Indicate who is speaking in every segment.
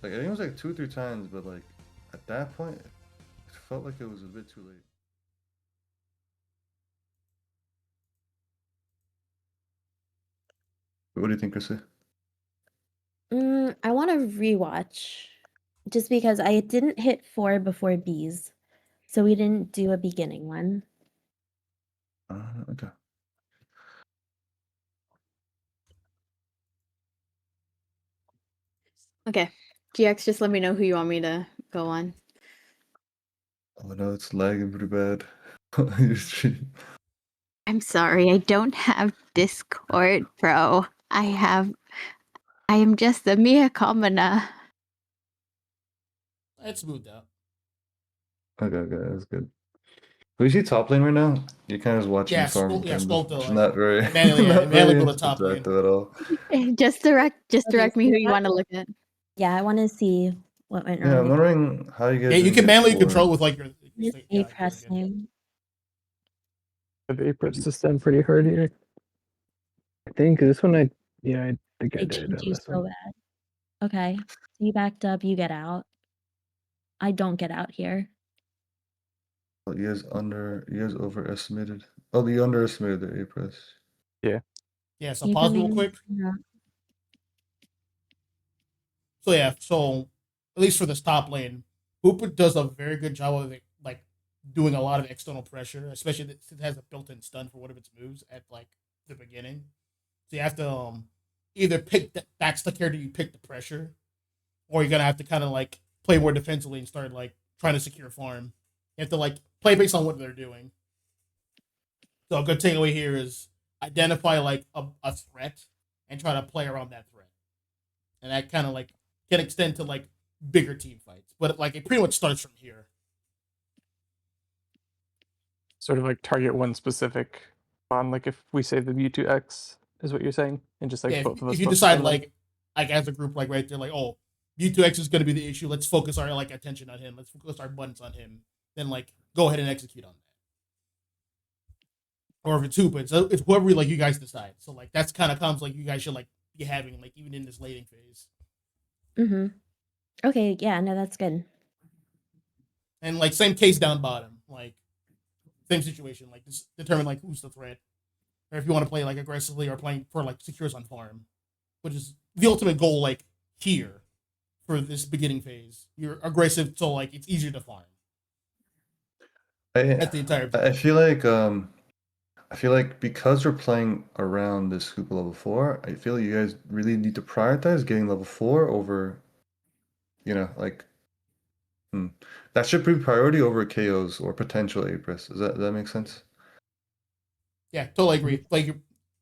Speaker 1: Like I think it was like 2 or 3 times, but like at that point, it felt like it was a bit too late. What do you think, Chrissy?
Speaker 2: I want to rewatch just because I didn't hit 4 before B's, so we didn't do a beginning one.
Speaker 1: Okay.
Speaker 3: Okay. GX, just let me know who you want me to go on.
Speaker 1: Oh no, it's lagging pretty bad. Your stream.
Speaker 3: I'm sorry, I don't have Discord, bro. I am just the Mia Kamana.
Speaker 4: It's smoothed out.
Speaker 1: Okay, that's good. Who is he top lane right now? You're kind of just watching
Speaker 4: Yeah,
Speaker 1: me farm.
Speaker 4: Sculpta,
Speaker 1: It's
Speaker 4: like,
Speaker 1: not very,
Speaker 4: Manly,
Speaker 1: not
Speaker 4: Manly
Speaker 1: very
Speaker 4: go to top lane.
Speaker 1: interactive at all.
Speaker 3: Just direct me
Speaker 2: so
Speaker 3: who you want to look at.
Speaker 2: Yeah, I want to see what went
Speaker 1: Yeah,
Speaker 2: wrong.
Speaker 1: I'm wondering how you guys.
Speaker 4: Yeah, you
Speaker 1: didn't
Speaker 4: can
Speaker 1: get
Speaker 4: manually
Speaker 1: 4.
Speaker 4: control with like your.
Speaker 2: This
Speaker 4: Yeah,
Speaker 2: A-Press
Speaker 4: good.
Speaker 2: name.
Speaker 5: Have A-Press to stand pretty hard here. I think this one I think I
Speaker 2: They
Speaker 5: did
Speaker 2: cheat
Speaker 5: on
Speaker 2: you
Speaker 5: this
Speaker 2: so
Speaker 5: one.
Speaker 2: bad. Okay, you backed up, you get out. I don't get out here.
Speaker 1: Oh, you guys overestimated. Oh, you underestimated the A-Press.
Speaker 4: Yeah, so
Speaker 2: You
Speaker 4: pause real
Speaker 2: coming?
Speaker 4: quick.
Speaker 2: Yeah.
Speaker 4: So yeah, so at least for this top lane, Hooper does a very good job of it, like doing a lot of external pressure, especially since it has a built-in stun for one of its moves at like the beginning. So you have to either pick that's the character you pick the pressure, or you're gonna have to kind of like play more defensively and start like trying to secure farm. You have to like play based on what they're doing. So a good takeaway here is identify like a threat and try to play around that threat, and that kind of like can extend to like bigger team fights. But like it pretty much starts from here.
Speaker 5: Sort of like target one specific on, like if we say the Mewtwo is what you're saying, and just like
Speaker 4: Yeah,
Speaker 5: both of us
Speaker 4: if you
Speaker 5: focus
Speaker 4: decide
Speaker 5: on them.
Speaker 4: like as a group, like right there, like oh, V2X is going to be the issue. Let's focus our like attention on him. Let's focus our buttons on him. Then like go ahead and execute on that. Or if it's Hoopa, it's whoever like you guys decide. So like that's kind of comes like you guys should like be having like even in this lating phase.
Speaker 2: Mm-hmm. Okay, yeah, no, that's good.
Speaker 4: And like same case down bottom, like same situation. Like just determine like who's the threat, or if you want to play like aggressively or playing for like secures on farm, which is the ultimate goal. Like here for this beginning phase, you're aggressive, so like it's easier to farm. That's the entire objective.
Speaker 1: I feel like because we're playing around this Hoopa level 4, I feel you guys really need to prioritize getting level 4 over, like, that should be priority over KOs or potential A-Press. Does that make sense?
Speaker 4: Yeah, totally agree. Like you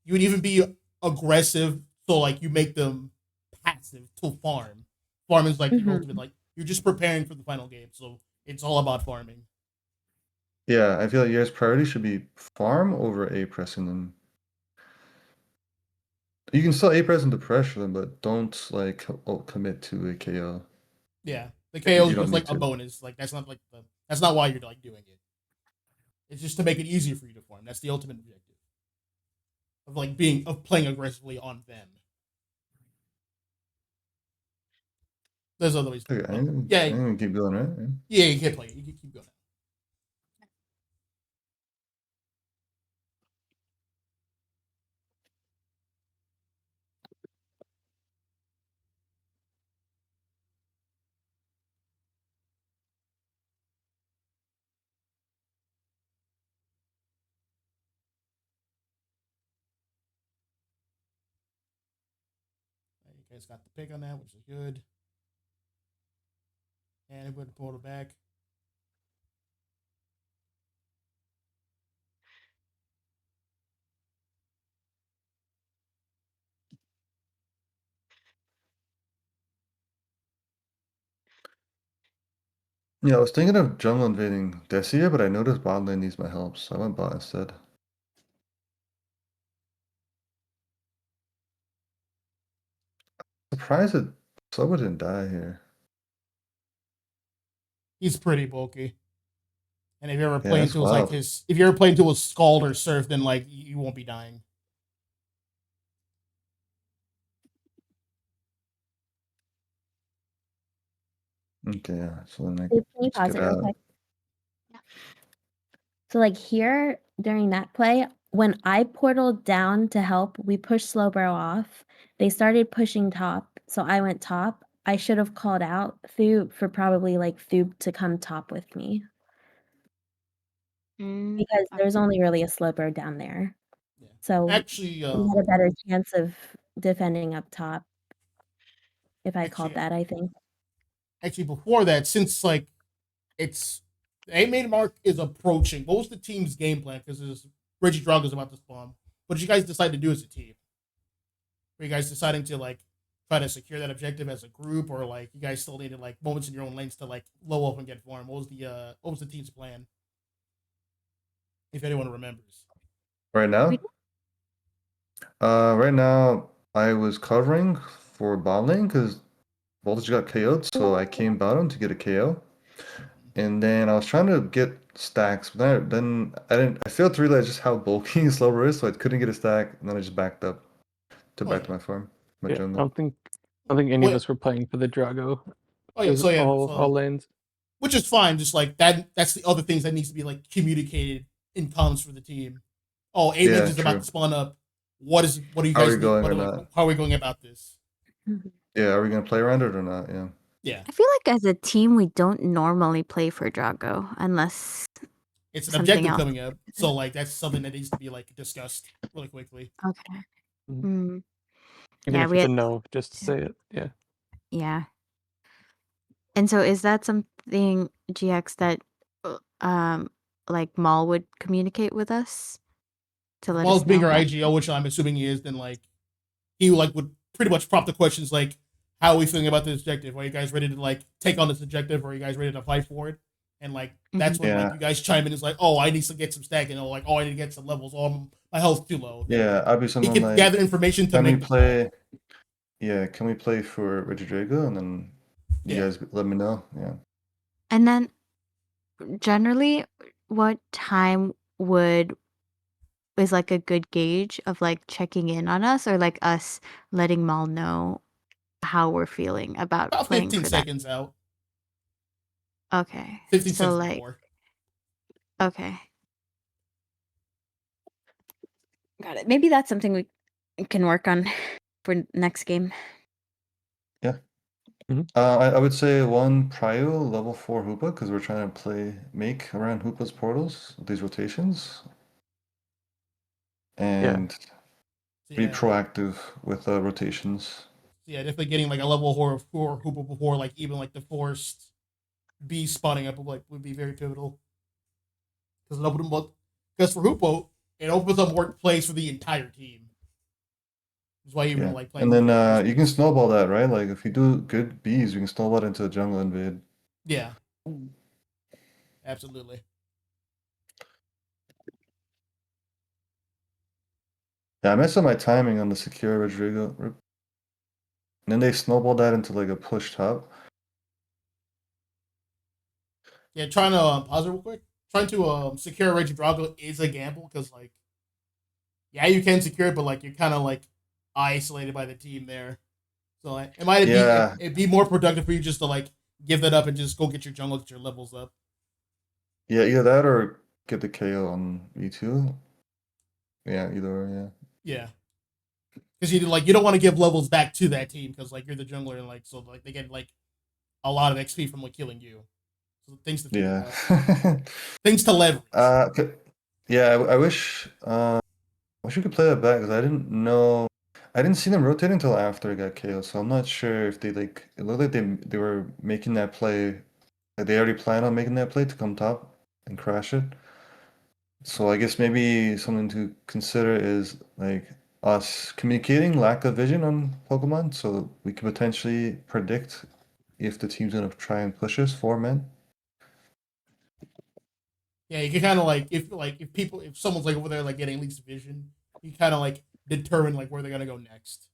Speaker 4: would even be aggressive, so like you make them passive to farm. Farm is like your ultimate. Like you're just preparing for the final game, so it's all about farming.
Speaker 1: Yeah, I feel like your guys' priority should be farm over A-Pressing them. You can still A-Press and pressure them, but don't like commit to a KO.
Speaker 4: Yeah, the KO is
Speaker 1: don't
Speaker 4: just like
Speaker 1: need
Speaker 4: a
Speaker 1: to.
Speaker 4: bonus. Like that's not like that's not why you're like doing it. It's just to make it easier for you to farm. That's the ultimate objective of like playing aggressively on them. There's other ways.
Speaker 1: Okay, I'm
Speaker 4: Yeah,
Speaker 1: gonna keep going, right?
Speaker 4: yeah, you can play it. You can keep going. You guys got the pick on that, which is good. And it put the portal back.
Speaker 1: Yeah, I was thinking of jungle invading Desia, but I noticed bot lane needs my help, so I went bot instead. Surprised that Soba didn't die here.
Speaker 4: He's pretty bulky. And if you ever
Speaker 1: Yeah,
Speaker 4: play
Speaker 1: that's
Speaker 4: into like
Speaker 1: wild.
Speaker 4: if you ever play into a Scald or Surf, then like you won't be dying.
Speaker 1: Okay, yeah. So then
Speaker 2: Can you
Speaker 1: let's
Speaker 2: pause
Speaker 1: get
Speaker 2: it real
Speaker 1: out.
Speaker 2: quick? So like here during that play, when I portaled down to help, we pushed Slowbro off. They started pushing top, so I went top. I should have called out Thoob for probably like Thoob to come top with me
Speaker 3: Mm,
Speaker 2: because
Speaker 3: okay.
Speaker 2: there's only really a Slowbro down there.
Speaker 4: Yeah.
Speaker 2: So
Speaker 4: Actually,
Speaker 2: we had a better chance of defending up top if I called
Speaker 4: actually,
Speaker 2: that, I think.
Speaker 4: actually, before that, since like it's the 8 main mark is approaching. What was the team's game plan? Because Reggie Drago's about to spawn. What did you guys decide to do as a team? Were you guys deciding to like try to secure that objective as a group, or like you guys still needed like moments in your own lanes to like low up and get farm? What was the team's plan? If anyone remembers.
Speaker 1: Right now?
Speaker 3: We-
Speaker 1: Right now I was covering for bot lane because Voltage got KO'd, so I came bottom to get a KO. And then I was trying to get stacks, but then I failed to realize just how bulky Slowbro is, so I couldn't get a stack, and then I just backed up to
Speaker 4: Oh,
Speaker 1: back
Speaker 4: yeah.
Speaker 1: to my farm, my
Speaker 5: Yeah, I
Speaker 1: jungle.
Speaker 5: don't think any of
Speaker 4: Wait.
Speaker 5: us were playing for the Drago.
Speaker 4: Oh
Speaker 5: It
Speaker 4: yeah,
Speaker 5: was
Speaker 4: so yeah,
Speaker 5: all lanes.
Speaker 4: which is fine. Just like that. That's the other things that needs to be like communicated in comms for the team. Oh, A
Speaker 1: Yeah,
Speaker 4: Lanes is about
Speaker 1: true.
Speaker 4: to spawn up. What do you
Speaker 1: How are
Speaker 4: guys
Speaker 1: we
Speaker 4: need?
Speaker 1: going
Speaker 4: What
Speaker 1: or
Speaker 4: are, like,
Speaker 1: not?
Speaker 4: how are we going about this?
Speaker 1: Yeah, are we gonna play around it or not? Yeah.
Speaker 4: Yeah,
Speaker 3: I feel like as a team, we don't normally play for Drago unless
Speaker 4: it's an
Speaker 3: something
Speaker 4: objective
Speaker 3: else.
Speaker 4: coming up, so like that's something that needs to be like discussed really quickly.
Speaker 3: Okay.
Speaker 5: Mhm.
Speaker 3: Mm,
Speaker 5: Even
Speaker 3: yeah,
Speaker 5: if
Speaker 3: we
Speaker 5: it's a
Speaker 3: had,
Speaker 5: no, just to say it. Yeah.
Speaker 3: yeah. And so is that something GX that like Maul would communicate with us to
Speaker 4: If
Speaker 3: let
Speaker 4: Maul's
Speaker 3: us
Speaker 4: being
Speaker 3: know
Speaker 4: our
Speaker 3: that?
Speaker 4: IGO, which I'm assuming he is, then like he like would pretty much prompt the questions like, "How are we feeling about this objective? Are you guys ready to like take on this objective? Or are you guys ready to fight for it?" And like that's when like
Speaker 1: Yeah.
Speaker 4: you guys chime in is like, "Oh, I need to get some stack," and like, "Oh, I need to get some levels. Oh, my health's too low." Then,
Speaker 1: Yeah,
Speaker 4: like,
Speaker 1: I'd be
Speaker 4: he
Speaker 1: someone
Speaker 4: can
Speaker 1: like,
Speaker 4: gather information to
Speaker 1: can we
Speaker 4: make the call.
Speaker 1: play? Yeah, can we play for Regidrago? And then you
Speaker 4: Yeah.
Speaker 1: guys let me know. Yeah.
Speaker 3: And then generally what time is like a good gauge of like checking in on us or like us letting Maul know how we're feeling about
Speaker 4: About
Speaker 3: playing
Speaker 4: 15
Speaker 3: for that?
Speaker 4: seconds out.
Speaker 3: Okay.
Speaker 4: 15
Speaker 3: So
Speaker 4: seconds
Speaker 3: like
Speaker 4: before.
Speaker 3: okay. Got it. Maybe that's something we can work on for next game.
Speaker 1: Yeah.
Speaker 5: Mhm.
Speaker 1: I would say one prio level 4 Hoopa because we're trying to make around Hoopa's portals with these rotations and be
Speaker 4: Yeah.
Speaker 1: proactive with rotations.
Speaker 4: Yeah, definitely getting like a level 4 Hoopa before like even like the forced B spawning up would be very pivotal. Because for Hoopo, it opens up more plays for the entire team. That's why even
Speaker 1: Yeah.
Speaker 4: like playing
Speaker 1: And then
Speaker 4: Hoopa in the first
Speaker 1: you can
Speaker 4: place.
Speaker 1: snowball that, right? Like if you do good bees, you can snowball it into a jungle invade.
Speaker 4: Yeah. Absolutely.
Speaker 1: Yeah, I messed up my timing on the secure Rodrigo. And then they snowballed that into like a push top.
Speaker 4: Yeah, trying to pause it real quick. Trying to secure Reggie Drago is a gamble because like, yeah, you can secure it, but like you're kind of like isolated by the team there. So like, it might
Speaker 1: Yeah.
Speaker 4: it'd be more productive for you just to like give that up and just go get your jungle, get your levels up.
Speaker 1: Yeah, either that or get the KO on E2. Yeah, either or, yeah.
Speaker 4: Yeah, because you don't want to give levels back to that team because like you're the jungler and like so like they get like a lot of XP from like killing you. So things to think
Speaker 1: Yeah.
Speaker 4: about. Things to leverage.
Speaker 1: Yeah, I wish we could play that back because I didn't see them rotate until after it got KO, so I'm not sure if they like it looked like they were making that play, like they already planned on making that play to come top and crash it. So I guess maybe something to consider is like us communicating lack of vision on Pokemon, so we can potentially predict if the team's gonna try and push us 4 men.
Speaker 4: Yeah, you can kind of if someone's like over there like getting at least vision, you kind of like determine like where they're gonna go next.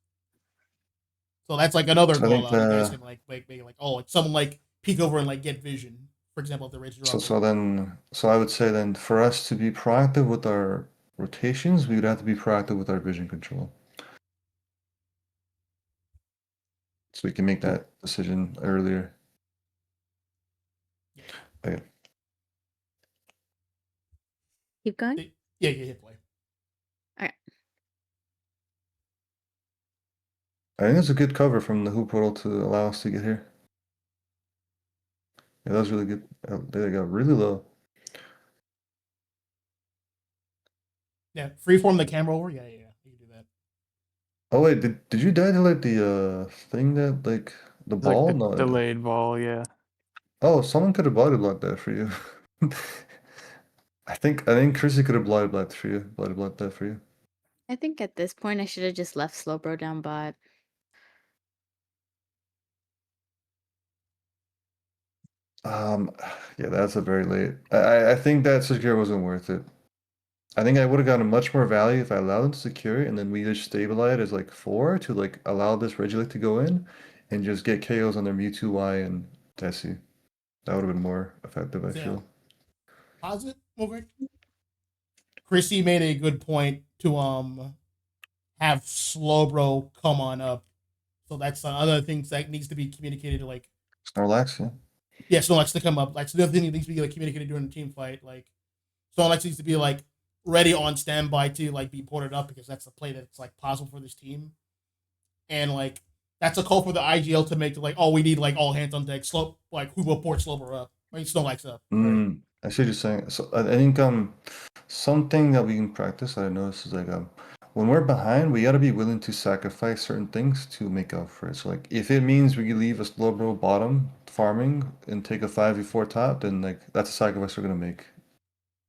Speaker 4: So that's like another
Speaker 1: So I
Speaker 4: call
Speaker 1: think
Speaker 4: out. You guys can like make like oh like someone like peek over and like get vision. For example, if they're ready to draw.
Speaker 1: so I would say then for us to be proactive with our rotations, we would have to be proactive with our vision control. So we can make that decision earlier. Okay.
Speaker 3: Keep going.
Speaker 4: Yeah, hit play.
Speaker 1: I think it's a good cover from the hoop portal to allow us to get here. Yeah, that was really good. They got really low.
Speaker 4: Yeah, freeform the camera over. Yeah, you can do that.
Speaker 1: Oh wait, did you die to like the thing that like the
Speaker 5: It's like
Speaker 1: ball?
Speaker 5: the
Speaker 1: No.
Speaker 5: delayed ball, yeah.
Speaker 1: Oh, someone could have body blocked that for you. I think Chrissy could have body blocked for you. Body blocked that for you.
Speaker 3: I think at this point I should have just left Slowbro down bot.
Speaker 1: Yeah, that's a very late. I think that secure wasn't worth it. I think I would have gotten much more value if I allowed them to secure it and then we just stabilize as like 4 to like allow this Regielect to go in and just get KOs on their Mewtwo, Y, and Tessie. That would have been more effective, I
Speaker 4: Yeah.
Speaker 1: feel.
Speaker 4: Pause it real quick. Chrissy made a good point to have Slowbro come on up. So that's other things that needs to be communicated to like
Speaker 1: Snorlax, yeah.
Speaker 4: yeah, Snorlax to come up. Like so the other thing that needs to be like communicated during the team fight. Like Snorlax needs to be like ready on standby to like be ported up because that's the play that's like possible for this team. And like that's a call for the IGL to make to like, oh, we need like all hands on deck. Slow like who will port Slowbro up? I mean Snorlax up. Right?
Speaker 1: I see what you're saying. So I think something that we can practice that I noticed is like when we're behind, we gotta be willing to sacrifice certain things to make up for it. So like if it means we leave a Slowbro bottom farming and take a 5v4 top, then like that's a sacrifice we're gonna make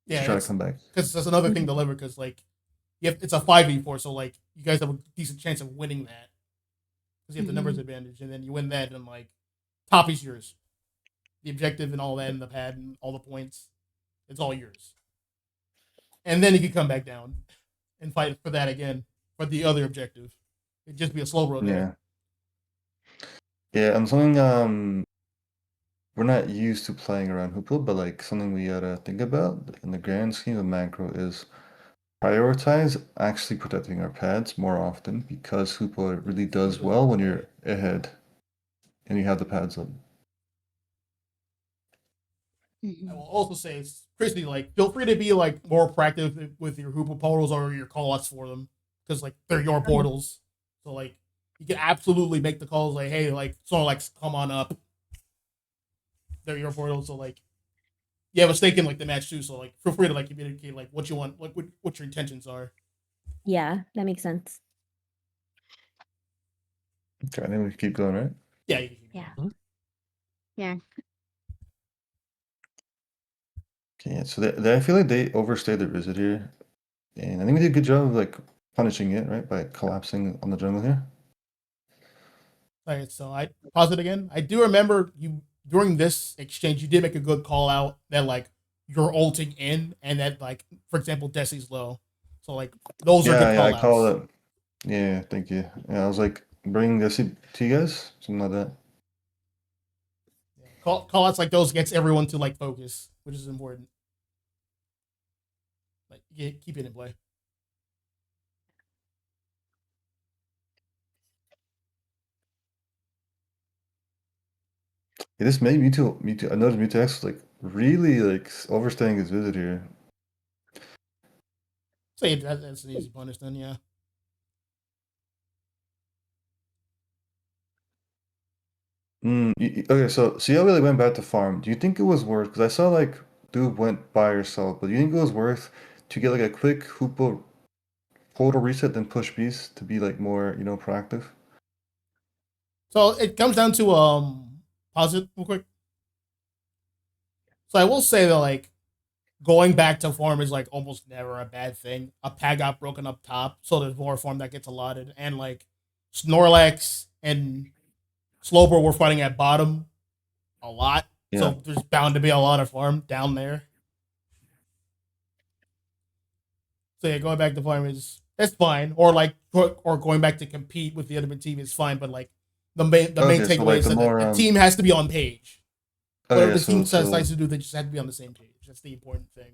Speaker 4: Yeah,
Speaker 1: to try to come back.
Speaker 4: because that's another thing to deliver. Because like, it's a 5v4, so like you guys have a decent chance of winning that because you have the numbers advantage, and then you win that, and like top is yours. The objective and all that, and the pad and all the points, it's all yours. And then you can come back down and fight for that again for the other objective. It'd just be a slow road.
Speaker 1: Yeah. Yeah, and something we're not used to playing around Hoople, but like something we gotta think about in the grand scheme of macro is prioritize actually protecting our pads more often because Hoople really does well when you're ahead and you have the pads up.
Speaker 4: I will also say, it's Christy, like, feel free to be like more proactive with your Hoople portals or your callouts for them because like they're your portals. So like you can absolutely make the calls like, hey, like Snorlax, come on up. They're your portals, so like you have a stake in like the match too. So like feel free to like communicate like what you want, like what your intentions are.
Speaker 2: Yeah, that makes sense.
Speaker 1: Okay, I think we can keep going, right?
Speaker 4: Yeah. You can keep
Speaker 3: Yeah.
Speaker 4: going.
Speaker 3: Yeah.
Speaker 1: Okay, yeah, so I feel like they overstayed their visit here. And I think we did a good job of like punishing it, right? By collapsing on the jungle here.
Speaker 4: All right, so I pause it again. I do remember you during this exchange, you did make a good call out that like you're ulting in, and that like for example, Desi's low. So like those are good
Speaker 1: Yeah,
Speaker 4: call
Speaker 1: I
Speaker 4: outs.
Speaker 1: call it. Yeah, thank you. Yeah, I was like, bring this to you guys, something like that.
Speaker 4: Call outs like those gets everyone to like focus, which is important. Like keep it in play.
Speaker 1: Yeah, this made Mewtwo. I noticed Mewtwo X was like really like overstaying his visit here.
Speaker 4: So yeah, that's an easy punish then, yeah.
Speaker 1: Okay, so Ciel really went back to farm. Do you think it was worth? Because I saw like Dude went by herself, but do you think it was worth to get like a quick Hoopa portal reset, then push Beast to be like more, proactive?
Speaker 4: So it comes down to pause it real quick. So I will say that like going back to farm is like almost never a bad thing. A pad got broken up top, so there's more farm that gets allotted. And like Snorlax and Slowbro were fighting at bottom a lot.
Speaker 1: Yeah.
Speaker 4: So there's bound to be a lot of farm down there. So yeah, going back to farm that's fine. Or like or going back to compete with the other team is fine, but like the main
Speaker 1: Okay, so,
Speaker 4: takeaway
Speaker 1: like,
Speaker 4: is
Speaker 1: the
Speaker 4: that
Speaker 1: more,
Speaker 4: the team has to be on page.
Speaker 1: Oh
Speaker 4: Whatever
Speaker 1: yeah,
Speaker 4: the team
Speaker 1: so
Speaker 4: decides to do, they just have to be on the same page. That's the important thing.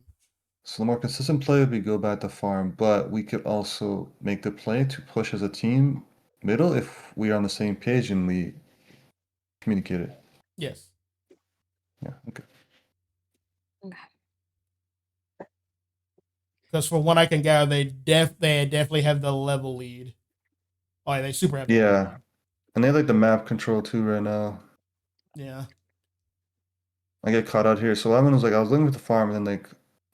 Speaker 1: the more consistent play would be go back to farm, but we could also make the play to push as a team middle if we are on the same page and we communicate it.
Speaker 4: Yes.
Speaker 1: Yeah, okay.
Speaker 4: Because from what I can gather, they definitely have the level lead. Oh, yeah, they super have. The level
Speaker 1: Yeah. And they have like the map control too right now.
Speaker 4: lead. Yeah.
Speaker 1: I get caught out here. So what happened was like I was looking at the farm and then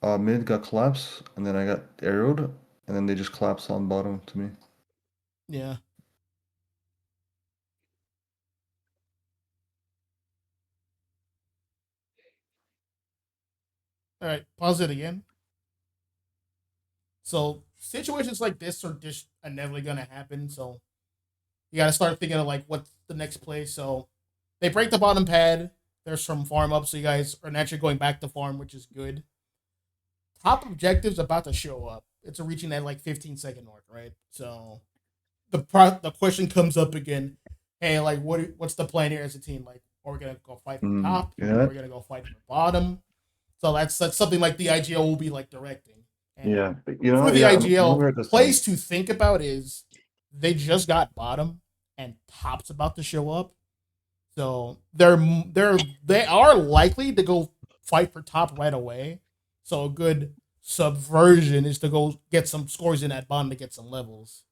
Speaker 1: like mid got collapsed and then I got arrowed and then they just collapsed on bottom to me.
Speaker 4: Yeah. All right, pause it again. So situations like this are just inevitably gonna happen. So you gotta start thinking of like what's the next play. So they break the bottom pad. There's some farm up, so you guys are naturally going back to farm, which is good. Top objective's about to show up. It's reaching that like 15-second mark, right? So the question comes up again. Hey, like what's the plan here as a team? Like, are we gonna go fight for top?
Speaker 1: Yeah.
Speaker 4: Are we gonna go fight for bottom? So that's something like the IGL will be like directing. And
Speaker 1: Yeah. But, you know,
Speaker 4: for the
Speaker 1: yeah, I'm
Speaker 4: IGL,
Speaker 1: over at this
Speaker 4: plays to think about is they just got bottom and top's about to show up. So they are likely to go fight for top right away. So a good subversion is to go get some scores in at bottom to get some levels.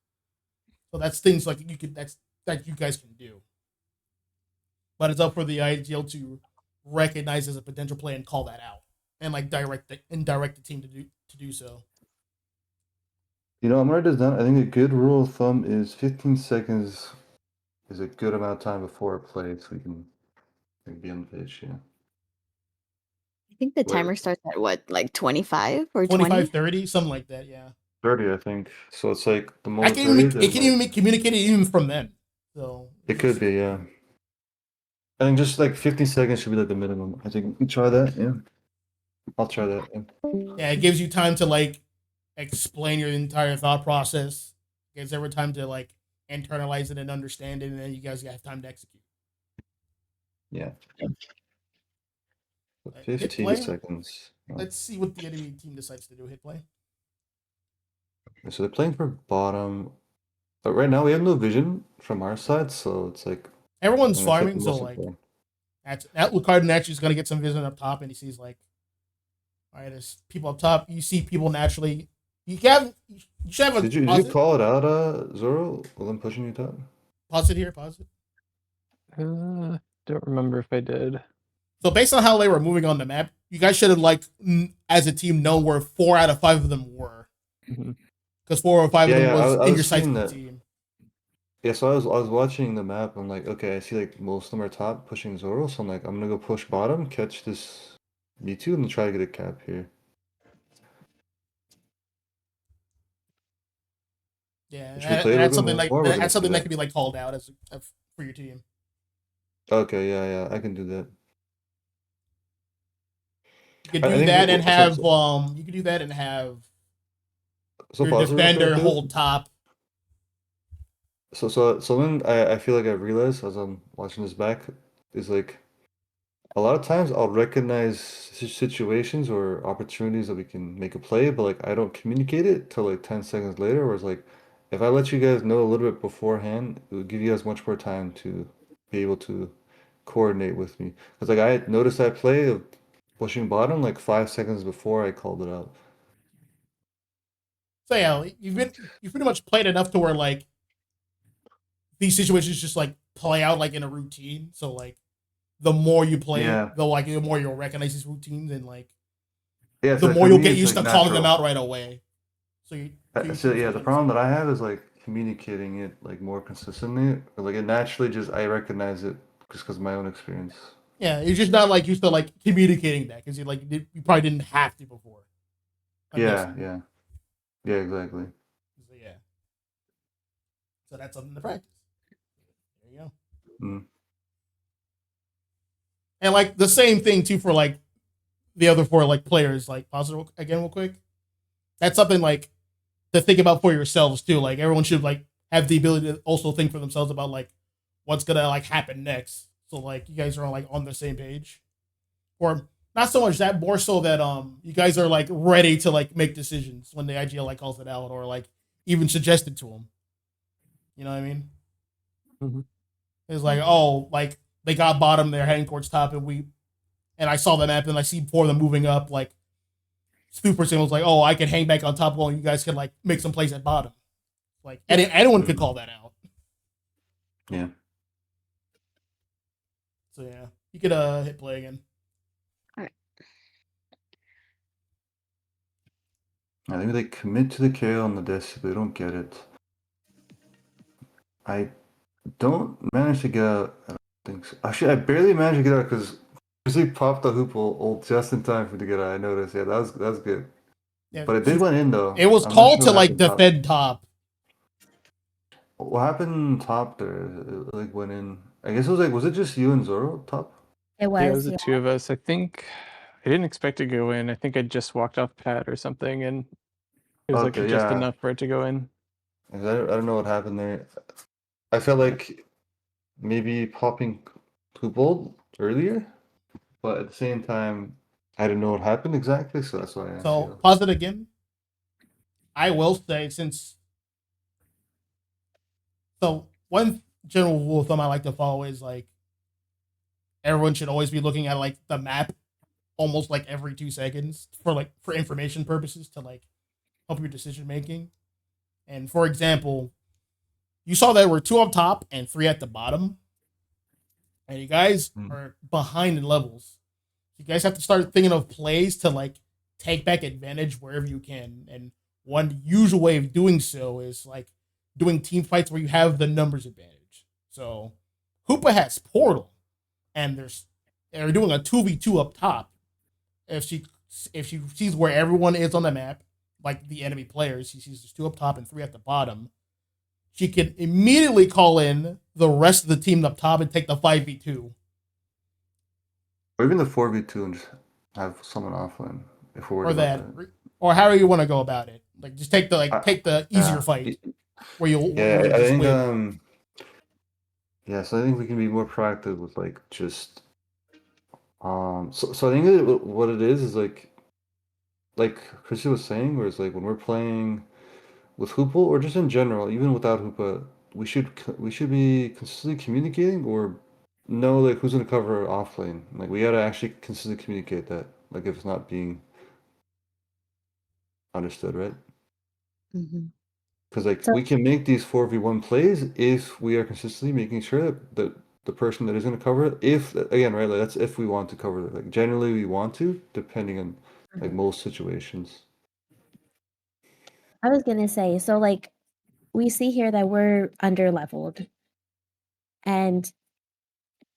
Speaker 4: So that's things like that you guys can do. But it's up for the IGL to recognize as a potential play and call that out. And like direct the team to do so.
Speaker 1: You know, I'm gonna write this down. I think a good rule of thumb is 15 seconds is a good amount of time before a play so we can like, be on the pitch, yeah.
Speaker 3: I think the
Speaker 1: Wait.
Speaker 3: timer starts at what, like 25 or
Speaker 4: 25,
Speaker 3: 20?
Speaker 4: 30, something like that, yeah.
Speaker 1: 30, I think. So it's like the
Speaker 4: I
Speaker 1: moment
Speaker 4: can even
Speaker 1: 30,
Speaker 4: it
Speaker 1: then,
Speaker 4: can
Speaker 1: like,
Speaker 4: even be communicated even from them. So
Speaker 1: it could be, yeah. I think just like 15 seconds should be like the minimum. I think we try that, yeah. I'll try that. Yeah.
Speaker 4: Yeah, it gives you time to like explain your entire thought process. It gives everyone time to like internalize it and understand it, and then you guys have time to execute.
Speaker 1: Yeah.
Speaker 4: Hit
Speaker 1: 15
Speaker 4: play.
Speaker 1: seconds.
Speaker 4: Let's see what the enemy team decides to do. Hit play.
Speaker 1: So they're playing for bottom. But right now we have no vision from our side, so it's like
Speaker 4: Everyone's
Speaker 1: I'm gonna take
Speaker 4: farming,
Speaker 1: the
Speaker 4: so
Speaker 1: most
Speaker 4: like
Speaker 1: important.
Speaker 4: that Lucard naturally is gonna get some vision up top, and he sees like, all right, there's people up top. You see people naturally. You should have a
Speaker 1: Did you
Speaker 4: pause it.
Speaker 1: call it out, Zoro? While I'm pushing you top?
Speaker 4: Pause it here. Pause it.
Speaker 5: Don't remember if I did.
Speaker 4: So based on how they were moving on the map, you guys should have like as a team known where 4 out of 5 of them were,
Speaker 5: Mhm.
Speaker 4: because 4 or 5 of them
Speaker 1: Yeah,
Speaker 4: was
Speaker 1: I
Speaker 4: in
Speaker 1: was
Speaker 4: your sights
Speaker 1: seeing
Speaker 4: of the
Speaker 1: that.
Speaker 4: team.
Speaker 1: Yeah, so I was watching the map. I'm like, okay, I see like most of them are top pushing Zoro, so I'm like, I'm gonna go push bottom, catch this B2, and try to get a cap here.
Speaker 4: Yeah,
Speaker 1: Should we play a little
Speaker 4: that's
Speaker 1: bit
Speaker 4: something like
Speaker 1: more? We're gonna
Speaker 4: that's something
Speaker 1: do
Speaker 4: that
Speaker 1: that.
Speaker 4: can be like called out as for your team.
Speaker 1: Okay, yeah, I can do that.
Speaker 4: You could
Speaker 1: I
Speaker 4: do
Speaker 1: think
Speaker 4: that and
Speaker 1: so-
Speaker 4: have
Speaker 1: so-
Speaker 4: you could do that and have
Speaker 1: So
Speaker 4: your
Speaker 1: pause it real
Speaker 4: defender
Speaker 1: quick, dude.
Speaker 4: hold top.
Speaker 1: So something I feel like I realized as I'm watching this back is like a lot of times I'll recognize situations or opportunities that we can make a play, but like I don't communicate it till like 10 seconds later, where it's like if I let you guys know a little bit beforehand, it would give you guys much more time to be able to coordinate with me. Because like I noticed that play of pushing bottom like 5 seconds before I called it out.
Speaker 4: So yeah, you've pretty much played enough to where like these situations just like play out like in a routine. So like the more you play,
Speaker 1: Yeah.
Speaker 4: the more you'll recognize these routines and like
Speaker 1: Yeah,
Speaker 4: the
Speaker 1: so
Speaker 4: more
Speaker 1: for
Speaker 4: you'll
Speaker 1: me,
Speaker 4: get
Speaker 1: it's
Speaker 4: used
Speaker 1: like
Speaker 4: to calling them
Speaker 1: natural.
Speaker 4: out right away. So you
Speaker 1: So yeah, the
Speaker 4: understand.
Speaker 1: problem that I have is like communicating it like more consistently, or like it naturally just I recognize it just because of my own experience.
Speaker 4: Yeah, you're just not like used to like communicating that because you probably didn't have to before. That makes sense.
Speaker 1: Yeah, exactly.
Speaker 4: So yeah. So that's something to practice. There you go.
Speaker 1: Mm.
Speaker 4: And like the same thing too for like the other 4 like players, like positive again real quick. That's something like to think about for yourselves too. Like everyone should like have the ability to also think for themselves about like what's gonna like happen next. So like you guys are like on the same page. Or not so much that, more so that you guys are like ready to like make decisions when the IGL like calls it out or like even suggested to them. You know what I mean?
Speaker 5: Mhm.
Speaker 4: It's like, oh, like they got bottom, they're heading towards top, and I saw the map and I see 4 of them moving up. Like, super simple. It's like, oh, I can hang back on top wall, and you guys can like make some plays at bottom. Like anyone could call that out.
Speaker 1: Yeah.
Speaker 4: So yeah, you could hit play again.
Speaker 1: I think they commit to the KO on the Desi, but they don't get it. I don't manage to get out. I don't think so. Actually, I barely managed to get out because Grizzly popped the hoop ult just in time for me to get out. I noticed. Yeah, that was good.
Speaker 4: Yeah,
Speaker 1: But it did went in though.
Speaker 4: it was
Speaker 1: I'm not
Speaker 4: called
Speaker 1: sure
Speaker 4: to
Speaker 1: what
Speaker 4: like
Speaker 1: happened top.
Speaker 4: defend top.
Speaker 1: What happened top there? It, like went in. I guess it was like, was it just you and Zoro top?
Speaker 2: It was.
Speaker 5: Yeah, it was the
Speaker 2: yeah.
Speaker 5: two of us. I think I didn't expect to go in. I think I just walked off pad or something, and it was like
Speaker 1: Okay,
Speaker 5: just
Speaker 1: yeah.
Speaker 5: enough for it to go in.
Speaker 1: I don't know what happened there. I felt like maybe popping hoop ult earlier, but at the same time, I didn't know what happened exactly, so that's why I asked
Speaker 4: So
Speaker 1: you.
Speaker 4: pause it again. I will say since so one general rule of thumb I like to follow is like everyone should always be looking at like the map almost like every 2 seconds for information purposes to like help your decision making. And for example, you saw there were 2 up top and 3 at the bottom, and you guys are behind in levels. You guys have to start thinking of plays to like take back advantage wherever you can. And one usual way of doing so is like doing team fights where you have the numbers advantage. So Hoopa has Portal, and they're doing a 2v2 up top. If she sees where everyone is on the map, like the enemy players, she sees there's 2 up top and 3 at the bottom. She can immediately call in the rest of the team up top and take the 5v2.
Speaker 1: Or even the 4v2 and just have someone offline if we're worried
Speaker 4: Or
Speaker 1: about
Speaker 4: that, or however you want to go about it. Like just take the
Speaker 1: I-
Speaker 4: take the easier
Speaker 1: Yeah.
Speaker 4: fight where you'll
Speaker 1: Yeah,
Speaker 4: where
Speaker 1: I
Speaker 4: just
Speaker 1: think
Speaker 4: win.
Speaker 1: yeah, so I think we can be more proactive with like just so I think that what it is like Chrissy was saying, where it's like when we're playing with Hoople or just in general, even without Hoopa, we should be consistently communicating or know like who's gonna cover off lane. Like we gotta actually consistently communicate that. Like if it's not being understood, right?
Speaker 3: Mm-hmm.
Speaker 1: Because like
Speaker 2: So-
Speaker 1: we can make these 4v1 plays if we are consistently making sure that the person that is going to cover it, if again, right, like that's if we want to cover it. Like generally we want to, depending on like most situations.
Speaker 2: I was gonna say, so like we see here that we're under leveled. And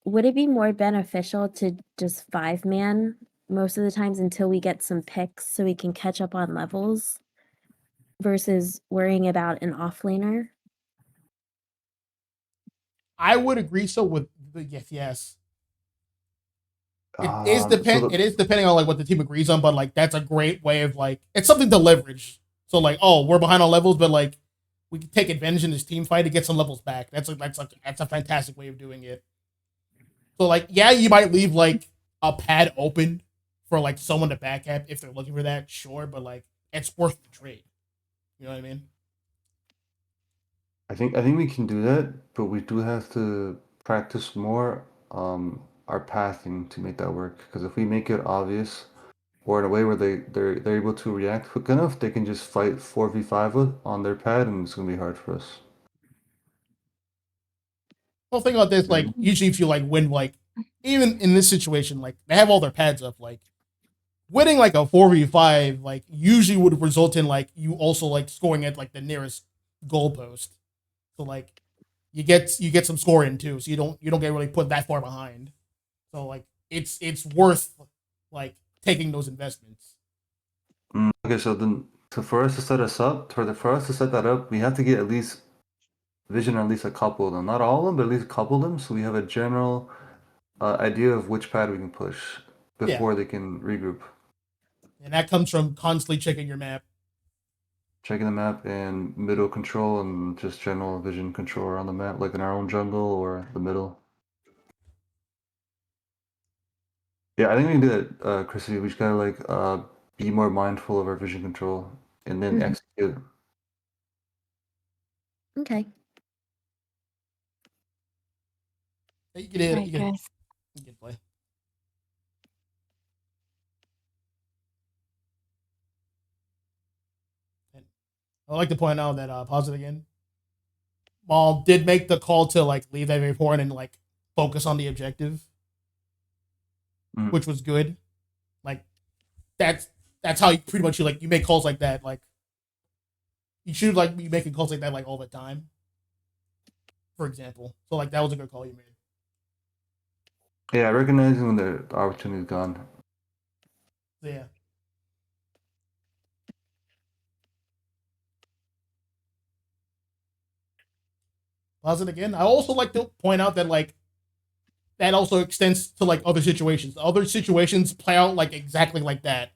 Speaker 2: would it be more beneficial to just 5-man most of the times until we get some picks so we can catch up on levels versus worrying about an offlaner?
Speaker 4: I would agree so with the yes.
Speaker 1: So
Speaker 4: It is depending on like what the team agrees on, but like that's a great way of like it's something to leverage. So like, oh, we're behind on levels, but like we can take advantage in this team fight to get some levels back. That's a fantastic way of doing it. So like, yeah, you might leave like a pad open for like someone to back up if they're looking for that, sure, but like it's worth the trade. You know what I mean?
Speaker 1: I think we can do that, but we do have to practice more our pathing to make that work. Because if we make it obvious or in a way where they're able to react quick enough, they can just fight 4v5 on their pad, and it's gonna be hard for us.
Speaker 4: Well, think about this. Like, usually, if you like win, like even in this situation, like they have all their pads up. Like, winning like a 4v5, like usually would result in like you also like scoring at like the nearest goalpost. So like, you get some score in too. So you don't get really put that far behind. So like, it's worth like taking those investments.
Speaker 1: Okay, so then for us to set us up, for us to set that up, we have to get at least vision on at least a couple of them. Not all of them, but at least a couple of them, so we have a general idea of which pad we can push before they can regroup.
Speaker 4: And that comes from constantly checking your map.
Speaker 1: Checking the map and middle control and just general vision control around the map, like in our own jungle or the middle. Yeah, I think we can do that, Chrissy. We just gotta like be more mindful of our vision control and then execute.
Speaker 2: Okay.
Speaker 4: You can hit it.
Speaker 3: Alright,
Speaker 4: You can
Speaker 3: guys.
Speaker 4: play. I'd like to point out that pause it again. Maul did make the call to like leave that very point and like focus on the objective,
Speaker 1: Mhm.
Speaker 4: which was good. Like that's how you pretty much you make calls like that. Like you should like be making calls like that like all the time. For example, so like that was a good call you made.
Speaker 1: Yeah, recognizing when the opportunity's gone.
Speaker 4: So, yeah. Pause it again. I also like to point out that like that also extends to like other situations. Other situations play out like exactly like that.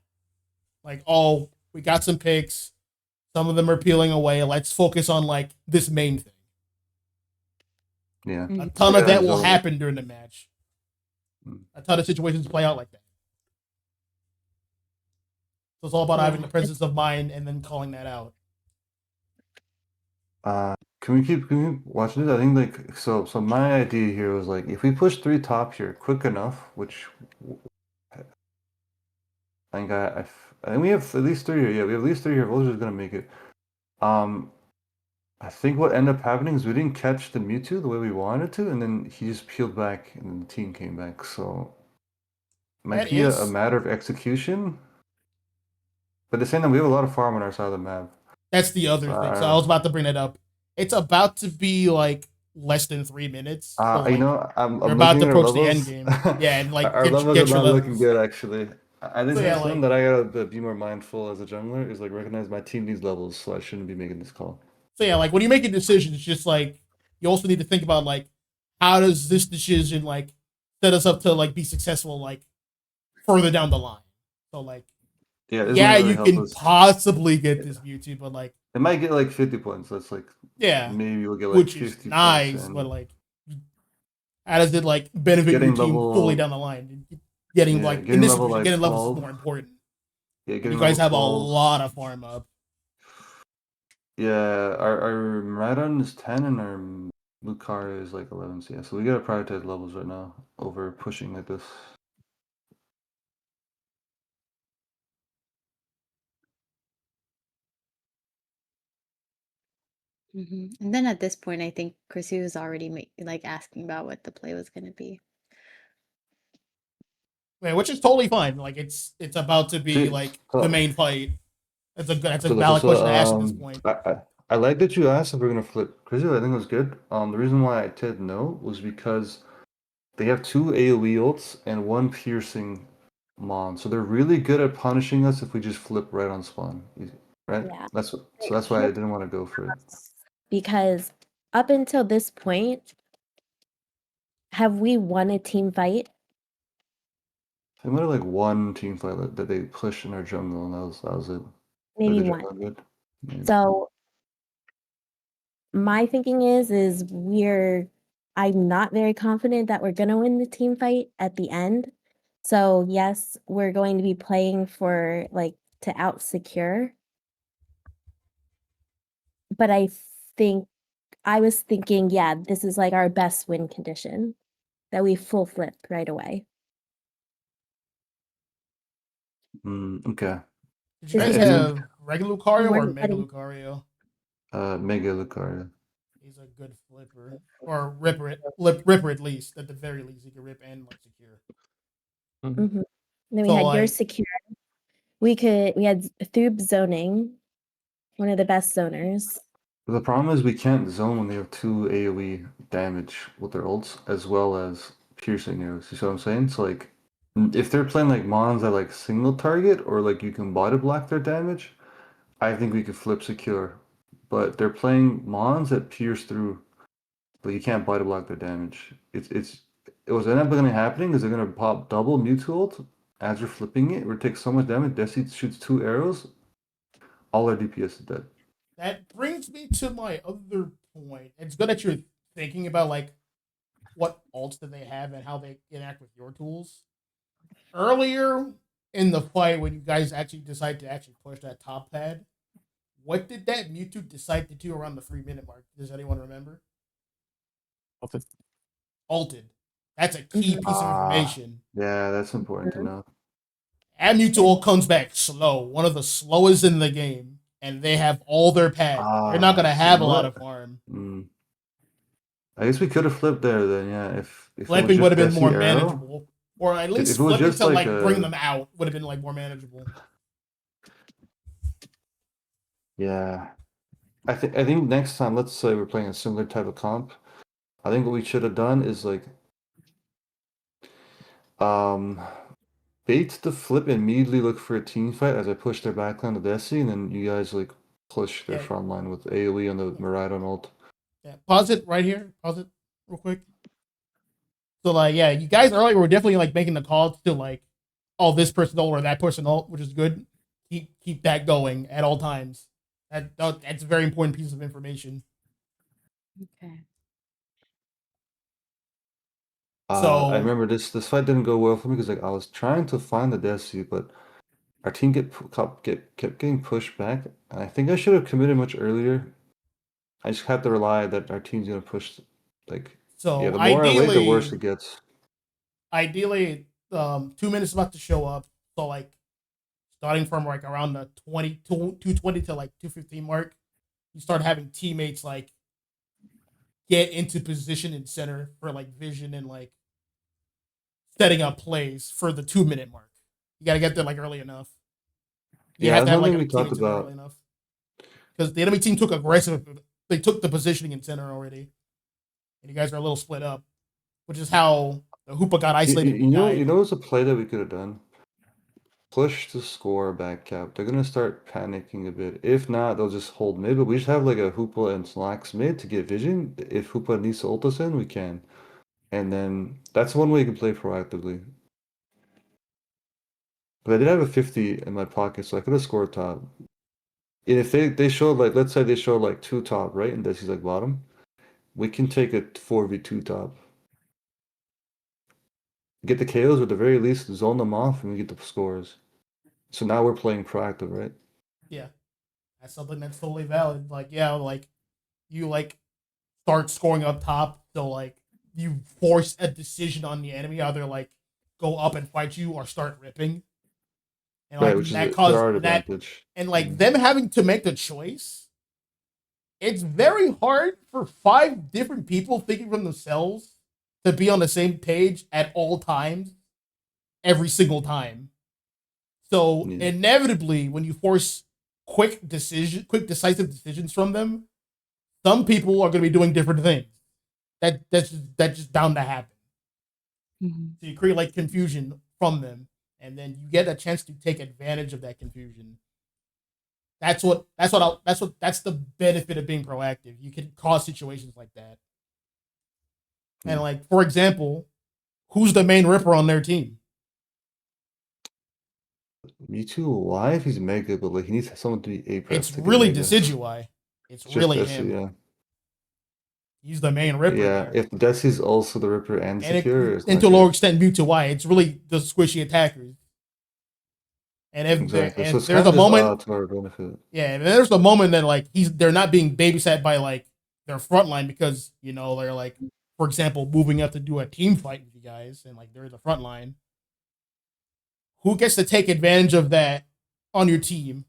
Speaker 4: Like, oh, we got some picks. Some of them are peeling away. Let's focus on like this main thing.
Speaker 1: Yeah.
Speaker 4: A ton of
Speaker 1: Yeah,
Speaker 4: that will
Speaker 1: so-
Speaker 4: happen during the match. A ton of situations play out like that. So it's all about having the presence of mind and then calling that out.
Speaker 1: Can we keep watching this? I think like so my idea here was like if we push 3 top here quick enough, which I think I think we have at least 3 here. Yeah, we have at least 3 here. Vulture's gonna make it. I think what ended up happening is we didn't catch the Mewtwo the way we wanted to, and then he just peeled back, and then the team came back. So might
Speaker 4: That
Speaker 1: be a
Speaker 4: is-
Speaker 1: matter of execution. But at the same time, we have a lot of farm on our side of the map.
Speaker 4: That's the other thing. So I was about to bring that up. It's about to be like less than 3 minutes. So, like,
Speaker 1: You know, I'm
Speaker 4: we're about
Speaker 1: looking
Speaker 4: to
Speaker 1: at our
Speaker 4: approach the
Speaker 1: levels.
Speaker 4: end game. Yeah, and like
Speaker 1: our levels
Speaker 4: get
Speaker 1: are
Speaker 4: your
Speaker 1: not looking
Speaker 4: levels.
Speaker 1: good actually. I think
Speaker 4: So, yeah,
Speaker 1: that's something
Speaker 4: like-
Speaker 1: that I gotta be more mindful as a jungler is like recognize my team needs levels, so I shouldn't be making this call.
Speaker 4: So yeah, like when you make a decision, it's just like you also need to think about like how does this decision like set us up to like be successful like further down the line. So like
Speaker 1: Yeah, this
Speaker 4: yeah,
Speaker 1: might really
Speaker 4: you
Speaker 1: help
Speaker 4: can
Speaker 1: us.
Speaker 4: possibly get this Mewtwo, but like
Speaker 1: It might get like 50 points. That's like
Speaker 4: yeah,
Speaker 1: maybe we'll get like
Speaker 4: which
Speaker 1: 50
Speaker 4: is
Speaker 1: points.
Speaker 4: nice,
Speaker 1: and
Speaker 4: but like how does it like benefit your
Speaker 1: Getting
Speaker 4: team
Speaker 1: level-
Speaker 4: fully down the line? Getting
Speaker 1: Yeah,
Speaker 4: like in
Speaker 1: getting
Speaker 4: this
Speaker 1: level,
Speaker 4: situation,
Speaker 1: like,
Speaker 4: getting levels
Speaker 1: 12.
Speaker 4: is more important.
Speaker 1: yeah,
Speaker 4: You
Speaker 1: getting
Speaker 4: guys
Speaker 1: level
Speaker 4: have
Speaker 1: 12.
Speaker 4: a lot of farm up.
Speaker 1: Yeah, our Marathon is 10 and our Lucario is like 11. So yeah, so we gotta prioritize levels right now over pushing like this.
Speaker 3: And then at this point, I think Chrissy was already like asking about what the play was going to be.
Speaker 4: Yeah, which is totally fine. Like it's about to be
Speaker 1: See,
Speaker 4: like
Speaker 1: so-
Speaker 4: the main fight. That's a
Speaker 1: So-
Speaker 4: valid
Speaker 1: so,
Speaker 4: question to ask at this point.
Speaker 1: I like that you asked if we're gonna flip Crazy. I think it was good. The reason why I said no was because they have 2 AoE ults and 1 piercing mon, so they're really good at punishing us if we just flip right on spawn. Right?
Speaker 2: Yeah.
Speaker 1: So that's why I didn't want to go for it.
Speaker 2: Because up until this point, have we won a team fight?
Speaker 1: They might have like 1 team fight that they pushed in our jungle, and that was it.
Speaker 2: Maybe
Speaker 1: Like, the
Speaker 2: one.
Speaker 1: jungle good. Yeah.
Speaker 2: So my thinking is I'm not very confident that we're gonna win the team fight at the end. So yes, we're going to be playing for like to out secure. But I was thinking, yeah, this is like our best win condition that we full flip right away.
Speaker 1: Okay.
Speaker 4: Did you guys
Speaker 2: Is it-
Speaker 4: have regular Lucario or
Speaker 2: We're
Speaker 4: Mega
Speaker 2: getting-
Speaker 4: Lucario?
Speaker 1: Mega Lucario.
Speaker 4: He's a good flipper. Or ripper at least. At the very least, he can rip and like secure.
Speaker 2: Mhm. Then we
Speaker 4: So,
Speaker 2: had your
Speaker 4: like-
Speaker 2: secure. We had Thoob zoning, one of the best zoners.
Speaker 1: The problem is we can't zone when they have 2 AoE damage with their ults as well as piercing arrows. You see what I'm saying? So like, if they're playing like mons that like single target or like you can body block their damage, I think we could flip secure. But they're playing mons that pierce through, but you can't body block their damage. It was end up going to happening is they're going to pop double Mewtwo ult as you're flipping it. Where it takes so much damage. Desi shoots 2 arrows, all our DPS is dead.
Speaker 4: That brings me to my other point. It's good that you're thinking about like what ults do they have and how they interact with your tools. Earlier in the fight, when you guys actually decide to actually push that top pad, what did that Mewtwo decide to do around the 3-minute mark? Does anyone remember? Ulted. That's a key piece of information.
Speaker 1: Yeah, that's important to know.
Speaker 4: And Mewtwo ult comes back slow, one of the slowest in the game, and they have all their pads. They're not gonna
Speaker 1: So
Speaker 4: have
Speaker 1: you
Speaker 4: a
Speaker 1: know
Speaker 4: lot
Speaker 1: what?
Speaker 4: of farm.
Speaker 1: I guess we could have flipped there then, yeah. If it was
Speaker 4: Flipping would
Speaker 1: just
Speaker 4: have been more
Speaker 1: Desi Arrow.
Speaker 4: manageable, or at
Speaker 1: If
Speaker 4: least
Speaker 1: it was
Speaker 4: flipping
Speaker 1: just
Speaker 4: to
Speaker 1: like
Speaker 4: like bring
Speaker 1: a
Speaker 4: them out would have been like more manageable.
Speaker 1: yeah. I think next time, let's say we're playing a similar type of comp. I think what we should have done is like um bait the flip and immediately look for a team fight as I push their backline with Desi, and then you guys like push their
Speaker 4: Yeah.
Speaker 1: front line with AoE on the Miraidon ult.
Speaker 4: Yeah, pause it right here. Pause it real quick. So like, yeah, you guys earlier were definitely like making the call to like, oh, this person ult or that person ult, which is good. Keep that going at all times. That's a very important piece of information.
Speaker 3: Okay.
Speaker 4: So
Speaker 1: I remember this fight didn't go well for me because like I was trying to find the Desi, but our team kept getting pushed back, and I think I should have committed much earlier. I just had to rely that our team's gonna push. Like, yeah, the more I wait, the worse it gets.
Speaker 4: Ideally, 2 minutes about to show up. So like, starting from like around the 220 to like 215 mark, you start having teammates like get into position in center for like vision and like setting up plays for the 2 minute mark. You got to get there like early enough. You
Speaker 1: Yeah,
Speaker 4: have to
Speaker 1: that's
Speaker 4: have
Speaker 1: one
Speaker 4: like
Speaker 1: thing
Speaker 4: a
Speaker 1: we talked
Speaker 4: teammate in there
Speaker 1: about.
Speaker 4: early enough because the enemy team took aggressive. They took the positioning in center already, and you guys are a little split up, which is how the Hoopa got isolated.
Speaker 1: You know, it's a play that we could have done. Push to score back cap. They're gonna start panicking a bit. If not, they'll just hold mid. But we just have like a Hoopa and Slacks mid to get vision. If Hoopa needs to ult us in, we can. And then that's one way you can play proactively. But I did have a 50 in my pocket, so I could have scored top. And if they showed like, let's say they showed like 2 top, right? And Desi's like bottom, we can take a 4v2 top. Get the KOs, or at the very least, zone them off, and we get the scores. So now we're playing proactive, right?
Speaker 4: Yeah, that's something that's totally valid. Like, yeah, like you like start scoring up top, so like you force a decision on the enemy, either like go up and fight you or start ripping, and
Speaker 1: Right,
Speaker 4: like
Speaker 1: which is
Speaker 4: that
Speaker 1: to
Speaker 4: caused
Speaker 1: our
Speaker 4: that,
Speaker 1: advantage.
Speaker 4: and like them having to make the choice. It's very hard for 5 different people thinking from themselves to be on the same page at all times, every single time. So
Speaker 1: Yeah.
Speaker 4: inevitably, when you force quick decisive decisions from them, some people are going to be doing different things. That's just bound to happen.
Speaker 3: Mhm.
Speaker 4: So you create like confusion from them, and then you get a chance to take advantage of that confusion. That's the benefit of being proactive. You can cause situations like that. And like, for example, who's the main ripper on their team?
Speaker 1: Mewtwo alive, he's mega, but like he needs someone to be A
Speaker 4: It's
Speaker 1: to get
Speaker 4: really
Speaker 1: mega.
Speaker 4: Decidueye. It's
Speaker 1: Just
Speaker 4: really
Speaker 1: Desi,
Speaker 4: him.
Speaker 1: yeah.
Speaker 4: He's the main ripper
Speaker 1: Yeah,
Speaker 4: there.
Speaker 1: if Desi's also the Ripper and
Speaker 4: And
Speaker 1: secure, it's
Speaker 4: to a
Speaker 1: not
Speaker 4: lower
Speaker 1: good.
Speaker 4: extent, Mewtwo. It's really the squishy attackers. And
Speaker 1: Exactly. So
Speaker 4: if
Speaker 1: it's
Speaker 4: there's
Speaker 1: kind
Speaker 4: a
Speaker 1: of just
Speaker 4: moment,
Speaker 1: to our benefit.
Speaker 4: yeah, if there's a moment that like they're not being babysat by like their front line because they're like, for example, moving up to do a team fight with you guys, and like they're in the front line. Who gets to take advantage of that on your team?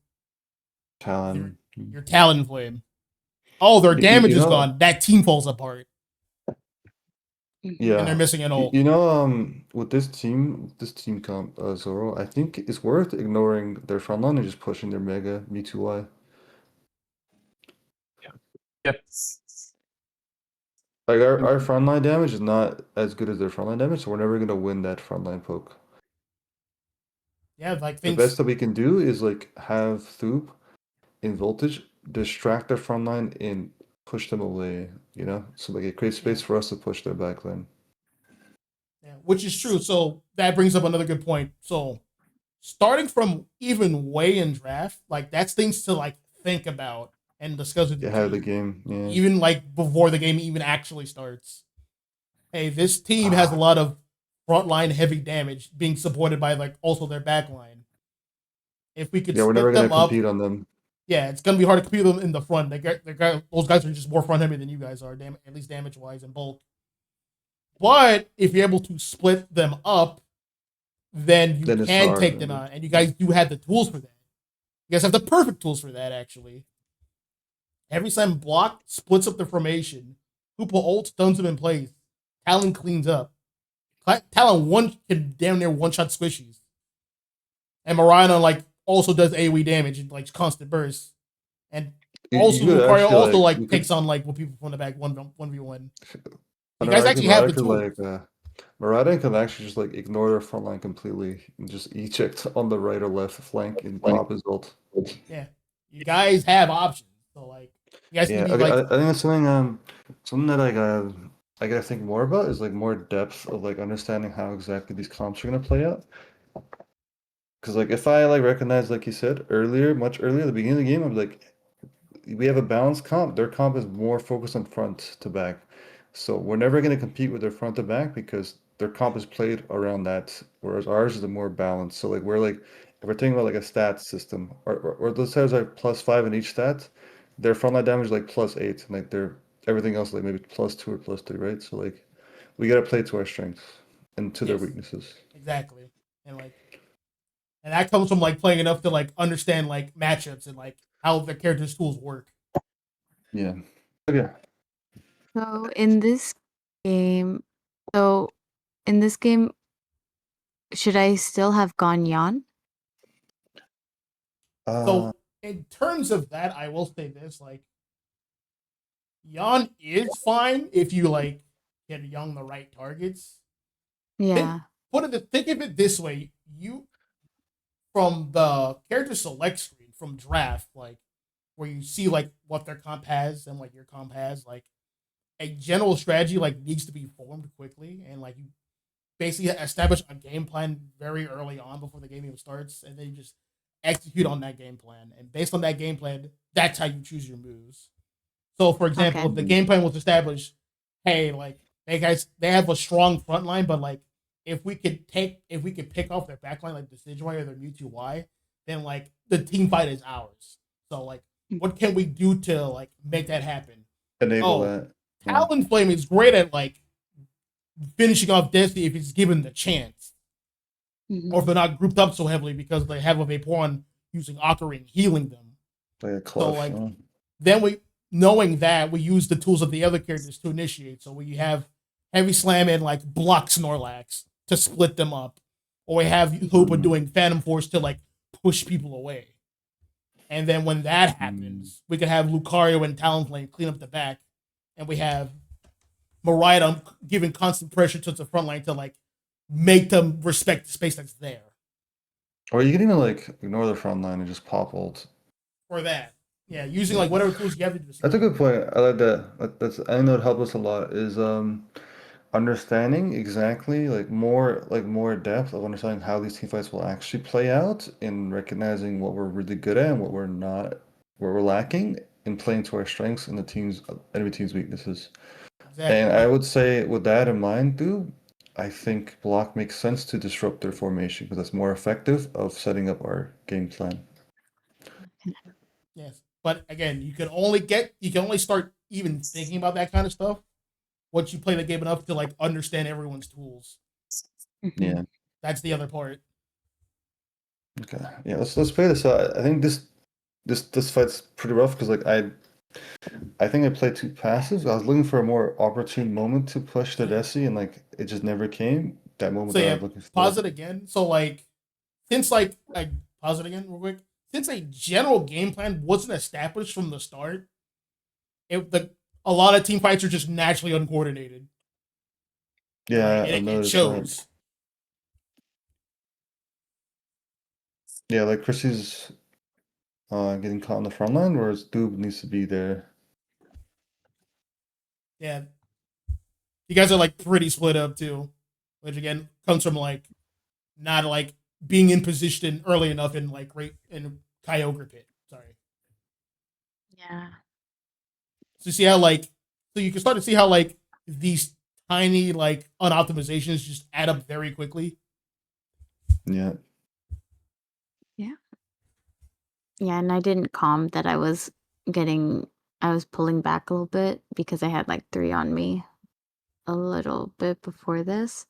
Speaker 1: Talon.
Speaker 4: Your Talonflame. Oh, their
Speaker 1: You
Speaker 4: damage is
Speaker 1: know,
Speaker 4: gone. That team falls apart, and they're
Speaker 1: yeah.
Speaker 4: missing an ult.
Speaker 1: With this team comp, Zoro, I think it's worth ignoring their front line and just pushing their mega Me2Y.
Speaker 5: Yep.
Speaker 1: Like our front line damage is not as good as their front line damage, so we're never gonna win that front line poke.
Speaker 4: Yeah, like
Speaker 1: The
Speaker 4: things.
Speaker 1: best that we can do is like have Thoop in voltage, distract their front line and push them away, So like it creates space for us to push their back line.
Speaker 4: Yeah, which is true. So that brings up another good point. So starting from even way in draft, like that's things to like think about and discuss with the
Speaker 1: Ahead of the
Speaker 4: team,
Speaker 1: game, yeah.
Speaker 4: even like before the game even actually starts. Hey, this team has a lot of frontline heavy damage being supported by like also their back line. If we could
Speaker 1: Yeah, we're
Speaker 4: split
Speaker 1: never gonna
Speaker 4: them up,
Speaker 1: compete on them.
Speaker 4: yeah, it's gonna be hard to compete with them in the front. Those guys are just more front heavy than you guys are, at least damage wise and bulk. But if you're able to split them up, then you
Speaker 1: Then it's
Speaker 4: can
Speaker 1: hard,
Speaker 4: take them
Speaker 1: yeah.
Speaker 4: out, and you guys do have the tools for that. You guys have the perfect tools for that, actually. Heavy Slam block splits up the formation. Hoopa ult stuns him in place. Talon cleans up. Talon can damn near one-shot squishies. And Marina like also does AoE damage and like constant bursts. And also
Speaker 1: could
Speaker 4: Lucario
Speaker 1: actually,
Speaker 4: also
Speaker 1: like,
Speaker 4: like takes on like what people from the back 1v1.
Speaker 1: On
Speaker 4: You
Speaker 1: a
Speaker 4: guys
Speaker 1: regular,
Speaker 4: actually have the
Speaker 1: could,
Speaker 4: tools.
Speaker 1: like, Marauder can actually just like ignore their front line completely and just eject on the right or left flank and pop his ult.
Speaker 4: Yeah. You guys have options. So like you guys
Speaker 1: Yeah,
Speaker 4: can be
Speaker 1: okay,
Speaker 4: like
Speaker 1: I think that's something that I gotta think more about is like more depth of like understanding how exactly these comps are gonna play out. Because like if I like recognize, like you said earlier, much earlier at the beginning of the game, I'm like, we have a balanced comp. Their comp is more focused on front to back. So we're never going to compete with their front to back because their comp is played around that, whereas ours is a more balanced. So like we're like if we're thinking about like a stats system, or those stats are +5 in each stat, their frontline damage is like +8, and like their everything else like maybe +2 or +3, right? So like we got to play to our strengths and to their
Speaker 4: yes,
Speaker 1: weaknesses.
Speaker 4: exactly. And that comes from like playing enough to like understand like matchups and like how the characters' tools work.
Speaker 1: Yeah. Okay.
Speaker 3: So in this game, so in this game, should I still have gone Yan?
Speaker 1: Uh,
Speaker 4: So in terms of that, I will say this: like, Yan is fine if you like get Young the right targets.
Speaker 3: Yeah.
Speaker 4: Think of it this way: you from the character select screen from draft, like where you see like what their comp has and what your comp has, like a general strategy like needs to be formed quickly, and like you basically establish a game plan very early on before the game even starts, and then you just execute on that game plan. And based on that game plan, that's how you choose your moves. So, for example,
Speaker 3: Okay.
Speaker 4: if the game plan was established, hey, like they have a strong front line, but like if we could pick off their back line, like the Decidueye or their Mewtwo Y, then like the team fight is ours. So like, what can we do to like make that happen?
Speaker 1: enable
Speaker 4: Oh,
Speaker 1: that. Yeah.
Speaker 4: Talonflame is great at like finishing off Destiny if it's given the chance, or if they're not grouped up so heavily because they have a Vaporeon using Ocarina healing them.
Speaker 1: Like a
Speaker 4: So
Speaker 1: clutch.
Speaker 4: like then we knowing that we use the tools of the other characters to initiate. So we have Heavy Slam and like block Snorlax to split them up, or we have Hoopa doing Phantom Force to like push people away. And then when that happens, we can have Lucario and Talonflame clean up the back, and we have Marida giving constant pressure to the front line to like make them respect the space that's there.
Speaker 1: Or you can even like ignore the front line and just pop ult.
Speaker 4: For that, yeah, using like whatever tools you have to do.
Speaker 1: That's a good point. I like that. That's I know it helped us a lot is understanding exactly like more depth of understanding how these team fights will actually play out and recognizing what we're really good at and what we're not, what we're lacking, and playing to our strengths and the team's enemy team's weaknesses.
Speaker 4: Exactly.
Speaker 1: And I would say with that in mind, dude, I think block makes sense to disrupt their formation because that's more effective of setting up our game plan.
Speaker 4: Yes, but again, you can only start even thinking about that kind of stuff once you play the game enough to like understand everyone's tools.
Speaker 1: Yeah.
Speaker 4: That's the other part.
Speaker 1: Okay. Yeah. Let's play this out. I think this fight's pretty rough because like I think I played too passive. I was looking for a more opportune moment to push the Desi, and like it just never came. That moment
Speaker 4: So
Speaker 1: that I
Speaker 4: yeah,
Speaker 1: was looking for.
Speaker 4: pause it again. So like, since like I pause it again real quick. Since a general game plan wasn't established from the start, a lot of team fights are just naturally uncoordinated.
Speaker 1: Yeah,
Speaker 4: Right?
Speaker 1: I
Speaker 4: It
Speaker 1: noticed
Speaker 4: shows.
Speaker 1: that. Yeah, like Chrissy's getting caught on the front line, whereas Doob needs to be there.
Speaker 4: Yeah, you guys are like pretty split up too, which again comes from like not like being in position early enough in like right in Kyogre pit. Sorry.
Speaker 3: Yeah.
Speaker 4: So you see how like so you can start to see how like these tiny like unoptimizations just add up very quickly.
Speaker 1: Yeah.
Speaker 3: Yeah, and I didn't calm that I was pulling back a little bit because I had like 3 on me a little bit before this,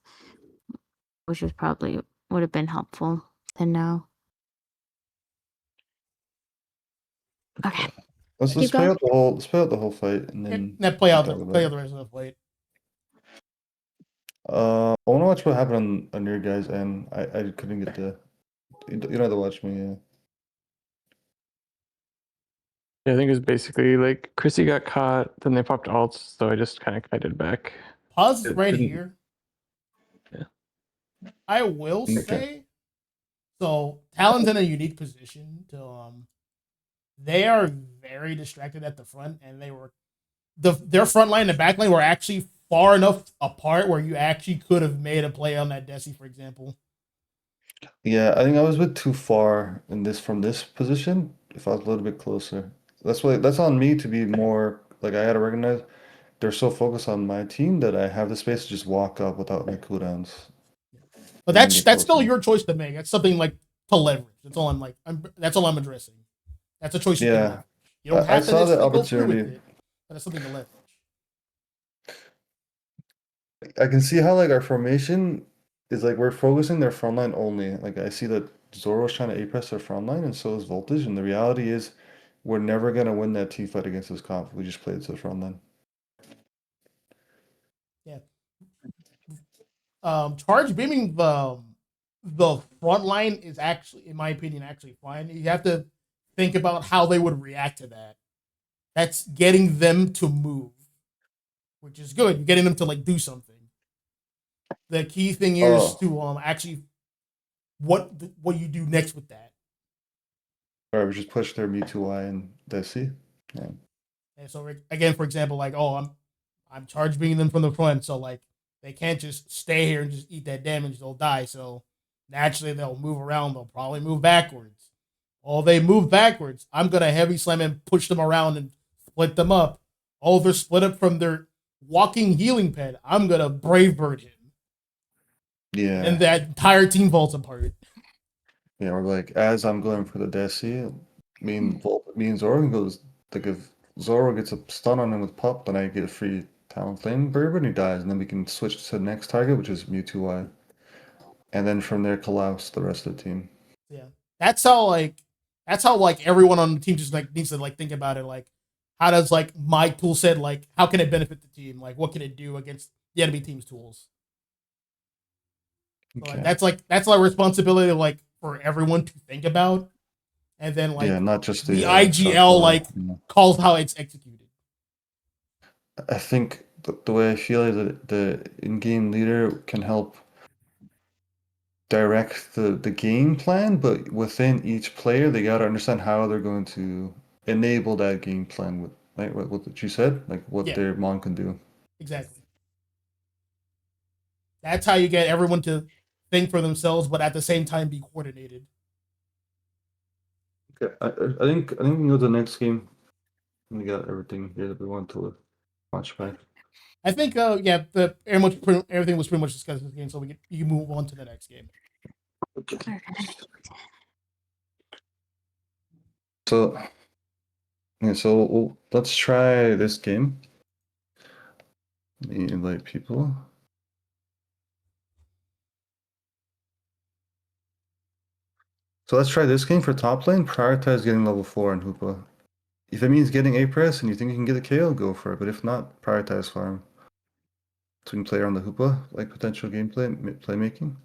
Speaker 3: which was probably would have been helpful to know. Okay.
Speaker 1: Let's
Speaker 2: Keep
Speaker 1: play
Speaker 2: going.
Speaker 1: out the whole fight and then
Speaker 4: That play out
Speaker 1: talk
Speaker 4: the
Speaker 1: about
Speaker 4: play
Speaker 1: it.
Speaker 4: out the rest of the fight.
Speaker 1: I want to watch what happened on your guys' end. I couldn't get the. You don't have to watch me. Yeah.
Speaker 5: Yeah, I think it was basically like Chrissy got caught, then they popped alts, so I just kind of kited back.
Speaker 4: Pause
Speaker 5: It
Speaker 4: right
Speaker 5: didn't-
Speaker 4: here.
Speaker 5: Yeah.
Speaker 4: I will
Speaker 1: Okay.
Speaker 4: say, so Talon's in a unique position to they are very distracted at the front, and their front line and the back line were actually far enough apart where you actually could have made a play on that Desi, for example.
Speaker 1: Yeah, I think I was a bit too far in this from this position. If I was a little bit closer, that's on me to be more like I gotta recognize they're so focused on my team that I have the space to just walk up without my cooldowns.
Speaker 4: But
Speaker 1: And then
Speaker 4: that's
Speaker 1: get
Speaker 4: still
Speaker 1: closer.
Speaker 4: your choice to make. That's something like to leverage. That's all that's all I'm addressing. That's a choice you can
Speaker 1: Yeah,
Speaker 4: leverage. You don't
Speaker 1: I
Speaker 4: have to
Speaker 1: saw the
Speaker 4: necessarily go through with
Speaker 1: opportunity.
Speaker 4: it, but it's something to leverage.
Speaker 1: I can see how like our formation is like we're focusing their front line only. Like I see that Zoro's trying to A-press their front line and so is Voltage, and the reality is we're never gonna win that team fight against this comp. We just played to the front line.
Speaker 4: Yeah. Charge beaming the front line is actually, in my opinion, actually fine. You have to think about how they would react to that. That's getting them to move, which is good. You're getting them to like do something. The key thing here is
Speaker 1: Oh,
Speaker 4: to actually what you do next with that.
Speaker 1: all right, we just push their Me2Y and Desi. Yeah.
Speaker 4: And so again, for example, like I'm charge beaming them from the front, so like they can't just stay here and just eat that damage. They'll die. So naturally they'll move around. They'll probably move backwards. Oh, they move backwards. I'm gonna heavy slam and push them around and split them up. Oh, they're split up from their walking healing pad. I'm gonna brave bird him.
Speaker 1: Yeah.
Speaker 4: And that entire team falls apart.
Speaker 1: Yeah, or like as I'm going for the Desi, me and Zoro goes like if Zoro gets a stun on him with pop, then I get a free Talon Flame Burber and he dies, and then we can switch to the next target, which is Mewtwo. And then from there collapse the rest of the team.
Speaker 4: Yeah. That's how everyone on the team just like needs to like think about it. Like, how does like my tool set, like how can it benefit the team? Like what can it do against the enemy team's tools? So
Speaker 1: Okay.
Speaker 4: that's like responsibility like for everyone to think about. And then like
Speaker 1: Yeah, not just
Speaker 4: the
Speaker 1: the
Speaker 4: IGL like calls how it's executed.
Speaker 1: I think the way I feel is that the in-game leader can help direct the game plan, but within each player, they gotta understand how they're going to enable that game plan with right what you said, like what
Speaker 4: Yeah.
Speaker 1: their mon can do.
Speaker 4: Exactly. That's how you get everyone to think for themselves, but at the same time be coordinated.
Speaker 1: Okay, I think we can go to the next game. We got everything here that we want to watch back.
Speaker 4: I think everything was pretty much discussed in this game, so you can move on to the next game.
Speaker 3: Okay.
Speaker 1: So yeah, so let's try this game. Let me invite people. So let's try this game for top lane. Prioritize getting level 4 in Hoopa. If it means getting A press and you think you can get a KO, go for it. But if not, prioritize farm. So we can play around the Hoopa, like potential gameplay, playmaking.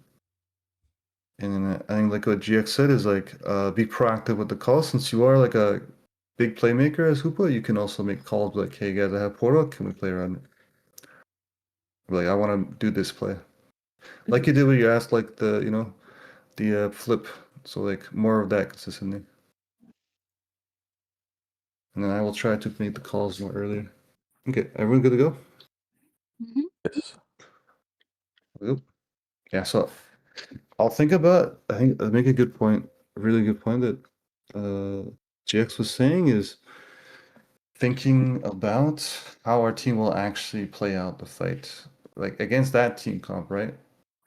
Speaker 1: And then I think like what GX said is like be proactive with the calls. Since you are like a big playmaker as Hoopa, you can also make calls like, hey guys, I have portal, can we play around it? Like I want to do this play. Like you did when you asked like the flip. So like more of that consistently. And then I will try to make the calls more earlier. Okay, everyone good to go?
Speaker 3: Mhm.
Speaker 5: Yes.
Speaker 1: Yep. Yeah, so I'll think about, I think I make a good point, a really good point that GX was saying is thinking about how our team will actually play out the fight. Like against that team comp, right?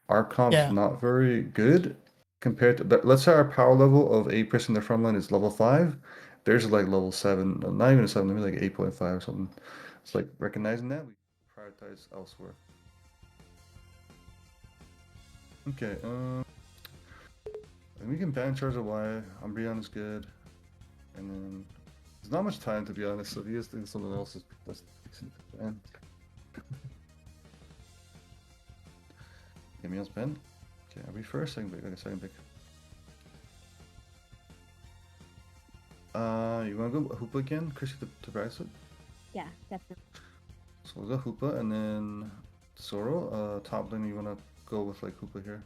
Speaker 1: Our comp's
Speaker 4: Yeah.
Speaker 1: not very good compared to, let's say our power level of 8% in the front line is level 5. There's like level 7, not even a 7, maybe like 8.5 or something. It's like recognizing that, we prioritize elsewhere. Okay, and we can ban Charizard Y. Umbreon is good. And then There's not much time to be honest, so if he is doing something else, that's and give me on spin. Okay, are we first? Second pick. Okay, second pick. You wanna go Hoopa again, Chrissy, to practice it?
Speaker 2: Yeah, definitely.
Speaker 1: So we'll go Hoopa and then Zoro. Top lane, you wanna go with like Hoopa here?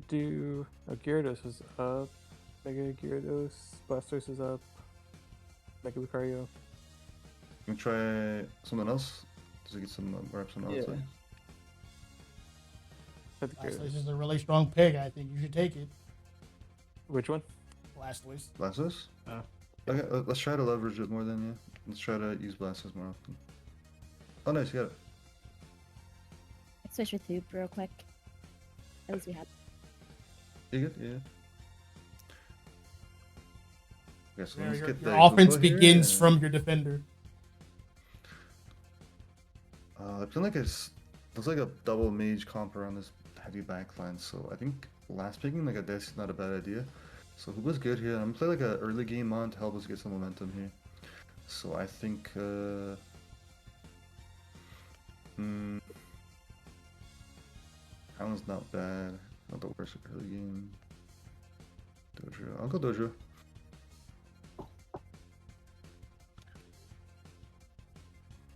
Speaker 5: Do Gyarados is up. Mega Gyarados. Blastoise is up. Mega Lucario.
Speaker 1: Can we try someone else? Does it get some reps on the
Speaker 5: Yeah.
Speaker 1: outside?
Speaker 5: Hit the
Speaker 4: Blastoise
Speaker 5: Gyarados.
Speaker 4: is a really strong pick. I think you should take it.
Speaker 5: Which one?
Speaker 4: Blastoise.
Speaker 1: Blastoise?
Speaker 5: Oh.
Speaker 1: Okay, let's try to leverage it more then, yeah. Let's try to use Blastoise more often. Oh, nice, you got it.
Speaker 2: Let's switch with Hoop real quick. At least we have.
Speaker 1: You good? Yeah. Okay, so let's
Speaker 4: Your
Speaker 1: get the
Speaker 4: offense
Speaker 1: Hoopa here,
Speaker 4: begins
Speaker 1: and-
Speaker 4: from your defender.
Speaker 1: I feel like looks like a double mage comp around this heavy backline, so I think last picking like a Desi is not a bad idea. So Hoopa's good here. I'm gonna play like a early game mon to help us get some momentum here. So I think Alan's not bad. Not the worst early game. Dojo. I'll go Dojo.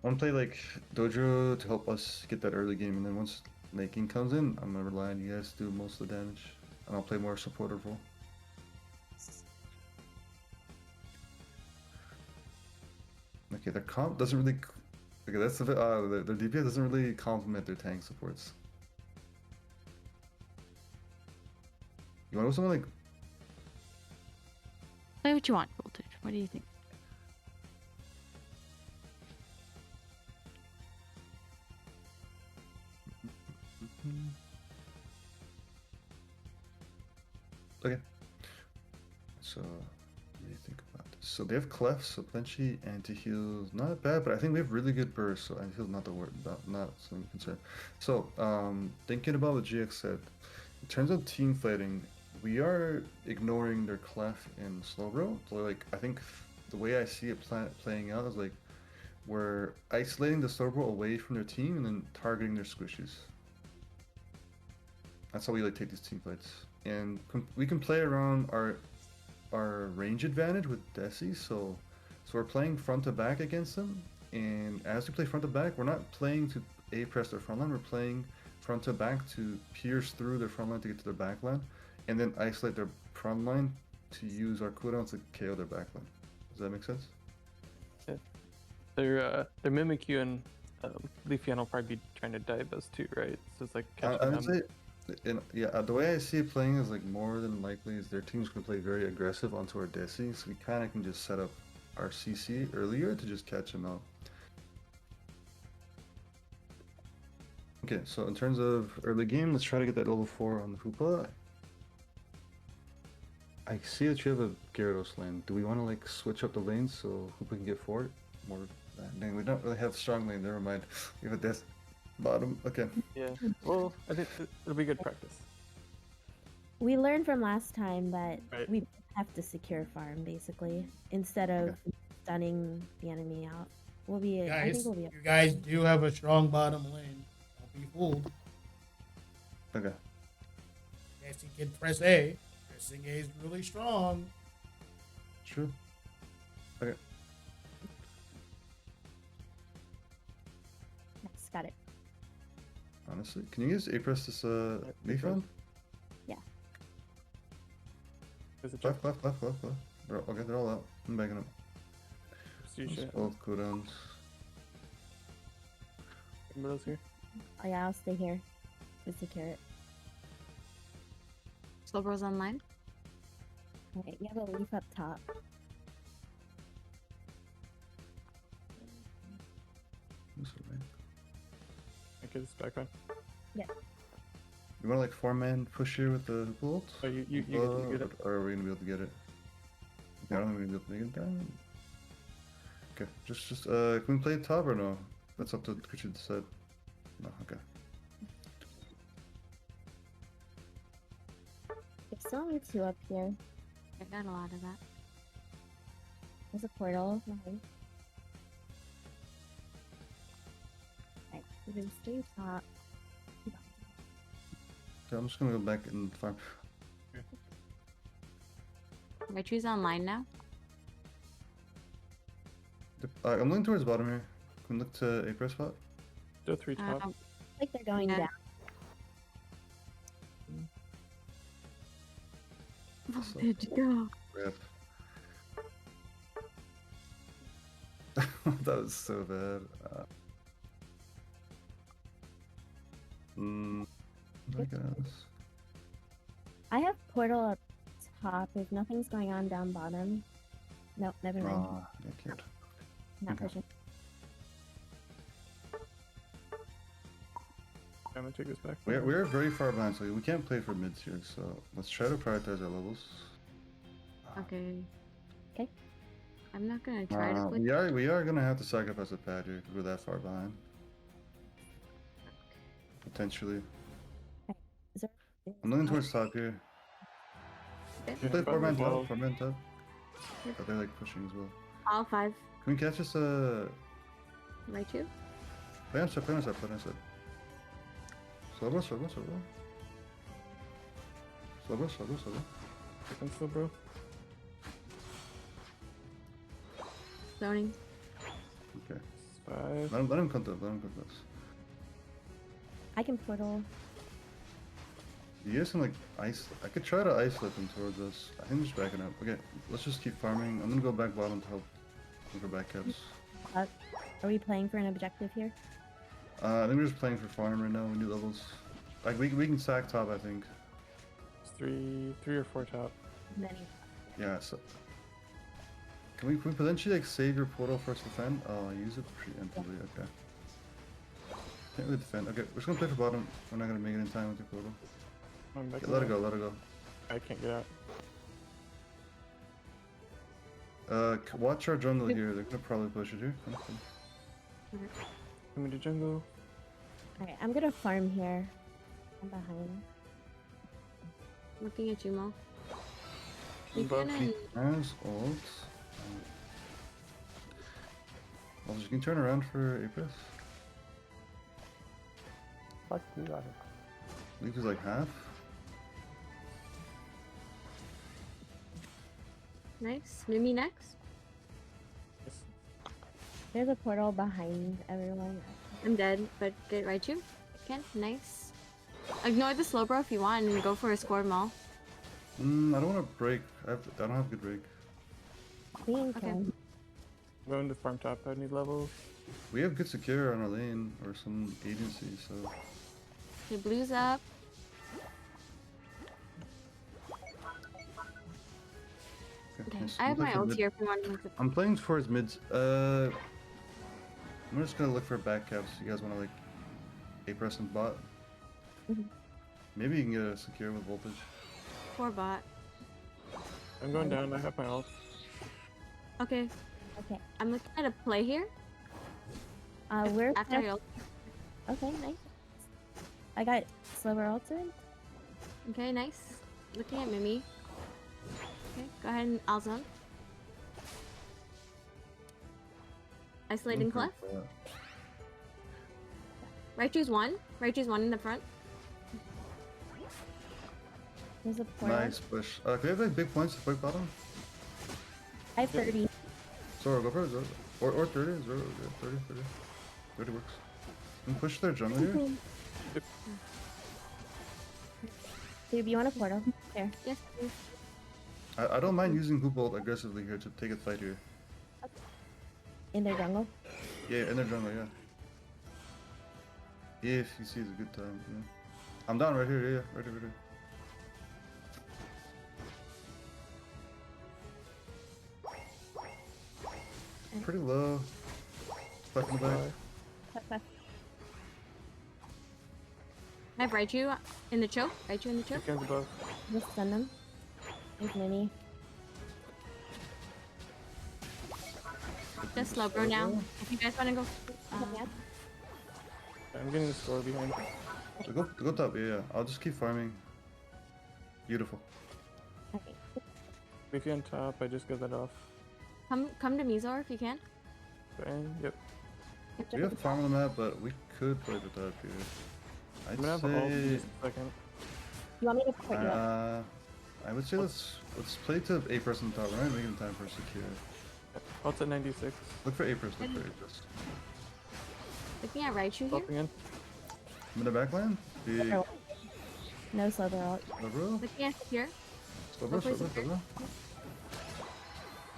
Speaker 1: I want to play like Dojo to help us get that early game, and then once late game comes in, I'm gonna rely on you guys to do most of the damage, and I'll play more supportive role. Okay, their comp doesn't really. Okay, that's a bit. Their DPS doesn't really complement their tank supports. You want to go someone like
Speaker 3: Play what you want, Voltage. What do you think?
Speaker 1: Okay. So, what do you think about this? So they have Clef, so Plenty, anti-heal, not bad, but I think we have really good burst, so anti-heal not the word, not something concern. So, thinking about what GX said, in terms of team fighting, we are ignoring their Clef and Slowbro. So like, I think the way I see it playing out is like, we're isolating the Slowbro away from their team and then targeting their squishies. That's how we like take these team fights, and we can play around our range advantage with Desi. So we're playing front to back against them, and as we play front to back, we're not playing to A press their front line. We're playing front to back to pierce through their front line to get to their back line, and then isolate their front line to use our cooldowns to KO their back line. Does that make sense?
Speaker 5: They're Mimikyu and Leafeon will probably be trying to dive those two, right? So it's like catching
Speaker 1: I would
Speaker 5: them.
Speaker 1: say, the way I see it playing is like more than likely is their team's gonna play very aggressive onto our Desi, so we kind of can just set up our CC earlier to just catch him out. Okay, so in terms of early game, let's try to get that level 4 on the Hoopa. I see that you have a Gyarados lane. Do we want to like switch up the lanes so Hoopa can get forward? More dang, we don't really have strong lane. Never mind. We have a Des bottom. Okay.
Speaker 5: Yeah. Well, I think it'll be good practice.
Speaker 2: We learned from last time that
Speaker 5: Right.
Speaker 2: we have to secure farm basically instead of stunning the enemy out. We'll be. I
Speaker 4: Guys,
Speaker 2: think we'll be.
Speaker 4: you guys do have a strong bottom lane. Don't be fooled.
Speaker 1: Okay.
Speaker 4: Yes, you can press A. Pressing A is really strong.
Speaker 1: True. Okay.
Speaker 2: Nice, got it.
Speaker 1: Honestly, can you use A press this Leafeon?
Speaker 5: Is it
Speaker 1: Left. They're all out. I'm backing up.
Speaker 5: usually
Speaker 1: Both cooldowns.
Speaker 5: middle's here?
Speaker 2: Oh yeah, I'll stay here to secure it.
Speaker 3: Slowbro's online.
Speaker 2: Okay, you have a leaf up top.
Speaker 1: This is right.
Speaker 5: I get this back on.
Speaker 1: You want to like 4-man push here with the bolt?
Speaker 5: Oh, you get it.
Speaker 1: Or are we gonna be able to get it? Yeah, I don't think we're gonna be able to make it down. Okay, just can we play top or no? That's up to Christian to decide. No, okay.
Speaker 2: There's still only 2 up here.
Speaker 3: I got a lot of that.
Speaker 2: There's a portal behind. Okay, we're gonna stay top.
Speaker 1: Okay, I'm just gonna go back and farm.
Speaker 3: Raichu's online now.
Speaker 1: I'm looking towards bottom here. Can we look to April spot?
Speaker 5: Still 3 top.
Speaker 2: Like they're going
Speaker 3: Yeah.
Speaker 2: down.
Speaker 3: Did you go?
Speaker 1: Rip. That was so bad. I guess.
Speaker 2: I have portal up top. If nothing's going on down bottom. Nope, never mind.
Speaker 1: Ah, yeah, kid.
Speaker 2: Not
Speaker 1: okay.
Speaker 2: pushing.
Speaker 5: I'm gonna take this back.
Speaker 1: We're very far behind, so we can't play for mids here. So let's try to prioritize our levels.
Speaker 3: Okay.
Speaker 2: Okay.
Speaker 3: I'm not gonna try to play.
Speaker 1: we are gonna have to sacrifice a pad here because we're that far behind. Potentially.
Speaker 2: Is there,
Speaker 1: I'm looking towards top here.
Speaker 5: Yeah,
Speaker 1: Play
Speaker 5: bottom
Speaker 1: 4-man
Speaker 5: as well.
Speaker 1: top, 4-man top. But they're like pushing as well.
Speaker 3: All 5.
Speaker 1: Can we catch us
Speaker 3: Raichu?
Speaker 1: play on side, play on side, play on side. Slow bro, slow bro, slow bro. Slow bro, slow bro, slow bro.
Speaker 5: Second still, bro.
Speaker 3: Zoning.
Speaker 1: Okay.
Speaker 5: 5.
Speaker 1: Let him come to us, let him come to us.
Speaker 2: I can portal.
Speaker 1: You guys can like ice. I could try to isolate them towards us. I think just backing up. Okay, let's just keep farming. I'm gonna go back bottom to help look for back caps.
Speaker 2: Are we playing for an objective here?
Speaker 1: I think we're just playing for farm right now. We need levels. Like we can sack top. I think.
Speaker 5: It's 3 or 4 top.
Speaker 2: Many.
Speaker 1: Yeah. So can we potentially like save your portal for us to defend? Oh, I use it preemptively. Okay. Can't really defend. Okay, we're just gonna play for bottom. We're not gonna make it in time with your portal.
Speaker 5: I'm back
Speaker 1: Okay, let it go. Let it go.
Speaker 5: I can't get out.
Speaker 1: Watch our jungle here. They're gonna probably push it here. Come, come.
Speaker 5: Coming to jungle.
Speaker 2: Alright, I'm gonna farm here. I'm behind.
Speaker 3: Looking at you, Mo. We
Speaker 5: Above.
Speaker 3: kinda...
Speaker 1: As ult. Well, you can turn around for Apris.
Speaker 5: Fuck you, got it.
Speaker 1: Leaf is like half.
Speaker 3: Nice. Mimi next.
Speaker 5: Yes.
Speaker 2: There's a portal behind everyone.
Speaker 3: I'm dead, but get Raichu. Again, nice. Ignore the slow bro if you want and go for a score maul.
Speaker 1: I don't want to break. I don't have good break.
Speaker 2: Being
Speaker 3: Okay.
Speaker 2: can.
Speaker 5: Going to farm top. I need levels.
Speaker 1: We have good secure on our lane or some agency, so
Speaker 3: Okay, blue's up. Okay,
Speaker 1: nice.
Speaker 3: I have
Speaker 1: Look
Speaker 3: my
Speaker 1: for
Speaker 3: ult
Speaker 1: mid.
Speaker 3: here if you want to.
Speaker 1: I'm playing towards mids. I'm just gonna look for back caps. You guys want to like A-press and bot?
Speaker 2: Mhm.
Speaker 1: Maybe you can get a secure with voltage.
Speaker 3: Poor bot.
Speaker 5: I'm going down. I have my ult.
Speaker 3: Okay,
Speaker 2: Okay.
Speaker 3: I'm looking at a play here.
Speaker 2: We're
Speaker 3: After your ult.
Speaker 2: okay, nice. I got Sliver ulted.
Speaker 3: Okay, nice. Looking at Mimi. Okay, go ahead and Alzone. Isolating Clef. Raichu's 1. Raichu's 1 in the front.
Speaker 2: There's a portal.
Speaker 1: Nice push. Can we have like big points to fight bottom?
Speaker 2: I have 30.
Speaker 1: Zoro, go for it, Zoro. Or 30, Zoro, yeah, 30, 30. 30 works. Can we push their jungle here?
Speaker 2: Dude, you want a portal? Here.
Speaker 3: Yes, please.
Speaker 1: I don't mind using Hoop Ult aggressively here to take a fight here.
Speaker 2: In their jungle.
Speaker 1: Yeah, in their jungle, yeah. If you see it's a good time, yeah. I'm down right here, yeah, right here, right here. Pretty low. Back in the back.
Speaker 2: Cut, cut.
Speaker 3: I have Raichu in the choke. Raichu in the choke.
Speaker 5: Weekends above.
Speaker 2: Just stun them. There's Mini.
Speaker 3: Just slow bro now. If you guys want to go.
Speaker 2: Yeah.
Speaker 5: I'm getting the score behind.
Speaker 1: Go top, yeah. I'll just keep farming. Beautiful.
Speaker 2: Okay.
Speaker 5: Leafy on top. I just got that off.
Speaker 3: Come to Mizor if you can.
Speaker 5: And yep.
Speaker 1: We have farm on the map, but we could play the top here.
Speaker 5: I'm
Speaker 1: I'd
Speaker 5: gonna have ult in
Speaker 1: say.
Speaker 5: just a second.
Speaker 2: You want me to put you up?
Speaker 1: I would say let's play to A-Press on top. We're not making time for secure.
Speaker 5: Ult's at 96.
Speaker 1: Look for A-Press. Look for A-Press.
Speaker 3: Looking at Raichu here.
Speaker 5: Popping in.
Speaker 1: I'm in the backline. Big.
Speaker 2: No slowbro ult.
Speaker 1: Slowbro.
Speaker 3: Looking at here.
Speaker 1: Slowbro.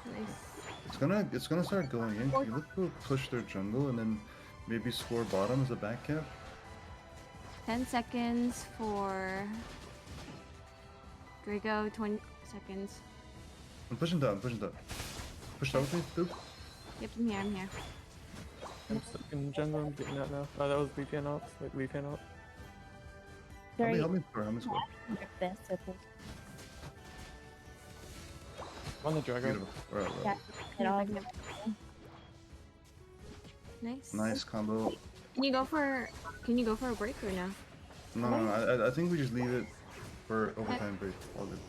Speaker 3: Nice.
Speaker 1: It's gonna start going in. You look to push their jungle and then maybe score bottom as a back cap.
Speaker 3: 10 seconds for Draco. 20 seconds.
Speaker 1: I'm pushing down. Push down with me, dude.
Speaker 3: Yep, I'm here.
Speaker 5: I'm stuck in jungle. I'm getting out now. Oh, that was BPN ult. Like BPN ult.
Speaker 1: Help me score.
Speaker 2: This with me.
Speaker 5: On the Drago.
Speaker 1: Beautiful. Right.
Speaker 2: Yeah, it all
Speaker 3: Nice.
Speaker 1: Nice combo.
Speaker 3: Can you go for a break or no?
Speaker 1: No. I think we just leave it for overtime break. All good.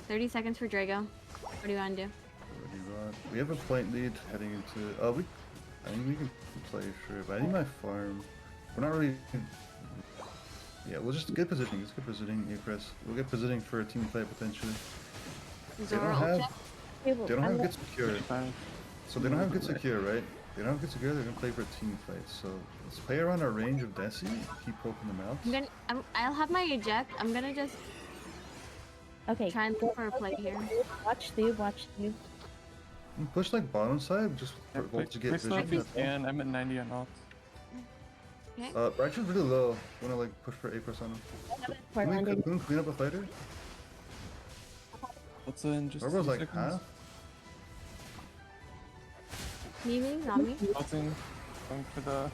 Speaker 3: 30 seconds for Drago. What do you want to do?
Speaker 1: We have a point lead heading into. I think we can play sure, but I need my farm. We're not really. Yeah, we'll just get positioning. Let's get positioning. A-Press. We'll get positioning for a team fight potentially. They don't have good secure. So they don't have good secure, right? They don't have good secure. They're gonna play for a team fight. So let's play around our range of Desi. Keep poking them out.
Speaker 3: I'll have my eject. I'm gonna just
Speaker 2: Okay.
Speaker 3: try and look for a play here.
Speaker 2: Watch Steve.
Speaker 1: Push like bottom side, just for to get vision.
Speaker 5: And I'm at 90 on ult.
Speaker 3: Okay.
Speaker 1: Raichu's really low. Wanna like push for A-Press on him? Can we clean up a fighter?
Speaker 5: What's in just
Speaker 1: Orbo's
Speaker 5: 2
Speaker 1: like
Speaker 5: seconds?
Speaker 1: half.
Speaker 3: Memeing on me.
Speaker 5: Ulting. Going for the...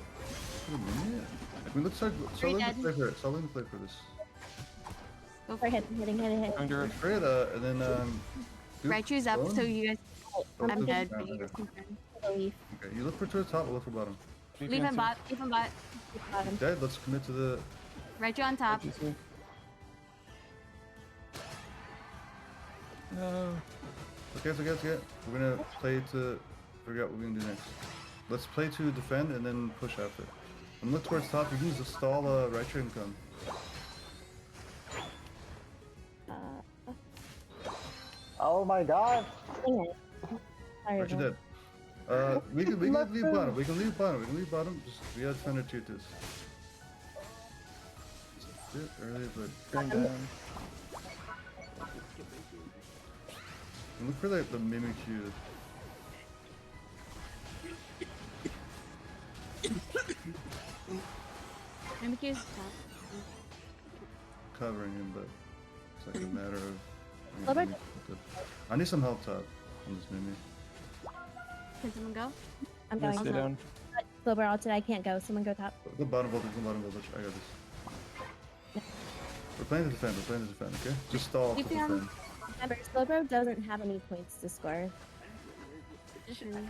Speaker 1: I mean, let's start. Start letting play for it. Start letting play for this.
Speaker 3: Go
Speaker 2: We're
Speaker 3: for it.
Speaker 2: hitting.
Speaker 5: Going to
Speaker 1: For it, and then dude,
Speaker 3: Raichu's up,
Speaker 1: Bone?
Speaker 3: so you guys.
Speaker 1: Bone
Speaker 3: I'm
Speaker 1: to-
Speaker 3: dead.
Speaker 1: yeah,
Speaker 3: But you
Speaker 1: okay.
Speaker 3: guys can turn.
Speaker 2: Leave.
Speaker 1: Okay, you look for towards top, I'll look for bottom.
Speaker 3: Leave him bot. Leave him bot.
Speaker 2: Bottom.
Speaker 1: Dead, let's commit to the.
Speaker 3: Raichu on top.
Speaker 5: No.
Speaker 1: Okay, We're gonna play to figure out what we're gonna do next. Let's play to defend and then push after. And look towards top. You can use the stall Raichu and come.
Speaker 6: Oh my god!
Speaker 2: Sorry,
Speaker 1: Raichu
Speaker 2: bro.
Speaker 1: dead. We can leave bottom. We can leave bottom. Just we gotta defend our tier 2s. It's a bit early, but
Speaker 5: Going down.
Speaker 1: and look for like the Mimikyu.
Speaker 3: Mimikyu's top.
Speaker 1: Covering him, but it's like a matter of.
Speaker 2: Robert?
Speaker 1: I need some help top on this Mimi.
Speaker 3: Can someone go?
Speaker 2: I'm
Speaker 5: Yeah,
Speaker 2: going.
Speaker 5: stay down.
Speaker 2: Slowbro ulted. I can't go. Someone go top.
Speaker 1: The bottom voltage, I got this. We're playing to defend, okay? Just stall to
Speaker 3: Keep him.
Speaker 1: defend.
Speaker 2: Remember, Slowbro doesn't have any points to score.
Speaker 3: Position.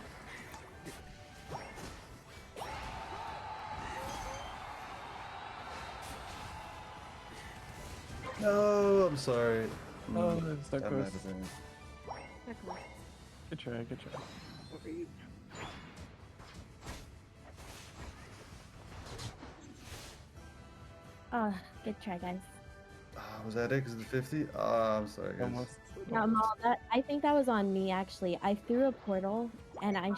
Speaker 1: No, I'm sorry.
Speaker 5: Oh, it's that
Speaker 1: I'm
Speaker 5: close.
Speaker 1: mad at him.
Speaker 3: They're close.
Speaker 5: Good try, good try.
Speaker 2: Oh, good try, guys.
Speaker 1: Was that it? Cause of the 50? I'm sorry, guys.
Speaker 5: Almost.
Speaker 2: I think that was on me, actually. I threw a portal, and I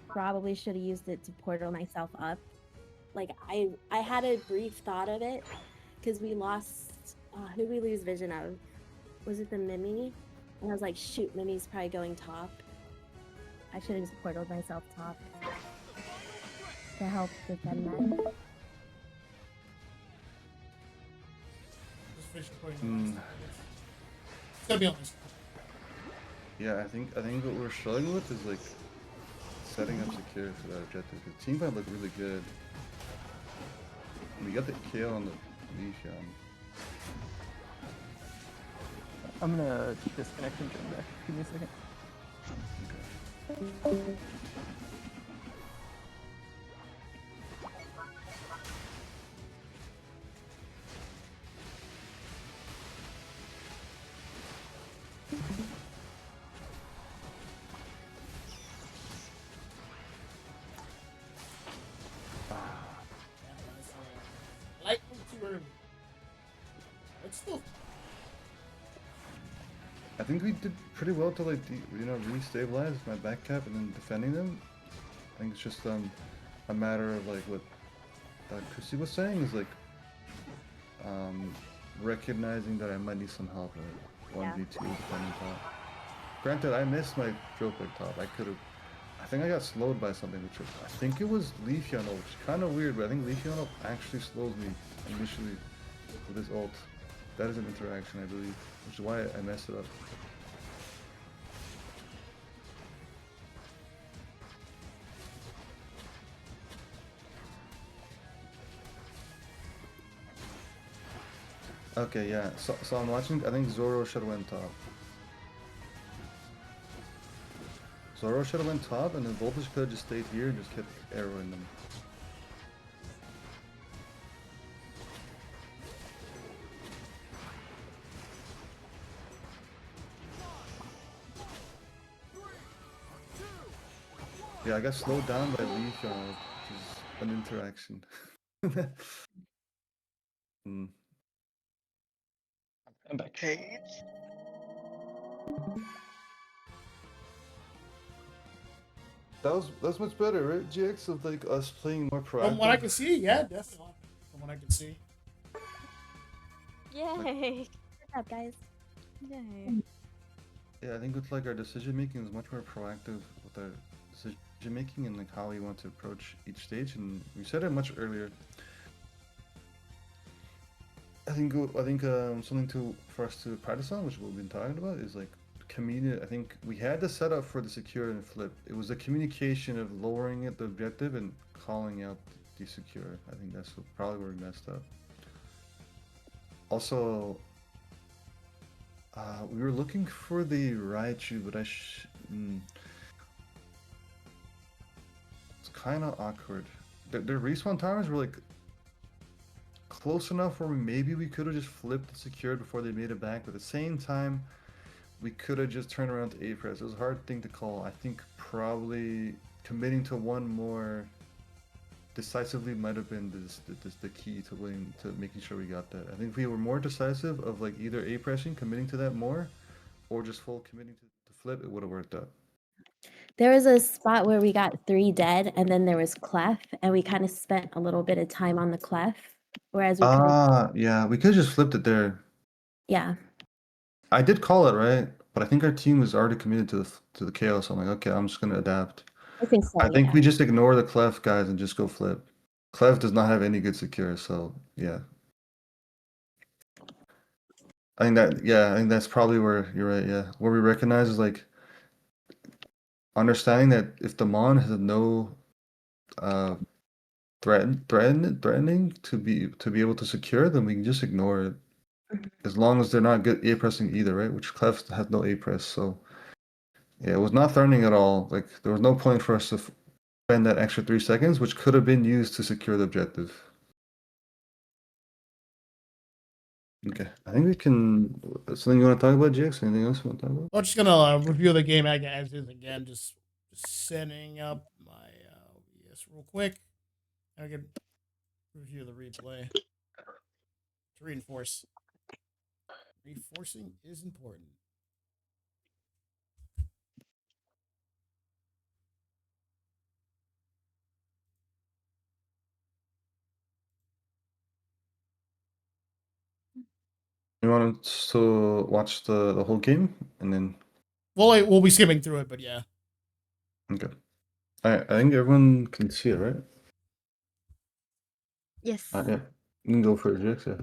Speaker 2: probably should have used it to portal myself up. Like, I had a brief thought of it, because we lost... who did we lose vision of? Was it the Mimi? And I was like, shoot, Mimi's probably going top. I should have just portaled myself top. To help defend that.
Speaker 4: Just finish recording. It's gonna be on this.
Speaker 1: Yeah, I think what we're struggling with is like setting up secure for that objective. Because team fight looked really good. And we got the kill on the Leafeon.
Speaker 5: I'm gonna disconnect and join back. Give me a second.
Speaker 4: Lightly too early. But still.
Speaker 1: I think we did pretty well to like re-stabilize my back cap and then defending them. I think it's just a matter of like what Chrissy was saying is like recognizing that I might need some help at 1v2 defending top. Granted, I missed my drill pick top. I think I got slowed by something, I think it was Leafeon, which is kind of weird, but I think Leafeon actually slows me initially with his ult. That is an interaction, I believe, which is why I messed it up. Okay, yeah. So I'm watching. I think Zoro should have went top. Zoro should have went top, and then Voltage could have just stayed here and just kept arrowing them. Yeah, I got slowed down by Leafeon, which is an interaction. Hmm.
Speaker 6: I'm back. Hey.
Speaker 1: That's much better, right, GX? Of like us playing more proactive.
Speaker 4: From what I can see, yeah, definitely. From what I can see.
Speaker 3: Yay!
Speaker 2: Good job, guys.
Speaker 3: Yay.
Speaker 1: Yeah, I think with like our decision making is much more proactive with our decision making and like how we want to approach each stage, and we said it much earlier. I think something for us to practice on, which we've been talking about, is like community. I think we had the setup for the secure and flip. It was the communication of lowering it, the objective, and calling out the secure. I think that's probably where we messed up. Also, we were looking for the Raichu, but it's kind of awkward. The respawn timers were like close enough where maybe we could have just flipped the secured before they made it back, but at the same time, we could have just turned around to A-press. It was a hard thing to call. I think probably committing to one more decisively might have been the key to winning, to making sure we got that. I think if we were more decisive of like either A-pressing, committing to that more, or just full committing to the flip, it would have worked out.
Speaker 2: There was a spot where we got 3 dead, and then there was Clef, and we kind of spent a little bit of time on the Clef, whereas we could've,
Speaker 1: Yeah, we could have just flipped it there.
Speaker 2: yeah.
Speaker 1: I did call it, right? But I think our team was already committed to the chaos. I'm like, okay, I'm just gonna adapt.
Speaker 2: I think so,
Speaker 1: I think
Speaker 2: yeah.
Speaker 1: we just ignore the Clef guys and just go flip. Clef does not have any good secure, so yeah. I think that's probably where you're right, yeah. Where we recognize is like understanding that if the Mon has no threatening to be able to secure, then we can just ignore it.
Speaker 2: Mhm.
Speaker 1: As long as they're not good A pressing either, right? Which Clef has no A press, so yeah, it was not threatening at all. Like there was no point for us to spend that extra 3 seconds, which could have been used to secure the objective. Okay, I think we can. Something you want to talk about, GX? Anything else you want to talk about?
Speaker 4: I'm just gonna review the game as is again. Just setting up my OBS real quick. I can review the replay to reinforce. Reinforcing is important.
Speaker 1: You want to watch the whole game and then?
Speaker 4: Well, we'll be skimming through it, but yeah.
Speaker 1: Okay. I think everyone can see it, right?
Speaker 3: Yes.
Speaker 1: Yeah. You can go for it, GX. Yeah.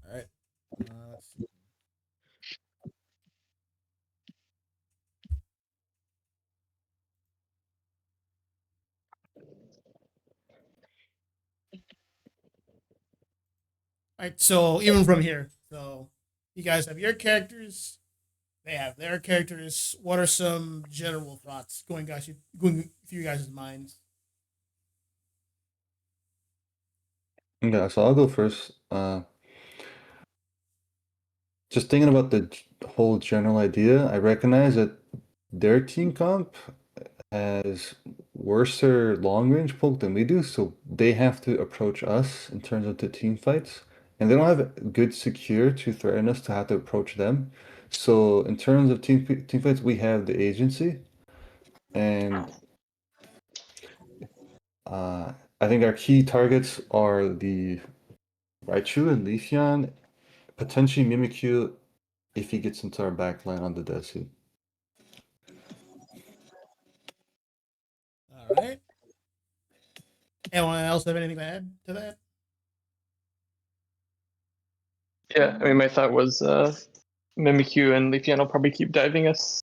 Speaker 4: All right. Let's see. All right, so even from here, so you guys have your characters, they have their characters. What are some general thoughts going through you guys' minds?
Speaker 1: Yeah, so I'll go first. Just thinking about the whole general idea, I recognize that their team comp has worser long range poke than we do, so they have to approach us in terms of the team fights, and they don't have good secure to threaten us to have to approach them. So in terms of team fights, we have the agency, and I think our key targets are the Raichu and Leafeon, potentially Mimikyu if he gets into our backline on the Desi.
Speaker 4: All right. Anyone else have anything to add to that?
Speaker 7: Yeah, I mean, my thought was Mimikyu and Leafeon will probably keep diving us,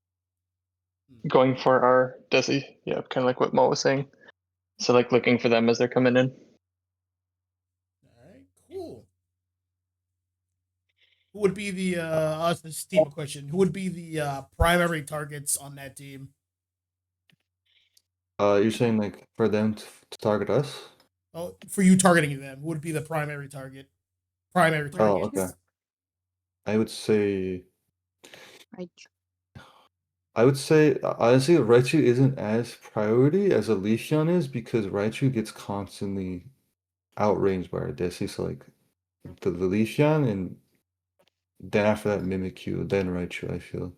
Speaker 7: going for our Desi. Yeah, kind of like what Mo was saying. So like looking for them as they're coming in.
Speaker 4: All right, cool. Who would be the I'll ask this team a question. Who would be the primary targets on that team?
Speaker 1: You're saying like for them to target us?
Speaker 4: Oh, for you targeting them, who would be the primary target? Primary
Speaker 1: Oh,
Speaker 4: targets.
Speaker 1: okay. I would say
Speaker 3: Right.
Speaker 1: honestly, Raichu isn't as priority as a Leafeon is because Raichu gets constantly outranged by our Desi. So like the Leafeon and then after that Mimikyu, then Raichu, I feel,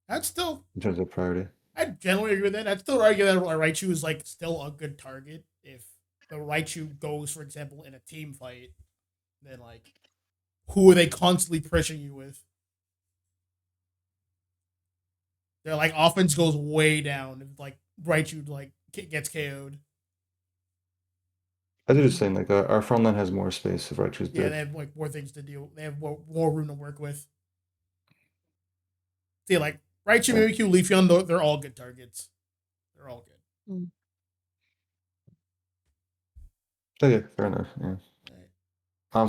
Speaker 4: That's still
Speaker 1: in terms of priority.
Speaker 4: I generally agree with that. I'd still argue that Raichu is like still a good target if the Raichu goes, for example, in a team fight. Then like, who are they constantly pressuring you with? Their like offense goes way down if like Raichu like gets KO'd.
Speaker 1: I was just saying like our front line has more space if Raichu's
Speaker 4: Yeah,
Speaker 1: dead.
Speaker 4: they have like more things to do. They have more room to work with. See, like Raichu,
Speaker 1: Yeah.
Speaker 4: Mimikyu, Leafeon, they're all good targets. They're all good.
Speaker 1: Okay, fair enough. Yeah.
Speaker 4: Right.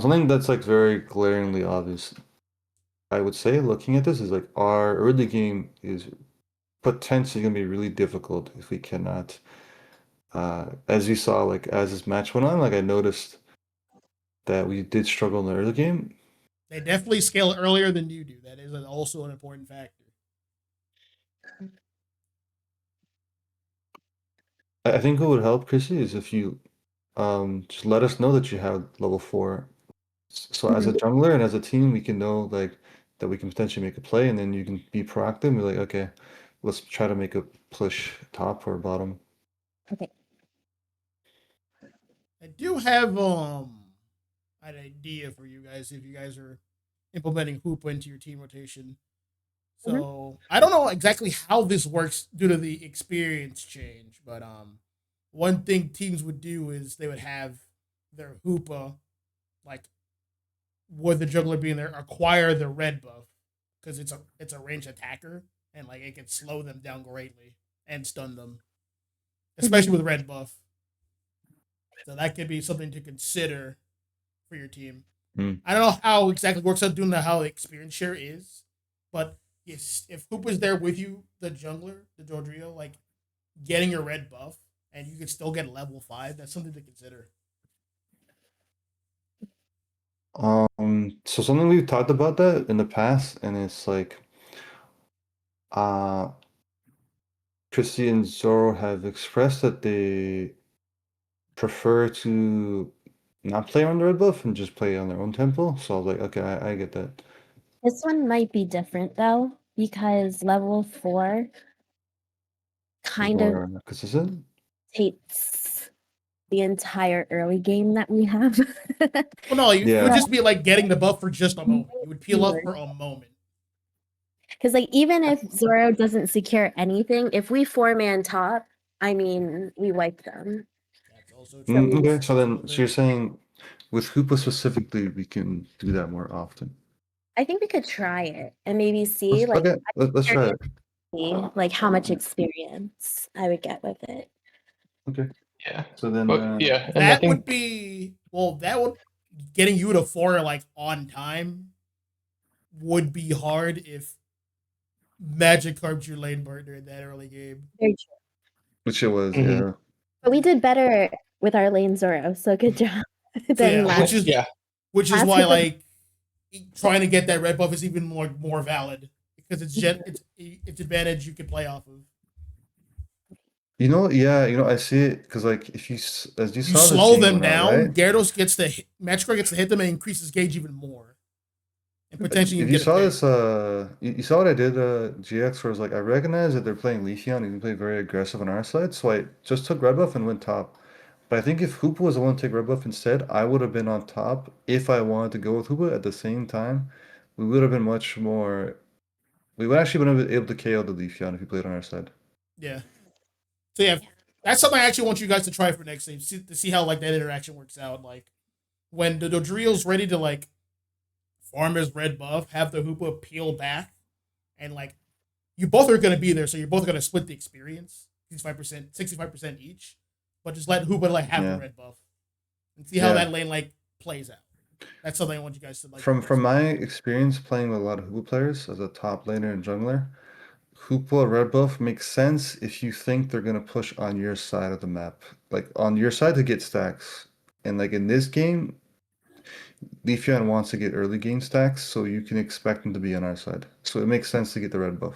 Speaker 1: Something that's like very glaringly obvious, I would say, looking at this is like our early game is potentially gonna be really difficult if we cannot. As you saw, like as this match went on, like I noticed that we did struggle in the early game.
Speaker 4: They definitely scale earlier than you do. That is also an important factor.
Speaker 1: I think what would help, Chrissy, is if you just let us know that you have level 4. So as a jungler and as a team, we can know like that we can potentially make a play, and then you can be proactive and be like, okay, let's try to make a push top or bottom.
Speaker 2: Okay.
Speaker 4: I do have an idea for you guys if you guys are implementing Hoopa into your team rotation. So I don't know exactly how this works due to the experience change, but one thing teams would do is they would have their Hoopa, like with the juggler being there, acquire the red buff because it's a ranged attacker and like it can slow them down greatly and stun them, especially with red buff. So that could be something to consider for your team.
Speaker 1: Mm.
Speaker 4: I don't know how exactly it works out doing how the experience share is, but yes, if Hoop is there with you, the jungler, the Dodrio, like getting your red buff, and you can still get level 5, that's something to consider.
Speaker 1: So something we've talked about that in the past, and it's like, Christy and Zoro have expressed that they prefer to not play on the red buff and just play on their own tempo. So I was like, okay, I get that.
Speaker 2: This one might be different though, because level 4 kind of
Speaker 1: More consistent.
Speaker 2: takes the entire early game that we have.
Speaker 4: Well, no, you
Speaker 1: Yeah.
Speaker 4: would just be like getting the buff for just a moment. You would peel up for a moment.
Speaker 2: Because like even if Zoro doesn't secure anything, if we 4-man top, I mean we wipe them.
Speaker 4: That's also true.
Speaker 1: Okay, so you're saying with Hoopa specifically, we can do that more often.
Speaker 2: I think we could try it and maybe see like
Speaker 1: Okay, let's try it.
Speaker 2: like how much experience I would get with it.
Speaker 1: Okay.
Speaker 7: Yeah.
Speaker 1: So then,
Speaker 7: Well, yeah, and I
Speaker 4: That
Speaker 7: think
Speaker 4: would be that would getting you to 4 like on time would be hard if Magic carved your lane partner in that early game.
Speaker 2: Very true.
Speaker 1: which it was,
Speaker 7: Mhm.
Speaker 1: yeah.
Speaker 2: But we did better with our lane Zoro, so good job.
Speaker 4: So
Speaker 2: than
Speaker 4: yeah,
Speaker 2: last.
Speaker 4: which is
Speaker 2: Last
Speaker 4: why
Speaker 2: Hoopa-
Speaker 4: like trying to get that red buff is even more valid because it's advantage you can play off of.
Speaker 1: Yeah, I see it because like if as you
Speaker 4: You
Speaker 1: saw this
Speaker 4: slow
Speaker 1: game
Speaker 4: them
Speaker 1: went out,
Speaker 4: down,
Speaker 1: right?
Speaker 4: Gyarados gets to hit, Magikarp gets to hit them and increases gauge even more, and potentially
Speaker 1: If
Speaker 4: even
Speaker 1: you
Speaker 4: get a
Speaker 1: saw
Speaker 4: KO.
Speaker 1: this, you saw what I did, GX, where I was like, I recognize that they're playing Leafeon, and he play very aggressive on our side, so I just took red buff and went top. But I think if Hoopa was the one to take red buff instead, I would have been on top if I wanted to go with Hoopa at the same time. We would have been much more. We would actually been able to KO the Leafeon if he played on our side.
Speaker 4: Yeah. So yeah, that's something I actually want you guys to try for next game, to see how like that interaction works out. Like when the Dodrio's ready to like farm his red buff, have the Hoopa peel back, and like you both are gonna be there, so you're both gonna split the experience, 65% each, but just let Hoopa like have the
Speaker 1: Yeah.
Speaker 4: red buff and see how
Speaker 1: Yeah.
Speaker 4: that lane like plays out. That's something I want you guys to like.
Speaker 1: From my experience playing with a lot of Hoopa players as a top laner and jungler, Hoopa red buff makes sense if you think they're gonna push on your side of the map, like on your side to get stacks. And like in this game, Leafeon wants to get early game stacks, so you can expect him to be on our side. So it makes sense to get the red buff.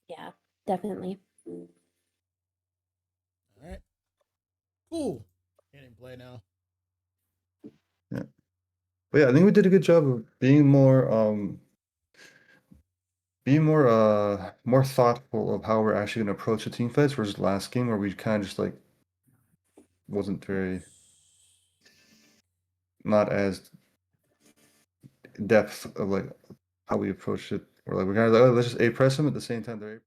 Speaker 2: Yeah, definitely.
Speaker 4: All right, cool. Getting play now.
Speaker 1: Yeah. But yeah, I think we did a good job of being more thoughtful of how we're actually gonna approach the team fights versus last game where we kind of just like wasn't very not as depth of like how we approached it. Or like we're kind of like, oh, let's just A press them at the same time they're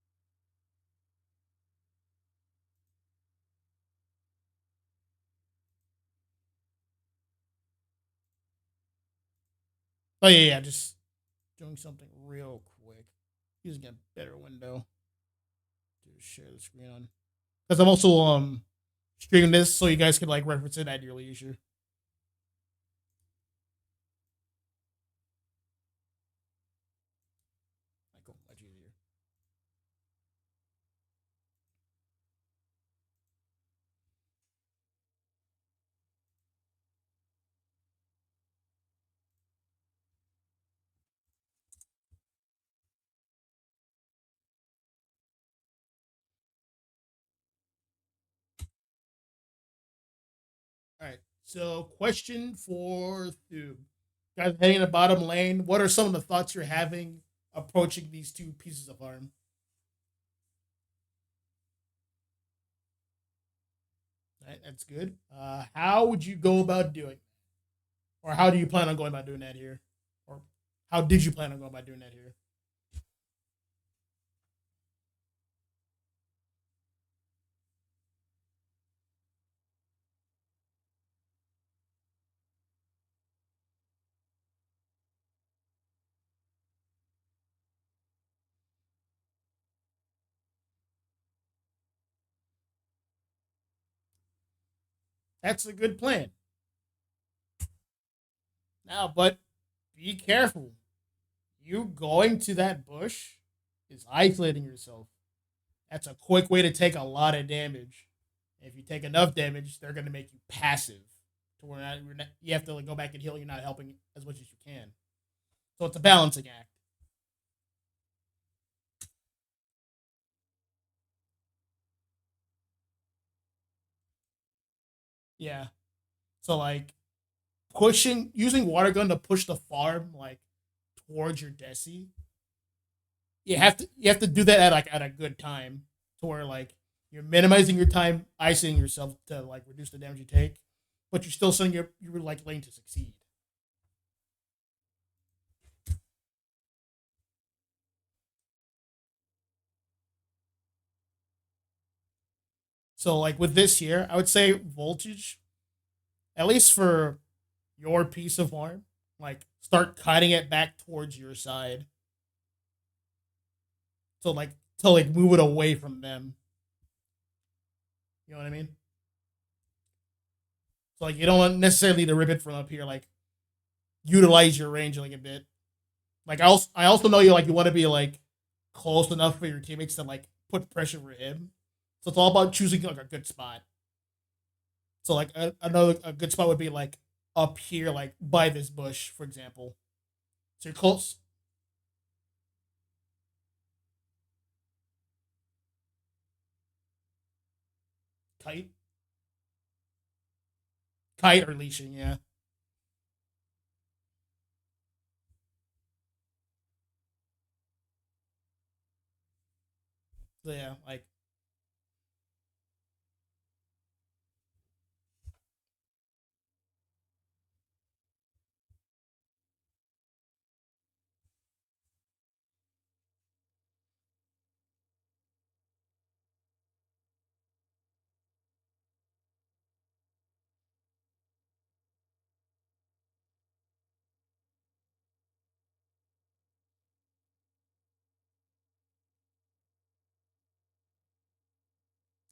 Speaker 4: Oh yeah, just doing something real quick. Using a better window to share the screen on, because I'm also streaming this so you guys can like reference it at your leisure. Cool, much easier. All right. So, question for Thube. Guys heading in the bottom lane. What are some of the thoughts you're having approaching these two pieces of farm? All right, that's good. How would you go about doing, or how do you plan on going about doing that here, or how did you plan on going about doing that here? That's a good plan. Now, but be careful. You going to that bush is isolating yourself. That's a quick way to take a lot of damage. If you take enough damage, they're going to make you passive to where you have to like, go back and heal. You're not helping as much as you can. So it's a balancing act. Yeah. So like using water gun to push the farm like towards your Desi. You have to do that at a good time to where like you're minimizing your time icing yourself to like reduce the damage you take, but you're still sending your like lane to succeed. So like with this here, I would say voltage, at least for your piece of farm, like start cutting it back towards your side. So like to like move it away from them. You know what I mean? So like you don't necessarily need to rip it from up here. Like utilize your range like a bit. Like I also know you want to be like close enough for your teammates to like put pressure for him. So it's all about choosing like a good spot. So like a good spot would be like up here, like by this bush, for example. So you're close. Kite or leashing, yeah. So yeah, like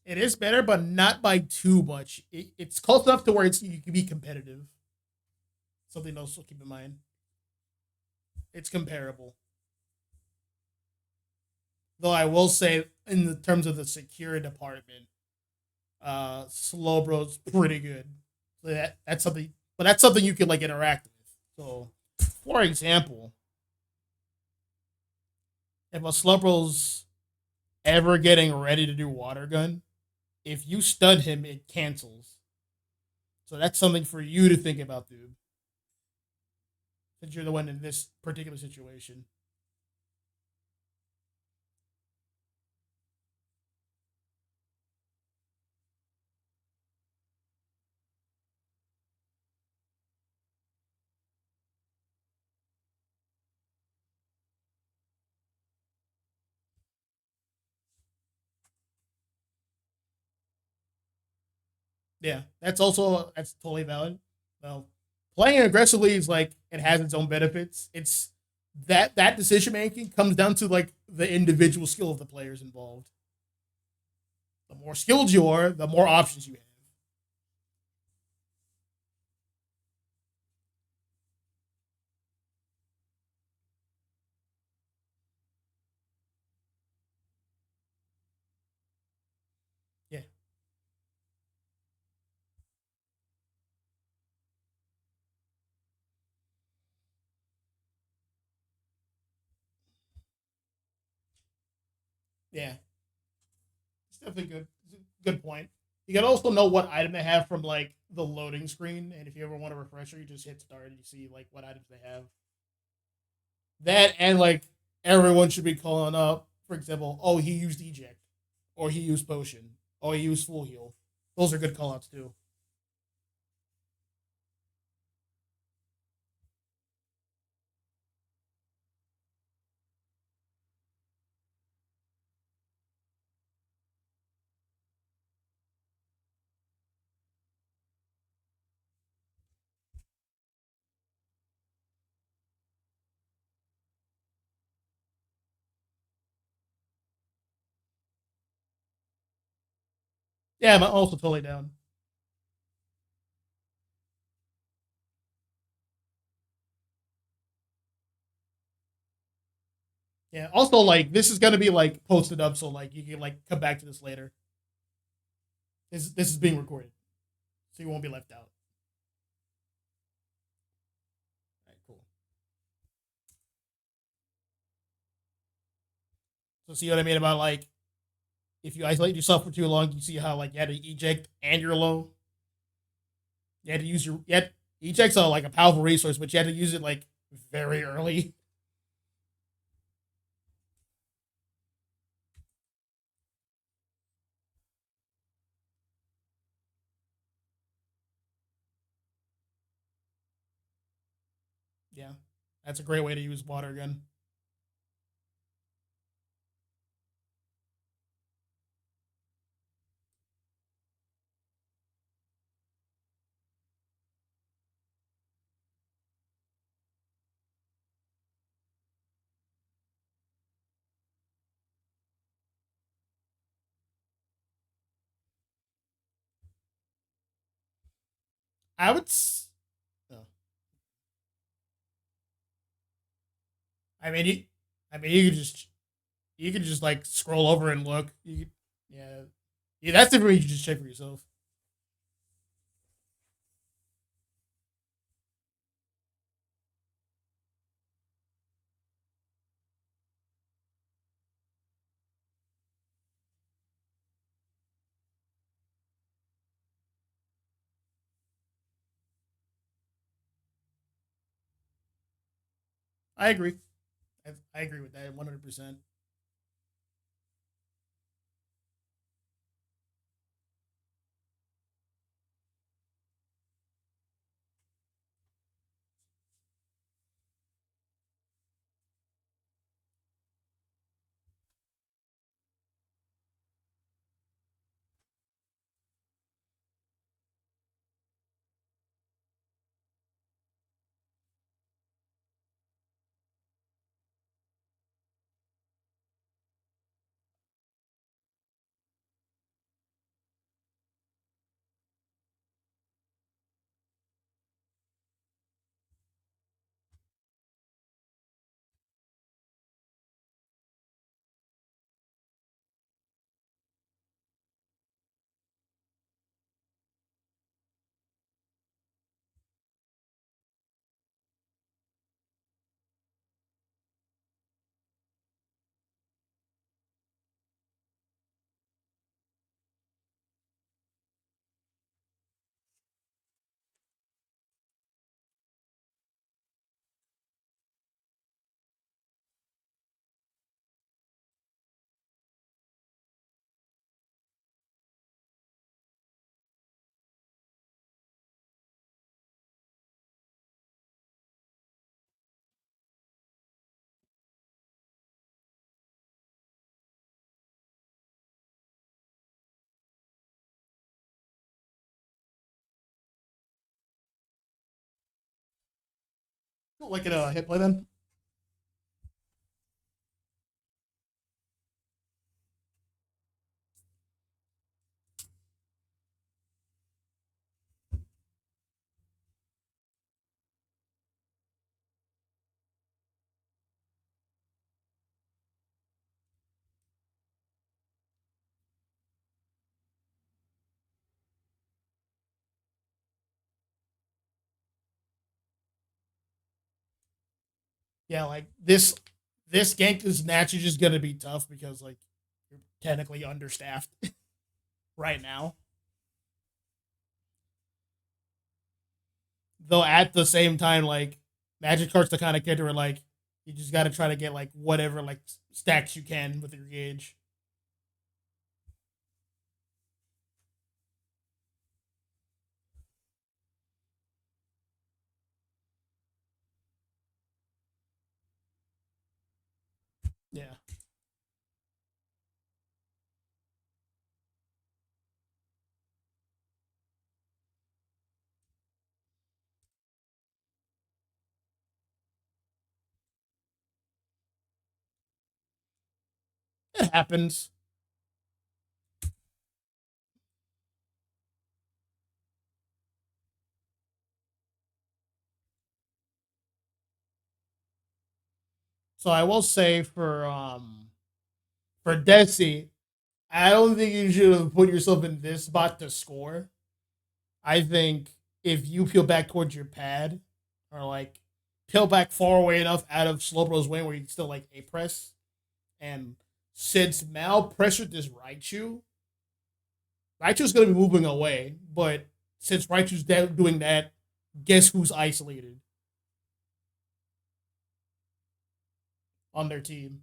Speaker 4: it is better, but not by too much. It's close enough to where you can be competitive. Something else to keep in mind. It's comparable. Though I will say, in the terms of the security department, Slowbro's pretty good. So that's something, but that's something you can like interact with. So, for example, if a Slowbro's ever getting ready to do water gun, if you stun him, it cancels. So that's something for you to think about, dude. Since you're the one in this particular situation. Yeah, that's totally valid. Well, playing aggressively is like it has its own benefits. It's that decision making comes down to like the individual skill of the players involved. The more skilled you are, the more options you have. Yeah, yeah, it's definitely good. It's a good point. You can also know what item they have from like the loading screen, and if you ever want a refresher, you just hit start and you see like what items they have. That and like everyone should be calling up. For example, oh he used eject, or he used potion, or he used full heal. Those are good callouts too. Yeah, I'm also totally down. Yeah. Also, like this is gonna be like posted up, so like you can like come back to this later. This is being recorded, so you won't be left out. All right, cool. So see what I mean about like if you isolate yourself for too long, you see how like you had to eject and you're low. You had to use your yet eject's like a powerful resource, but you had to use it like very early. Yeah, that's a great way to use water gun. I would. Oh. I mean, I mean, you could just like scroll over and look. Yeah, yeah. That's the way you just check for yourself. I agree. I agree with that 100%. Like it hit play then. Yeah, like this gank is naturally just gonna be tough because like you're technically understaffed right now. Though at the same time, like Magikarp's the kind of character where like you just got to try to get like whatever like stacks you can with your gauge. Yeah. It happens. So I will say for Desi, I don't think you should have put yourself in this spot to score. I think if you peel back towards your pad, or like peel back far away enough out of Slowbro's way where you can still like A press, and since Mal pressured this Raichu's gonna be moving away, but since Raichu's doing that, guess who's isolated on their team?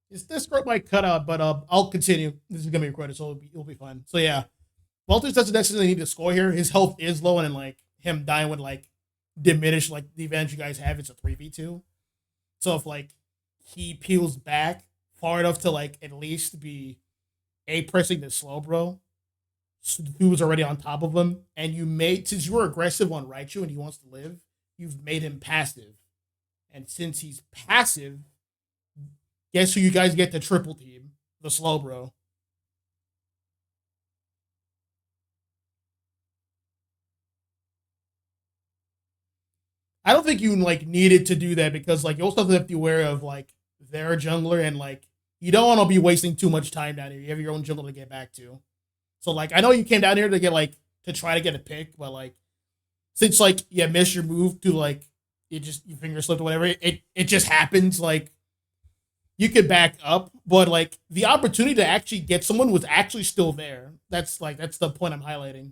Speaker 4: This script might cut out, but I'll continue. This is gonna be recorded, so it'll be fun. So yeah, Walters doesn't necessarily need to score here. His health is low, and like him dying would like diminish like the advantage you guys have. It's a 3v2. So if like he peels back far enough to like at least be A pressing the Slowbro, who was already on top of him, and you made since you were aggressive on Raichu and he wants to live, you've made him passive. And since he's passive, guess who you guys get the triple team? The Slowbro. I don't think you like needed to do that because like you also have to be aware of like their jungler and like you don't want to be wasting too much time down here. You have your own jungle to get back to. So like I know you came down here to get like to try to get a pick, but like since like you miss your move to like your finger slipped or whatever, it just happens. Like you could back up, but like the opportunity to actually get someone was actually still there. That's the point I'm highlighting.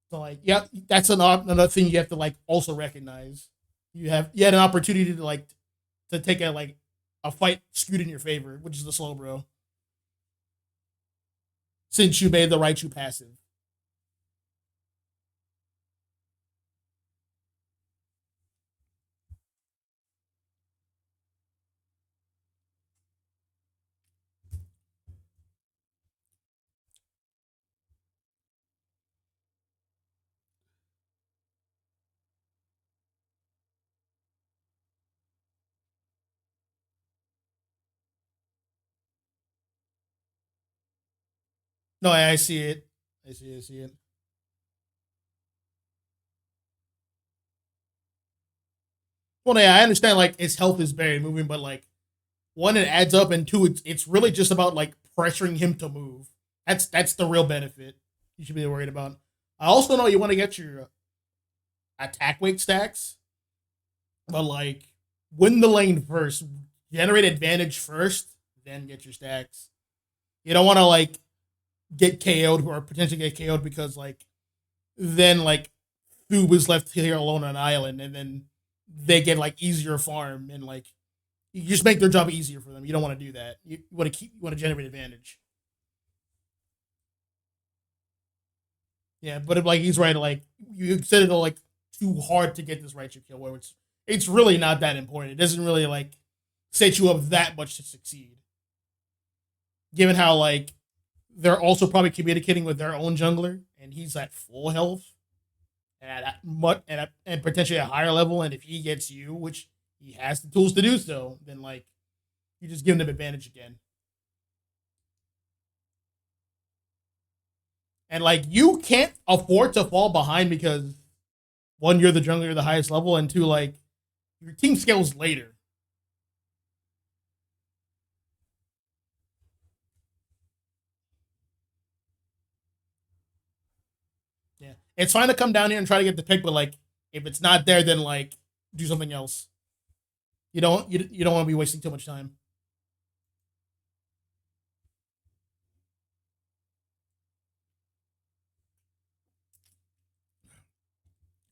Speaker 4: So like yeah, that's another thing you have to like also recognize. You had an opportunity to like to take a fight skewed in your favor, which is the slow bro. Since you made the Raichu passive. No, I see it. I see it. Well, yeah, I understand like its health is very moving, but like one, it adds up, and two, it's really just about like pressuring him to move. That's the real benefit you should be worried about. I also know you want to get your attack weight stacks, but like win the lane first, generate advantage first, then get your stacks. You don't want to like get KO'd or potentially get KO'd because like then like Thub is left here alone on an island, and then they get like easier farm, and like you just make their job easier for them. You don't want to do that. You want to you want to generate advantage. Yeah, but if like he's right, like you said it like too hard to get this right kill, where it's really not that important. It doesn't really like set you up that much to succeed. Given how like they're also probably communicating with their own jungler, and he's at full health and and potentially a higher level. And if he gets you, which he has the tools to do so, then like you just give him advantage again. And like you can't afford to fall behind because one, you're the jungler, you're the highest level, and two, like your team scales later. Yeah, it's fine to come down here and try to get the pick, but like if it's not there, then like do something else. You don't want to be wasting too much time.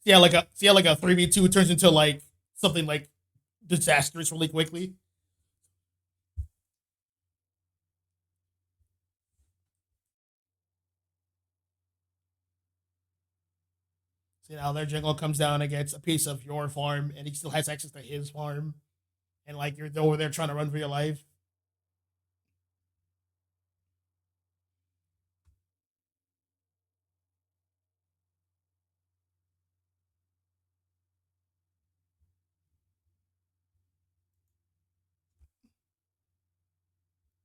Speaker 4: See how like a 3v2 turns into like something like disastrous really quickly. See now their jungle comes down and gets a piece of your farm, and he still has access to his farm, and like you're over there trying to run for your life.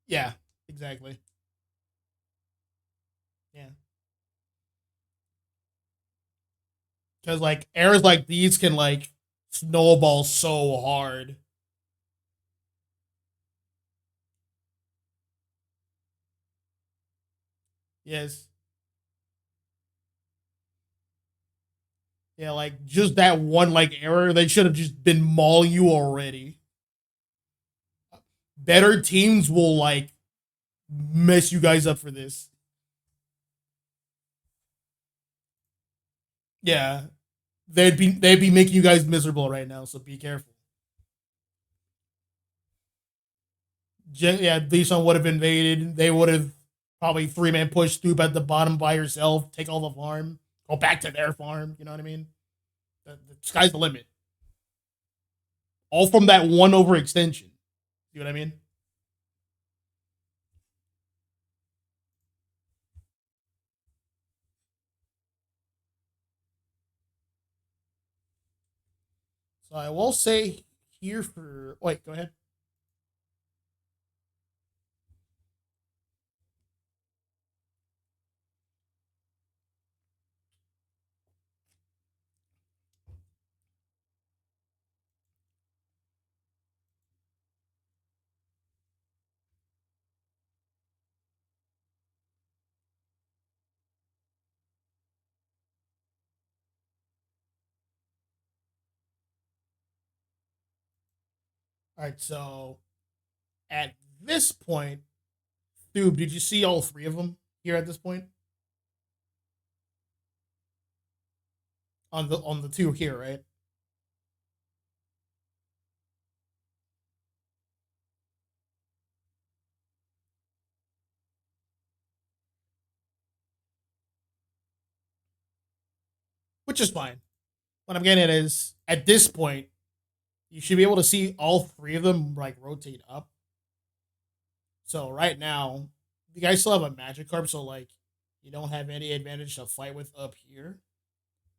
Speaker 4: Yeah, exactly. Yeah, because like errors like these can like snowball so hard. Yes. Yeah, like just that one like error, they should have just been mauling you already. Better teams will like mess you guys up for this. Yeah, they'd be making you guys miserable right now. So be careful. Yeah, Bison would have invaded. They would have probably three-man push Stoop at the bottom by herself, take all the farm, go back to their farm. You know what I mean? The sky's the limit. All from that one overextension. You know what I mean? So I will say here for wait, go ahead. All right, so at this point, Thube, did you see all three of them here at this point? On the two here, right? Which is fine. What I'm getting at is, at this point, you should be able to see all three of them like rotate up. So right now, you guys still have a Magikarp, so like you don't have any advantage to fight with up here.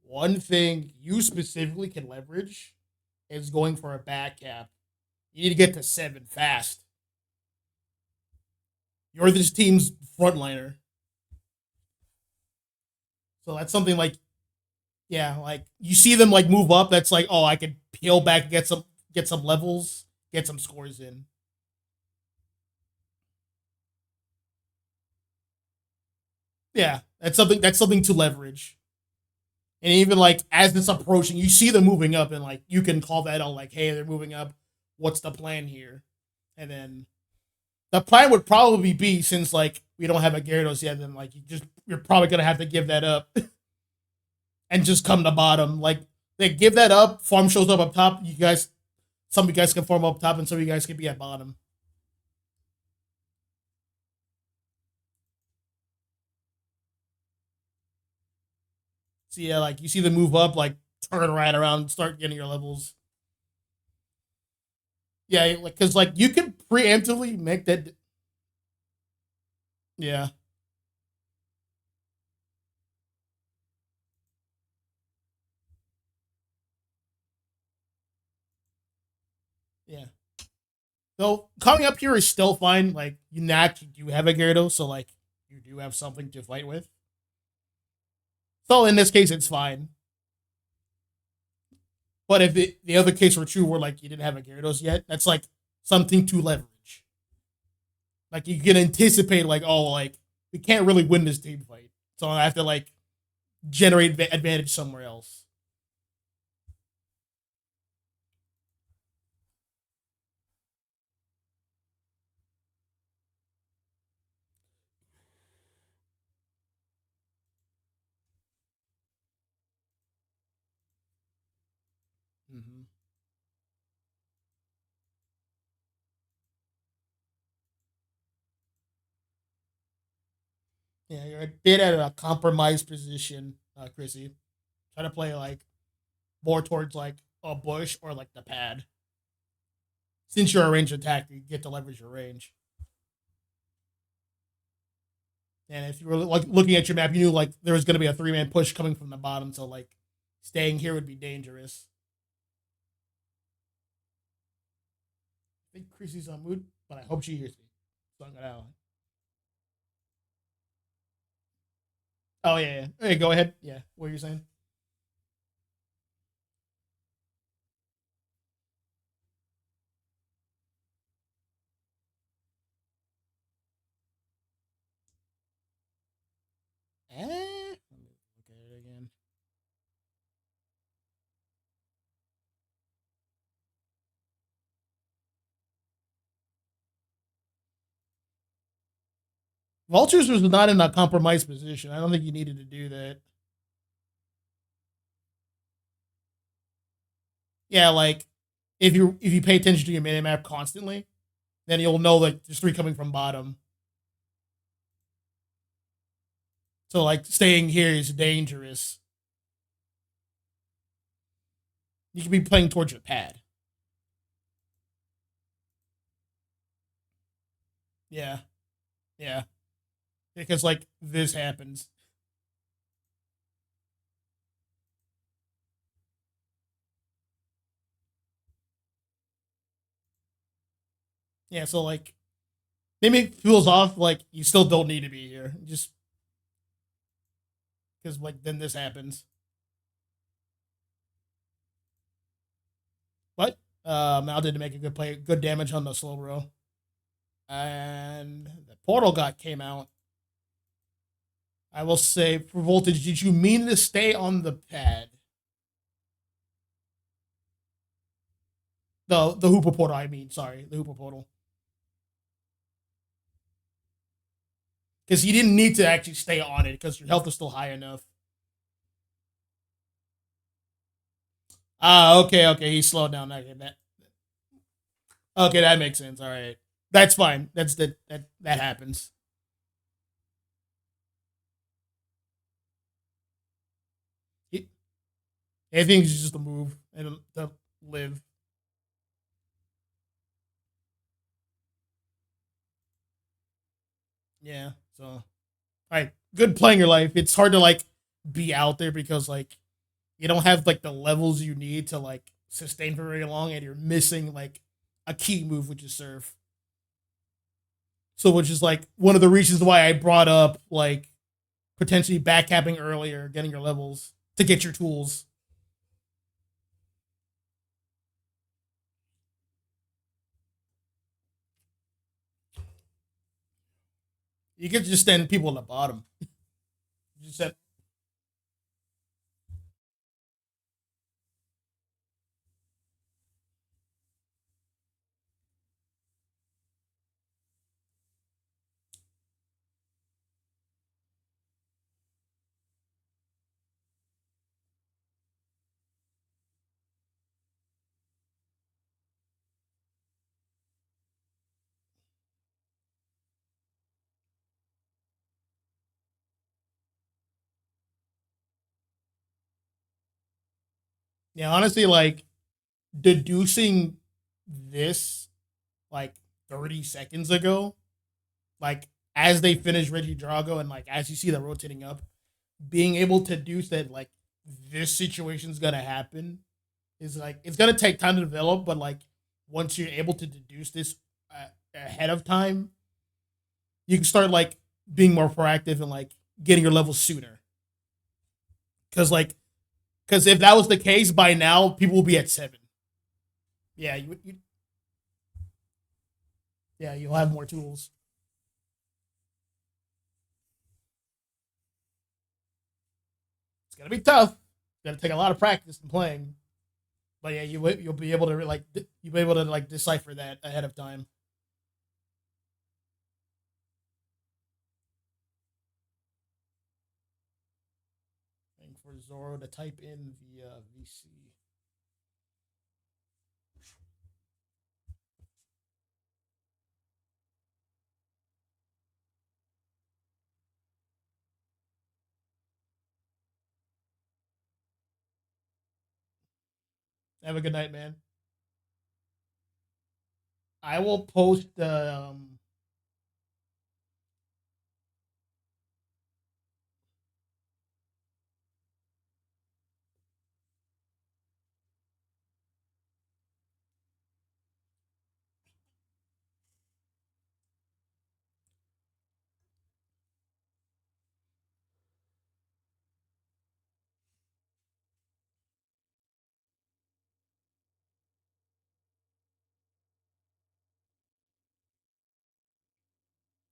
Speaker 4: One thing you specifically can leverage is going for a back cap. You need to get to 7 fast. You're this team's frontliner. So that's something like, yeah, like you see them like move up. That's like, oh, I could peel back, get some levels, get some scores in. Yeah, that's something to leverage. And even like as it's approaching, you see them moving up, and like you can call that out, like, hey, they're moving up. What's the plan here? And then the plan would probably be, since like we don't have a Gyarados yet, then like you're probably gonna have to give that up and just come to bottom. Like they give that up, farm shows up top. Some of you guys can farm up top, and some of you guys can be at bottom. So yeah, like you see them move up, like turn right around, start getting your levels. Yeah, like because like you can preemptively make that. Yeah. Yeah. So coming up here is still fine. Like you naturally do have a Gyarados, so like you do have something to fight with. So in this case, it's fine. But if the other case were true, where like you didn't have a Gyarados yet, that's like something to leverage. Like you can anticipate, like, oh, like we can't really win this team fight, so I have to like generate advantage somewhere else. Mm-hmm. Yeah, you're a bit at a compromised position, Chrissy. Try to play like more towards like a bush or like the pad. Since you're a ranged attack, you get to leverage your range. And if you were like looking at your map, you knew like there was going to be a 3-man push coming from the bottom, so like staying here would be dangerous. I think Chrissy's on mood, but I hope she hears me. Sung it out. Oh yeah, yeah. Hey, go ahead. Yeah, what are you saying? Let me look at it again. Vultures was not in a compromised position. I don't think you needed to do that. Yeah, like if you pay attention to your minimap constantly, then you'll know that there's 3 coming from bottom. So like staying here is dangerous. You could be playing towards your pad. Yeah. Yeah. Because like this happens. Yeah, so like Mimic feels off, like you still don't need to be here. Just because like then this happens. But Mal did make a good play, good damage on the Slowbro. And the portal came out. I will say, for Voltage, did you mean to stay on the pad? The Hoopa portal. I mean, sorry, the Hoopa portal. Because he didn't need to actually stay on it because your health is still high enough. Ah, okay. He slowed down. Okay, that makes sense. All right, that's fine. That happens. I think it's just a move and to live. Yeah. So, all right, good playing your life. It's hard to like be out there because like you don't have like the levels you need to like sustain for very long, and you're missing like a key move, which is serve. So, which is like one of the reasons why I brought up like potentially backcapping earlier, getting your levels to get your tools. You could just send people on the bottom. You just said, yeah, honestly, like deducing this like 30 seconds ago, like as they finish Reggie Drago and like as you see that rotating up, being able to deduce that like this situation's gonna happen is like it's gonna take time to develop, but like once you're able to deduce this ahead of time, you can start like being more proactive and like getting your levels sooner. Because if that was the case by now, people will be at 7. Yeah, yeah, you'll have more tools. It's gonna be tough. It's gonna take a lot of practice and playing. But yeah, you'll be able to like you'll be able to like decipher that ahead of time. Waiting for Zoro to type in the VC. Have a good night, man. I will post the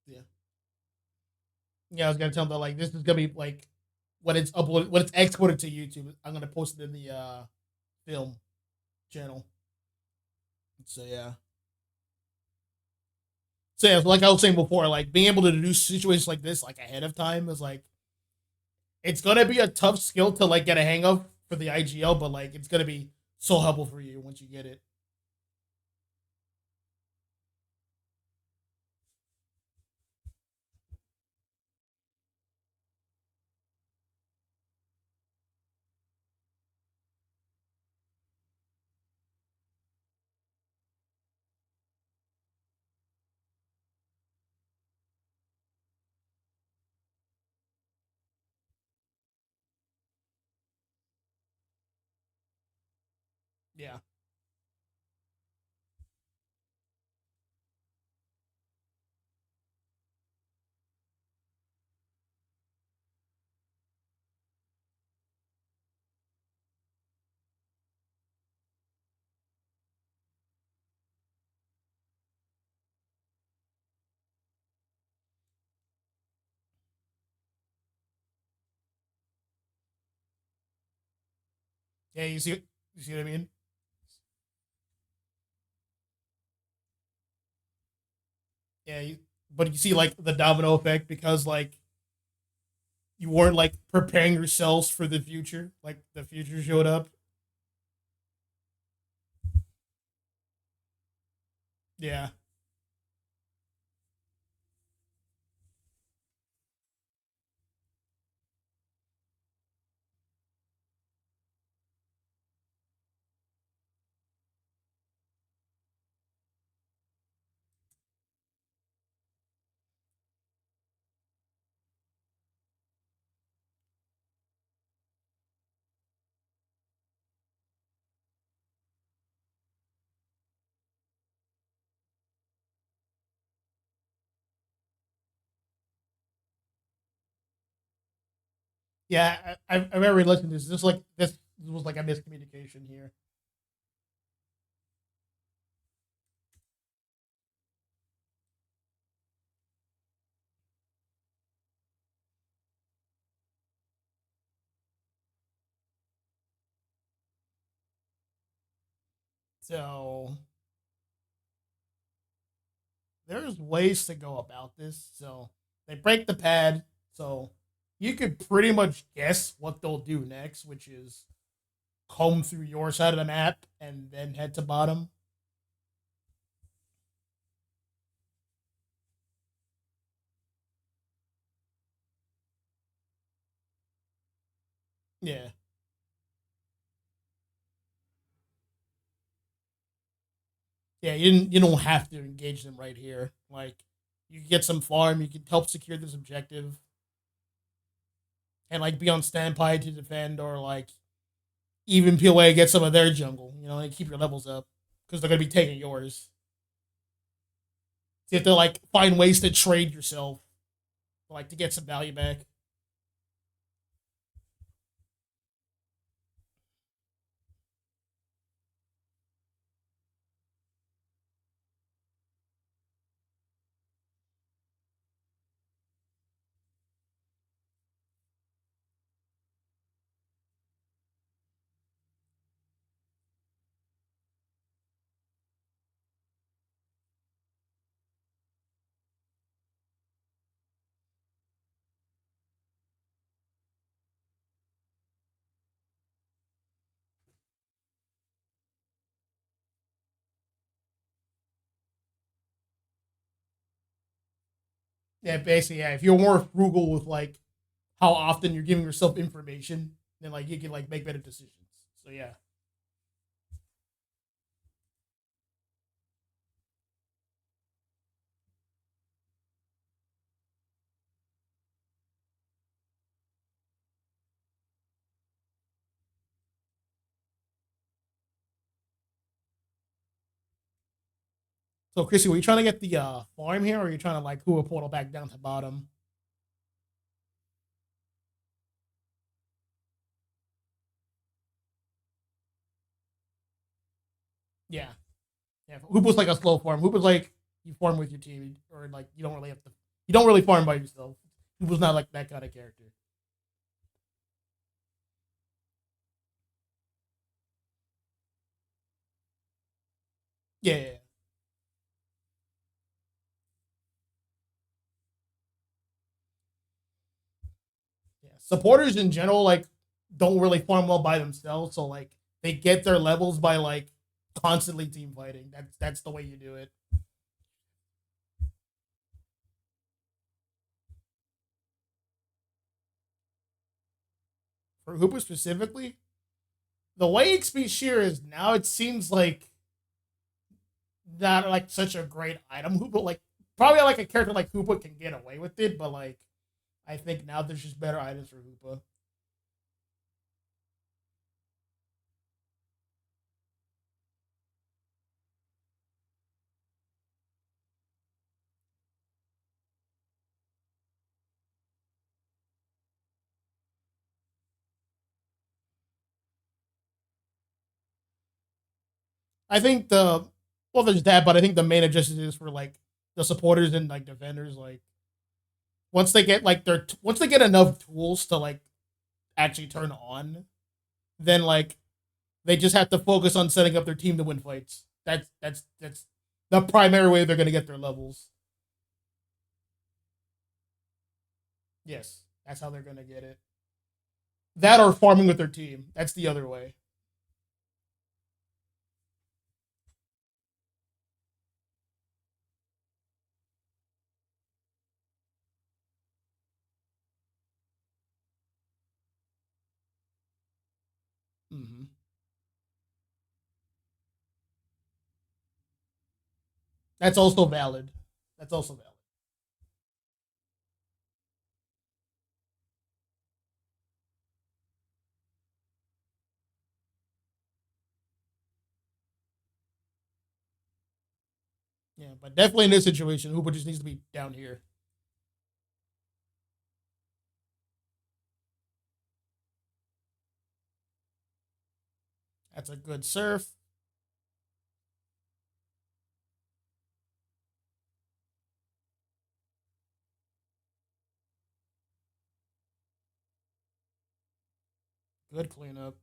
Speaker 4: yeah. Yeah, I was gonna tell them that like this is gonna be like when it's exported to YouTube. I'm gonna post it in the film channel. So yeah. So yeah, like I was saying before, like being able to do situations like this like ahead of time is like it's gonna be a tough skill to like get a hang of for the IGL, but like it's gonna be so helpful for you once you get it. Yeah. Yeah, you see what I mean? Yeah, but you see like the domino effect because like you weren't like preparing yourselves for the future. Like the future showed up. Yeah. Yeah, I remember listening to this. This was like a miscommunication here. So there's ways to go about this. So they break the pad. So you could pretty much guess what they'll do next, which is comb through your side of the map and then head to bottom. Yeah. Yeah, you don't have to engage them right here. Like you can get some farm, you can help secure this objective, and like be on standby to defend or like even peel away get some of their jungle, and keep your levels up because they're gonna be taking yours. So you have to like find ways to trade yourself, like to get some value back. Yeah, basically, yeah. If you're more frugal with like how often you're giving yourself information, then like you can like make better decisions. So yeah. So Chrissy, were you trying to get the farm here, or are you trying to like who a portal back down to bottom? Yeah, yeah. Hoop was like a slow farm. Hoop was like you farm with your team, or like you don't really have to. You don't really farm by yourself. Hoop was not like that kind of character. Yeah, yeah, yeah. Yeah. Supporters in general like don't really farm well by themselves, so like they get their levels by like constantly team fighting. That's the way you do it. For Hooper specifically, the way XP Shear is now, it seems like not like such a great item. Hoopa like probably like a character like Hoopa can get away with it, but like I think now there's just better items for Hoopa. I think there's that, but I think the main objective is for like the supporters and like defenders. Like once they get enough tools to like actually turn on, then like they just have to focus on setting up their team to win fights. That's the primary way they're gonna get their levels. Yes, that's how they're gonna get it. That or farming with their team. That's the other way. Mm-hmm. That's also valid. That's also valid. Yeah, but definitely in this situation, Hooper just needs to be down here. That's a good surf. Good cleanup.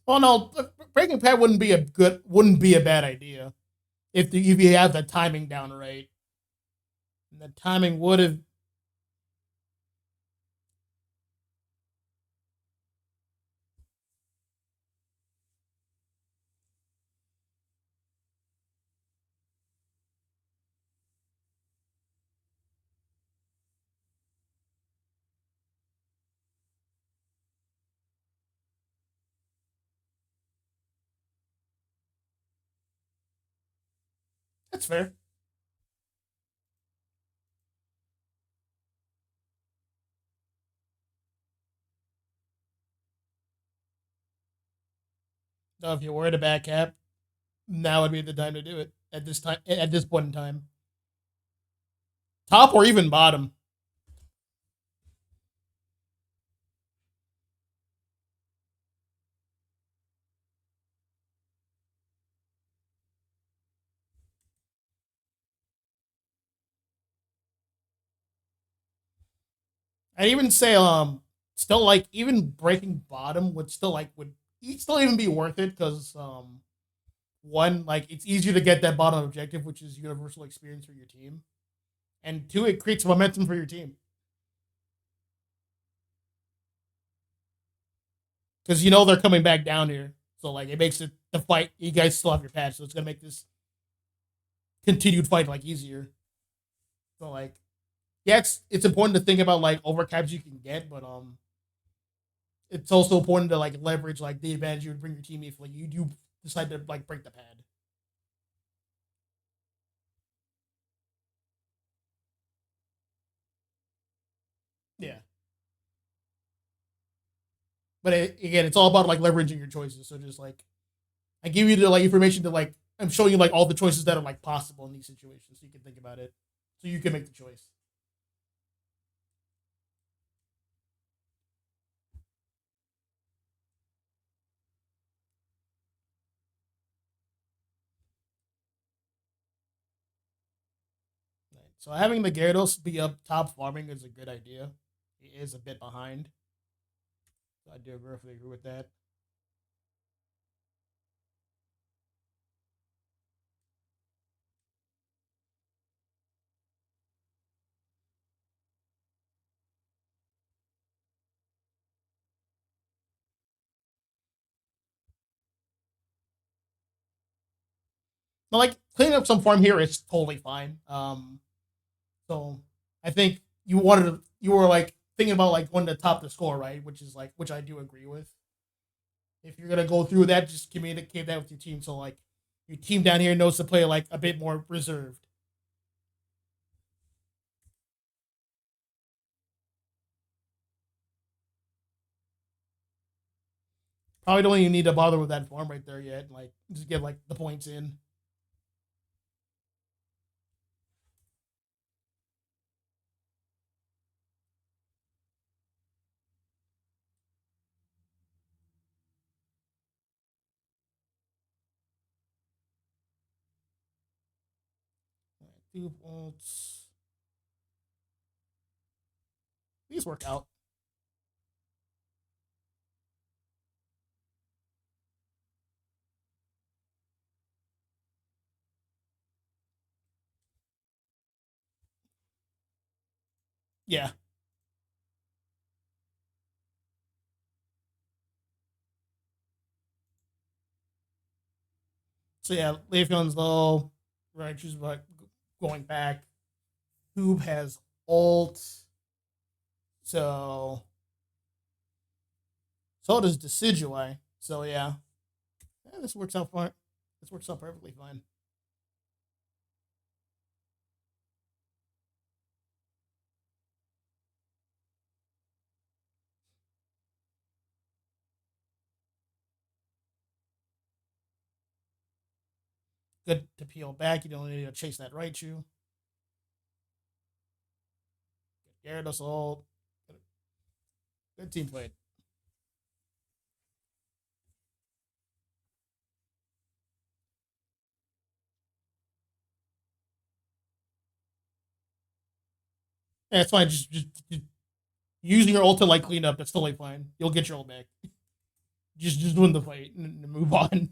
Speaker 4: Well, no, breaking pad wouldn't be a bad idea if you have the timing down right. And the timing would have. That's fair. So if you're worried about cap, now would be the time to do it. At this point in time, top or even bottom. I'd even say still like even breaking bottom would still even be worth it because one, like it's easier to get that bottom objective, which is universal experience for your team, and two, it creates momentum for your team because you know they're coming back down here. So like it makes it the fight. You guys still have your patch, so it's gonna make this continued fight like easier. So like yeah, it's important to think about like overcaps you can get, but it's also important to like leverage like the advantage you would bring your team if like you do decide to like break the pad. Yeah. But again, it's all about like leveraging your choices. So just like I give you the like information to like I'm showing you like all the choices that are like possible in these situations, so you can think about it, so you can make the choice. Right. So having the Gyarados be up top farming is a good idea. He is a bit behind. So I do roughly agree with that. But like cleaning up some farm here is totally fine. So I think you were like thinking about like when to top the score, right? Which I do agree with. If you're gonna go through that, just communicate that with your team. So like your team down here knows to play like a bit more reserved. Probably don't even need to bother with that farm right there yet. Like just get like the points in. All right, 2 points. These work out. Yeah. So yeah, Leafeon's low. Right, she's like going back. Hoob has ult. So does Decidueye. So yeah. This works out fine. This works out perfectly fine. Good to peel back. You don't need to chase that Raichu. Gyarados ult. Good team played. Yeah, it's fine. Just using your ult to like clean up. That's totally fine. You'll get your ult back. Just win the fight and move on.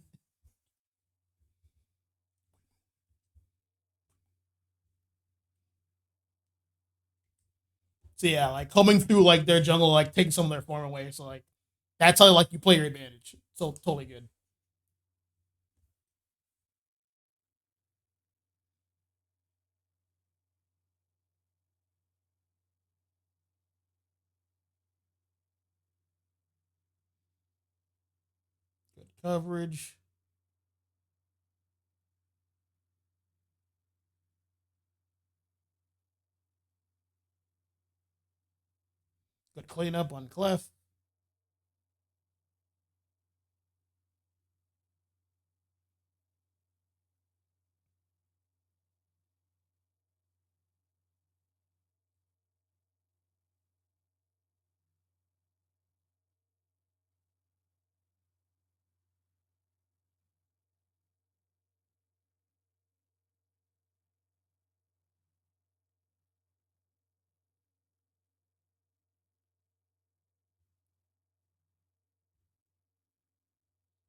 Speaker 4: So yeah, like coming through like their jungle, like taking some of their form away. So like that's how like you play your advantage. So totally good. Good coverage. Good cleanup on Clef.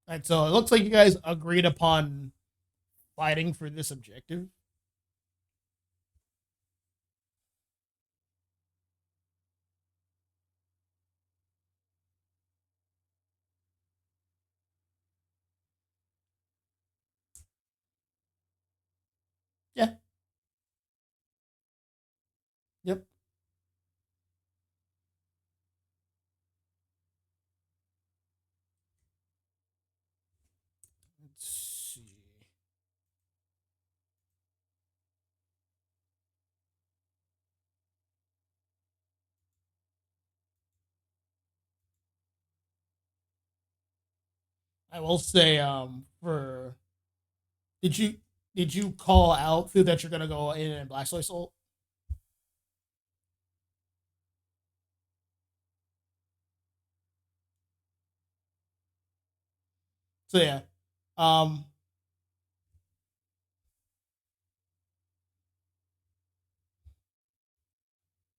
Speaker 4: All right, so it looks like you guys agreed upon fighting for this objective. Yeah. Yep. Let's see. I will say, for did you call out through that you're gonna go in and Blastoise ult? So yeah, um,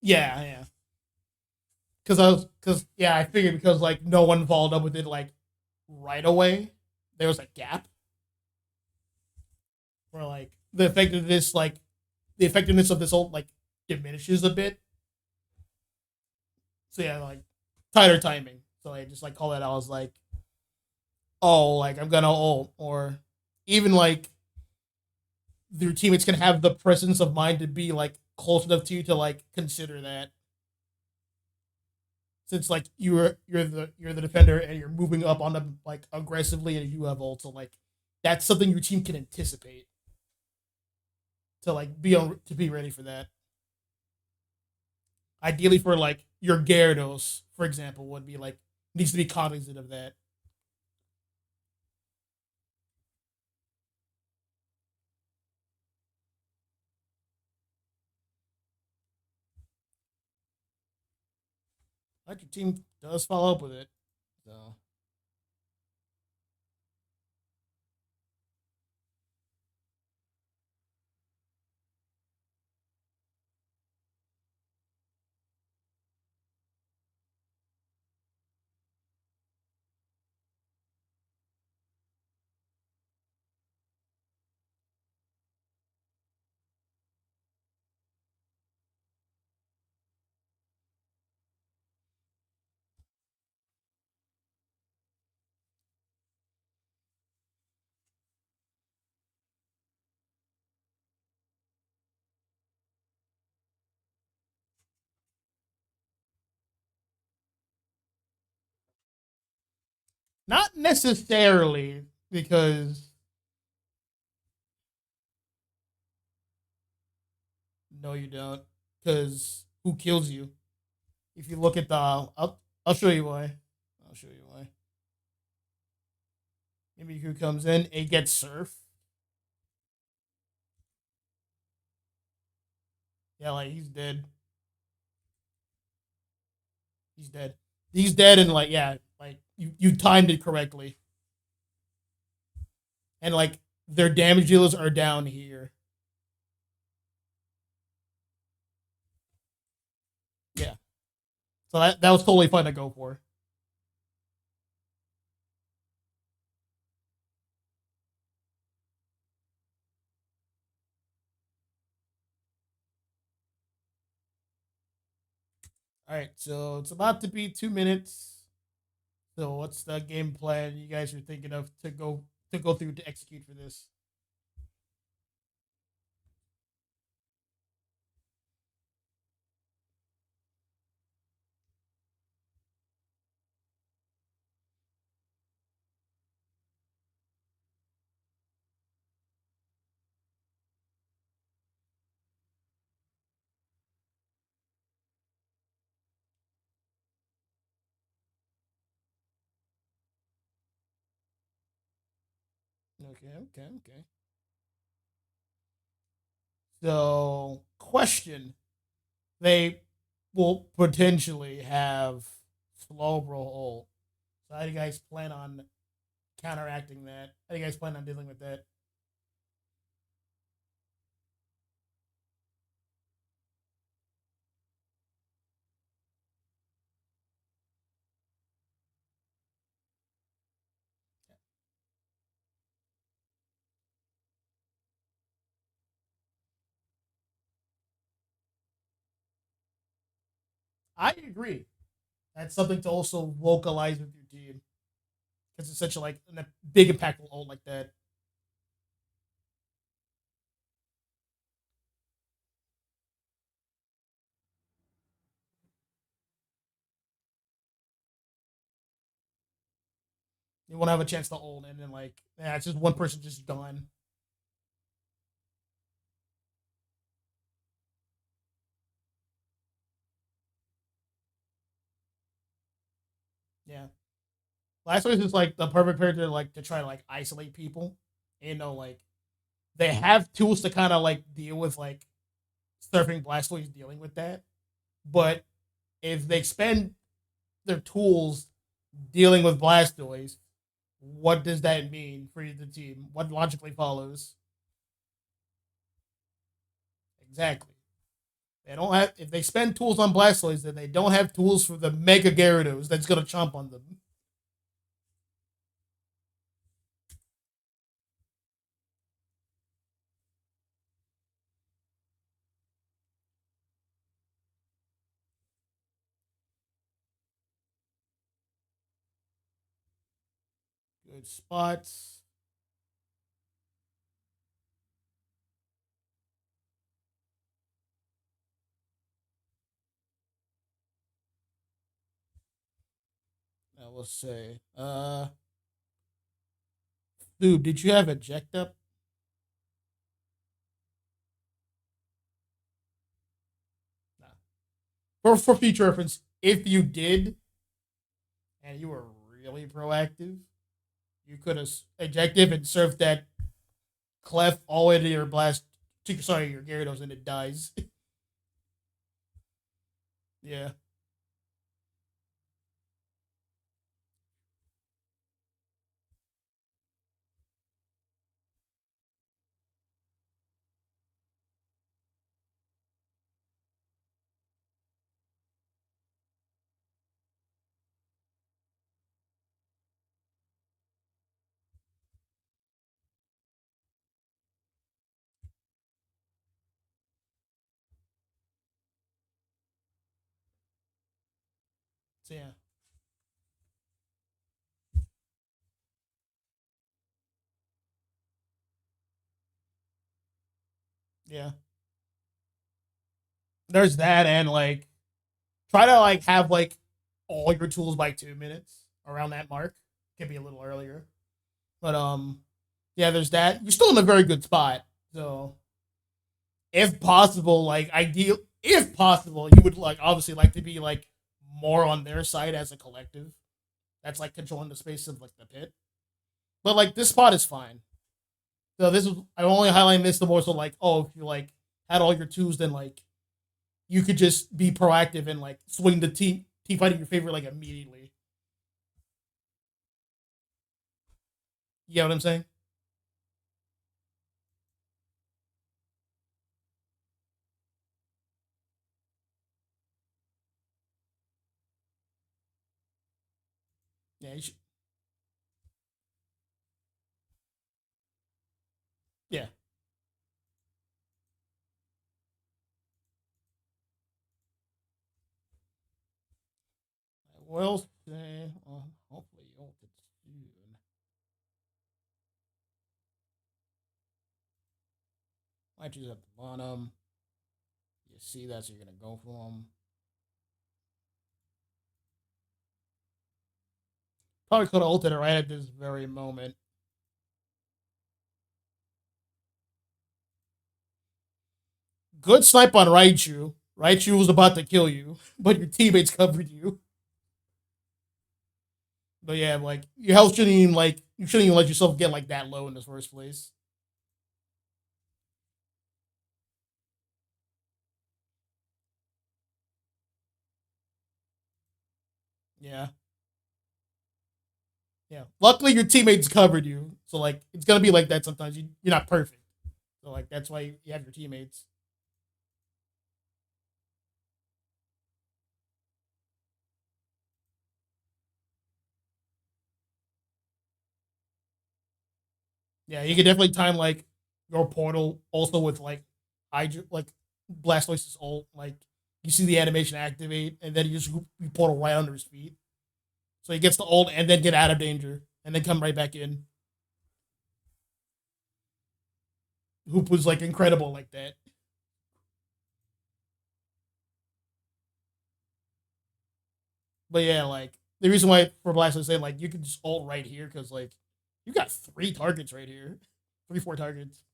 Speaker 4: yeah. Because yeah, I figured because like no one followed up with it like right away. There was a gap where like the effectiveness of this ult like diminishes a bit. So yeah, like tighter timing. So I just like call that out. I was like, oh, like I'm gonna ult, or even like your teammates can have the presence of mind to be like close enough to you to like consider that. Since like you're the defender and you're moving up on them like aggressively and you have ult, so like that's something your team can anticipate to like be on to be ready for that. Ideally, for like your Gyarados, for example, would be like needs to be cognizant of that. Like your team does follow up with it, so Not necessarily, because no, you don't. Because who kills you? If you look at the, I'll show you why. I'll show you why. Maybe who comes in, it gets surf. Yeah, like he's dead. He's dead. He's dead, and like yeah, like you timed it correctly, and like their damage dealers are down here. Yeah, so that was totally fun to go for. All right, so it's about to be 2 minutes. So what's the game plan you guys are thinking of to go through to execute for this? Okay. So, question: they will potentially have slow roll. So, how do you guys plan on counteracting that? How do you guys plan on dealing with that? I agree. That's something to also vocalize with your team because it's such a big impactful ult like that. You want to have a chance to ult, and then it's just one person just gone. Yeah, Last is like the perfect character to try to isolate people. Like they have tools to kind of deal with surfing Blastoise dealing with that, but if they spend their tools dealing with Blastoise, what does that mean for the team? What logically follows? Exactly. They don't have if they spend tools on Blastoise, then they don't have tools for the Mega Gyarados that's gonna chomp on them. Good spots. I will say. Dude, did you have eject up? Nah. For future reference, if you did, and you were really proactive, you could have ejected and served that clef all the way to your your Gyarados, and it dies. Yeah. So yeah. Yeah. There's that, and try to have all your tools by 2 minutes around that mark. could be a little earlier. But yeah, there's that. You're still in a very good spot. So if possible, like ideal, if possible, you would like obviously like to be like more on their side as a collective. That's like controlling the space of like the pit. But like this spot is fine. So this is I'm only highlighting this the more so like, oh, if you like had all your twos, then like you could just be proactive and like swing the team fight in your favor like immediately. You get what I'm saying? Yeah, you should. Yeah. I will say, hopefully you'll get soon. Might choose at the bottom. You see that, so you're gonna go for them. Probably could have ulted it right at this very moment. Good snipe on Raichu. Raichu was about to kill you, but your teammates covered you. But yeah, like your health shouldn't even like you shouldn't even let yourself get like that low in the first place. Yeah. Yeah. Luckily your teammates covered you. So like it's gonna be like that sometimes. You're not perfect. So like that's why you have your teammates. Yeah, you can definitely time like your portal also with like like Blastoise's ult. Like you see the animation activate, and then you just you portal right under his feet, so he gets the ult and then get out of danger, and then come right back in. Hoop was like incredible like that. But yeah, like the reason why for Blastoise saying like you can just ult right here because like you got 3 targets right here, 4 targets.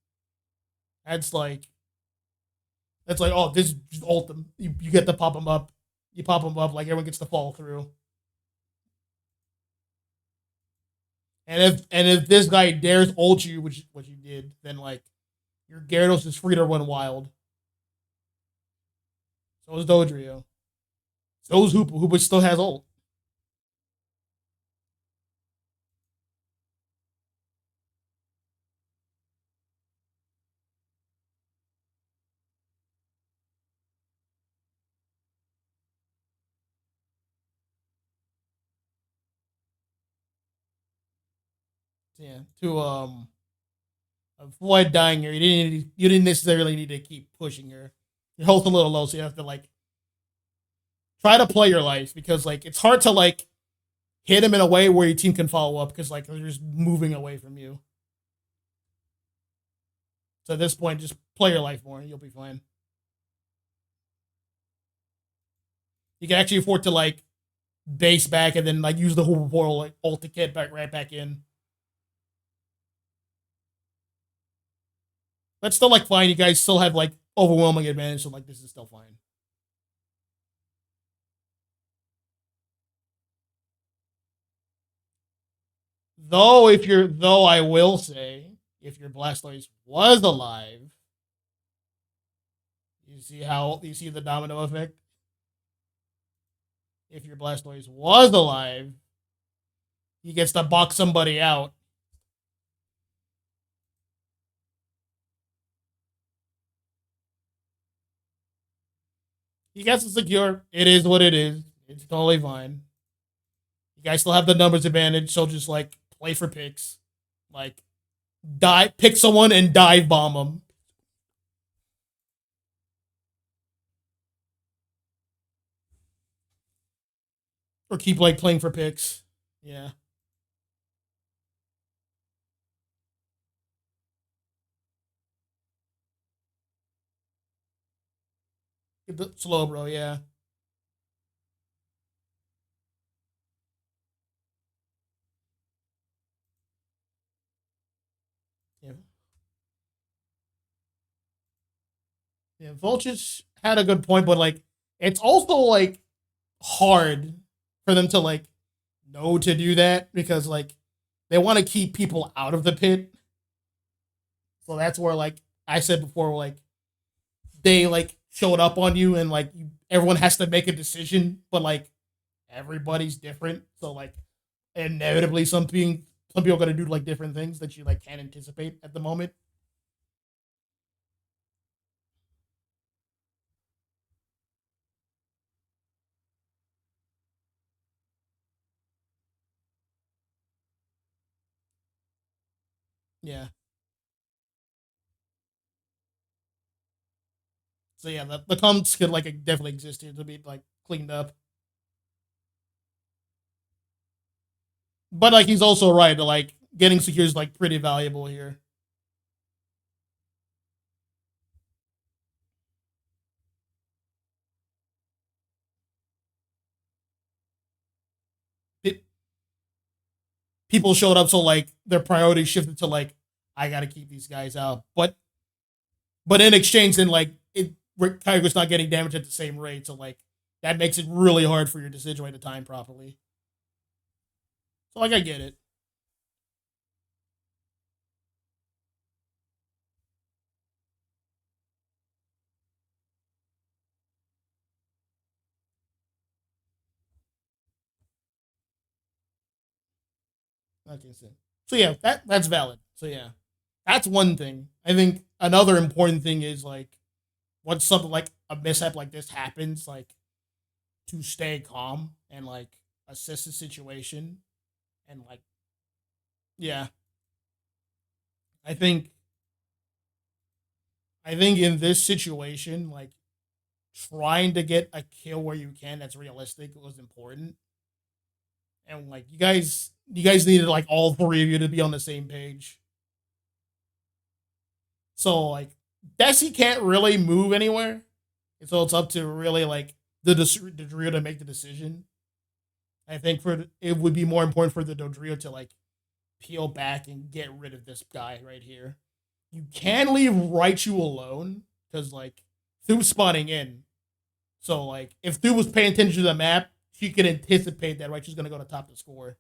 Speaker 4: That's like oh this just ult them. You get to pop them up. You pop them up like everyone gets to fall through. And if this guy dares ult you, which what you did, then like your Gyarados is free to run wild. So is Dodrio. So is Hoopa. Hoopa still has ult. Yeah. To avoid dying here, you didn't necessarily need to keep pushing her. Your health's a little low, so you have to like try to play your life because like it's hard to like hit him in a way where your team can follow up because like they're just moving away from you. So at this point, just play your life more and you'll be fine. You can actually afford to like base back and then like use the Hooper portal like ult to get back right back in. But still like fine. You guys still have like overwhelming advantage, so like this is still fine. Though I will say, if your Blastoise was alive, you see the domino effect? If your Blastoise was alive, he gets to box somebody out. He gets to secure. It is what it is. It's totally fine. You guys still have the numbers advantage, so just like play for picks. Like pick someone and dive bomb them. Or keep like playing for picks. Yeah. Get the slow, bro. Yeah. Yeah. Yeah, Vulture's had a good point, but like it's also like hard for them to like know to do that because like they want to keep people out of the pit. So that's where like I said before, like they like showed up on you and like everyone has to make a decision, but like everybody's different. So like inevitably some people are gonna do like different things that you like can't anticipate at the moment. Yeah. So yeah, the comps could like definitely exist here to be like cleaned up. But like he's also right, like getting secure is like pretty valuable here. It, people showed up, so like their priority shifted to like I gotta keep these guys out. But in exchange, then like Kygo's not getting damaged at the same rate, so like that makes it really hard for your decision to time properly. So like I get it. Okay, so yeah, that's valid. So yeah, that's one thing. I think another important thing is like once something like a mishap like this happens, like to stay calm and like assess the situation and like yeah, I think I think in this situation like trying to get a kill where you can that's realistic was important. And like you guys needed like all three of you to be on the same page. So like Desi can't really move anywhere. So it's up to really like the Dodrio to make the decision. I think it would be more important for the Dodrio to like peel back and get rid of this guy right here. You can leave Raichu alone because like Thu's spawning in. So like if Thu was paying attention to the map, she could anticipate that Raichu's gonna go to top the score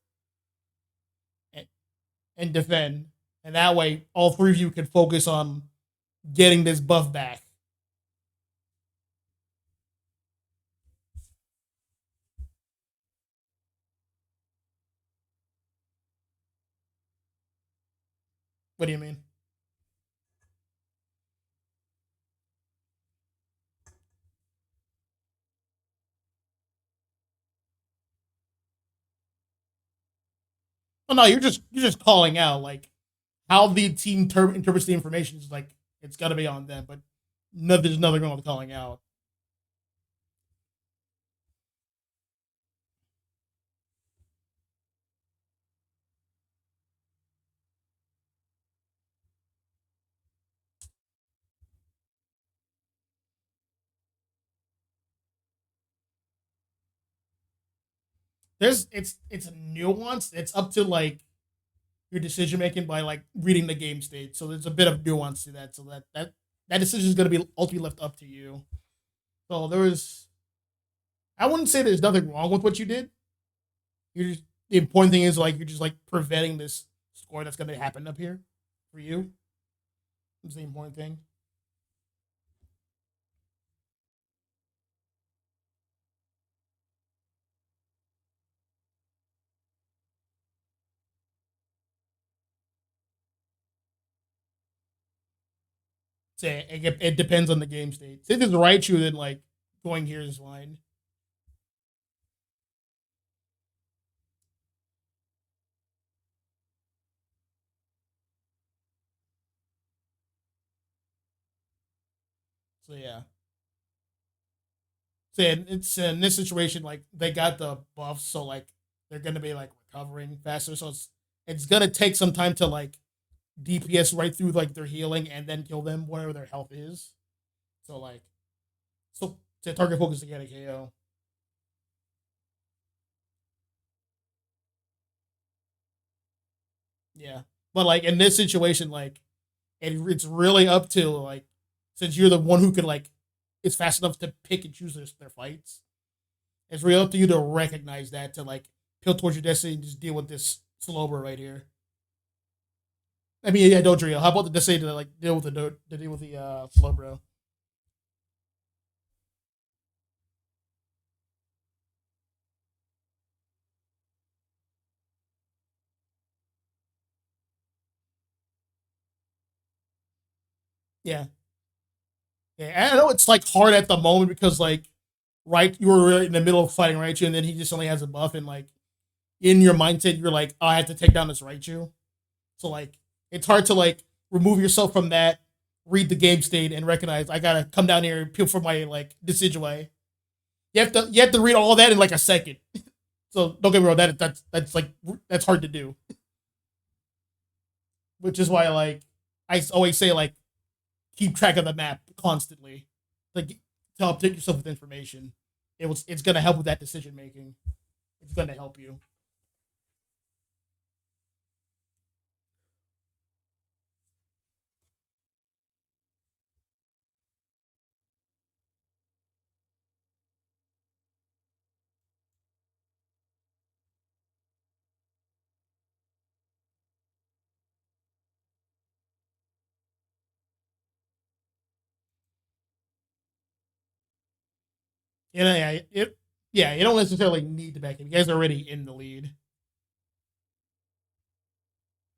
Speaker 4: and defend. And that way all three of you can focus on getting this buff back. What do you mean? Oh no, you're just calling out like how the team interprets the information is like it's got to be on them, but there's nothing wrong with calling out. There's it's nuanced. It's up to like your decision making by like reading the game state. So there's a bit of nuance to that. So that decision is going to be ultimately left up to you. So I wouldn't say there's nothing wrong with what you did. The important thing is like you're just like preventing this score that's going to happen up here for you. That's the important thing. So it depends on the game state. If it's Raichu, then like going here is fine. So yeah. So it's in this situation like they got the buffs, so like they're gonna be like recovering faster. So it's gonna take some time to like DPS right through like their healing and then kill them whatever their health is. So like so to target focus to get a KO. Yeah. But like in this situation, like and it's really up to like, since you're the one who could like, is fast enough to pick and choose their fights. It's really up to you to recognize that, to like peel towards your destiny and just deal with this Slowbro right here. I mean, yeah, Dodrio. How about the destiny to like deal with the Slowbro? Yeah. Yeah, I know it's like hard at the moment because like right you were in the middle of fighting Raichu and then he just only has a buff and like in your mindset you're like, oh, I have to take down this Raichu. So like it's hard to like remove yourself from that, read the game state, and recognize I gotta come down here and peel for my like Decidueye. You have to read all that in like a second. So don't get me wrong, that's like that's hard to do. Which is why like I always say like keep track of the map constantly, like to update yourself with information. It's gonna help with that decision making. It's gonna help you. Yeah, you don't necessarily need to back him. You guys are already in the lead.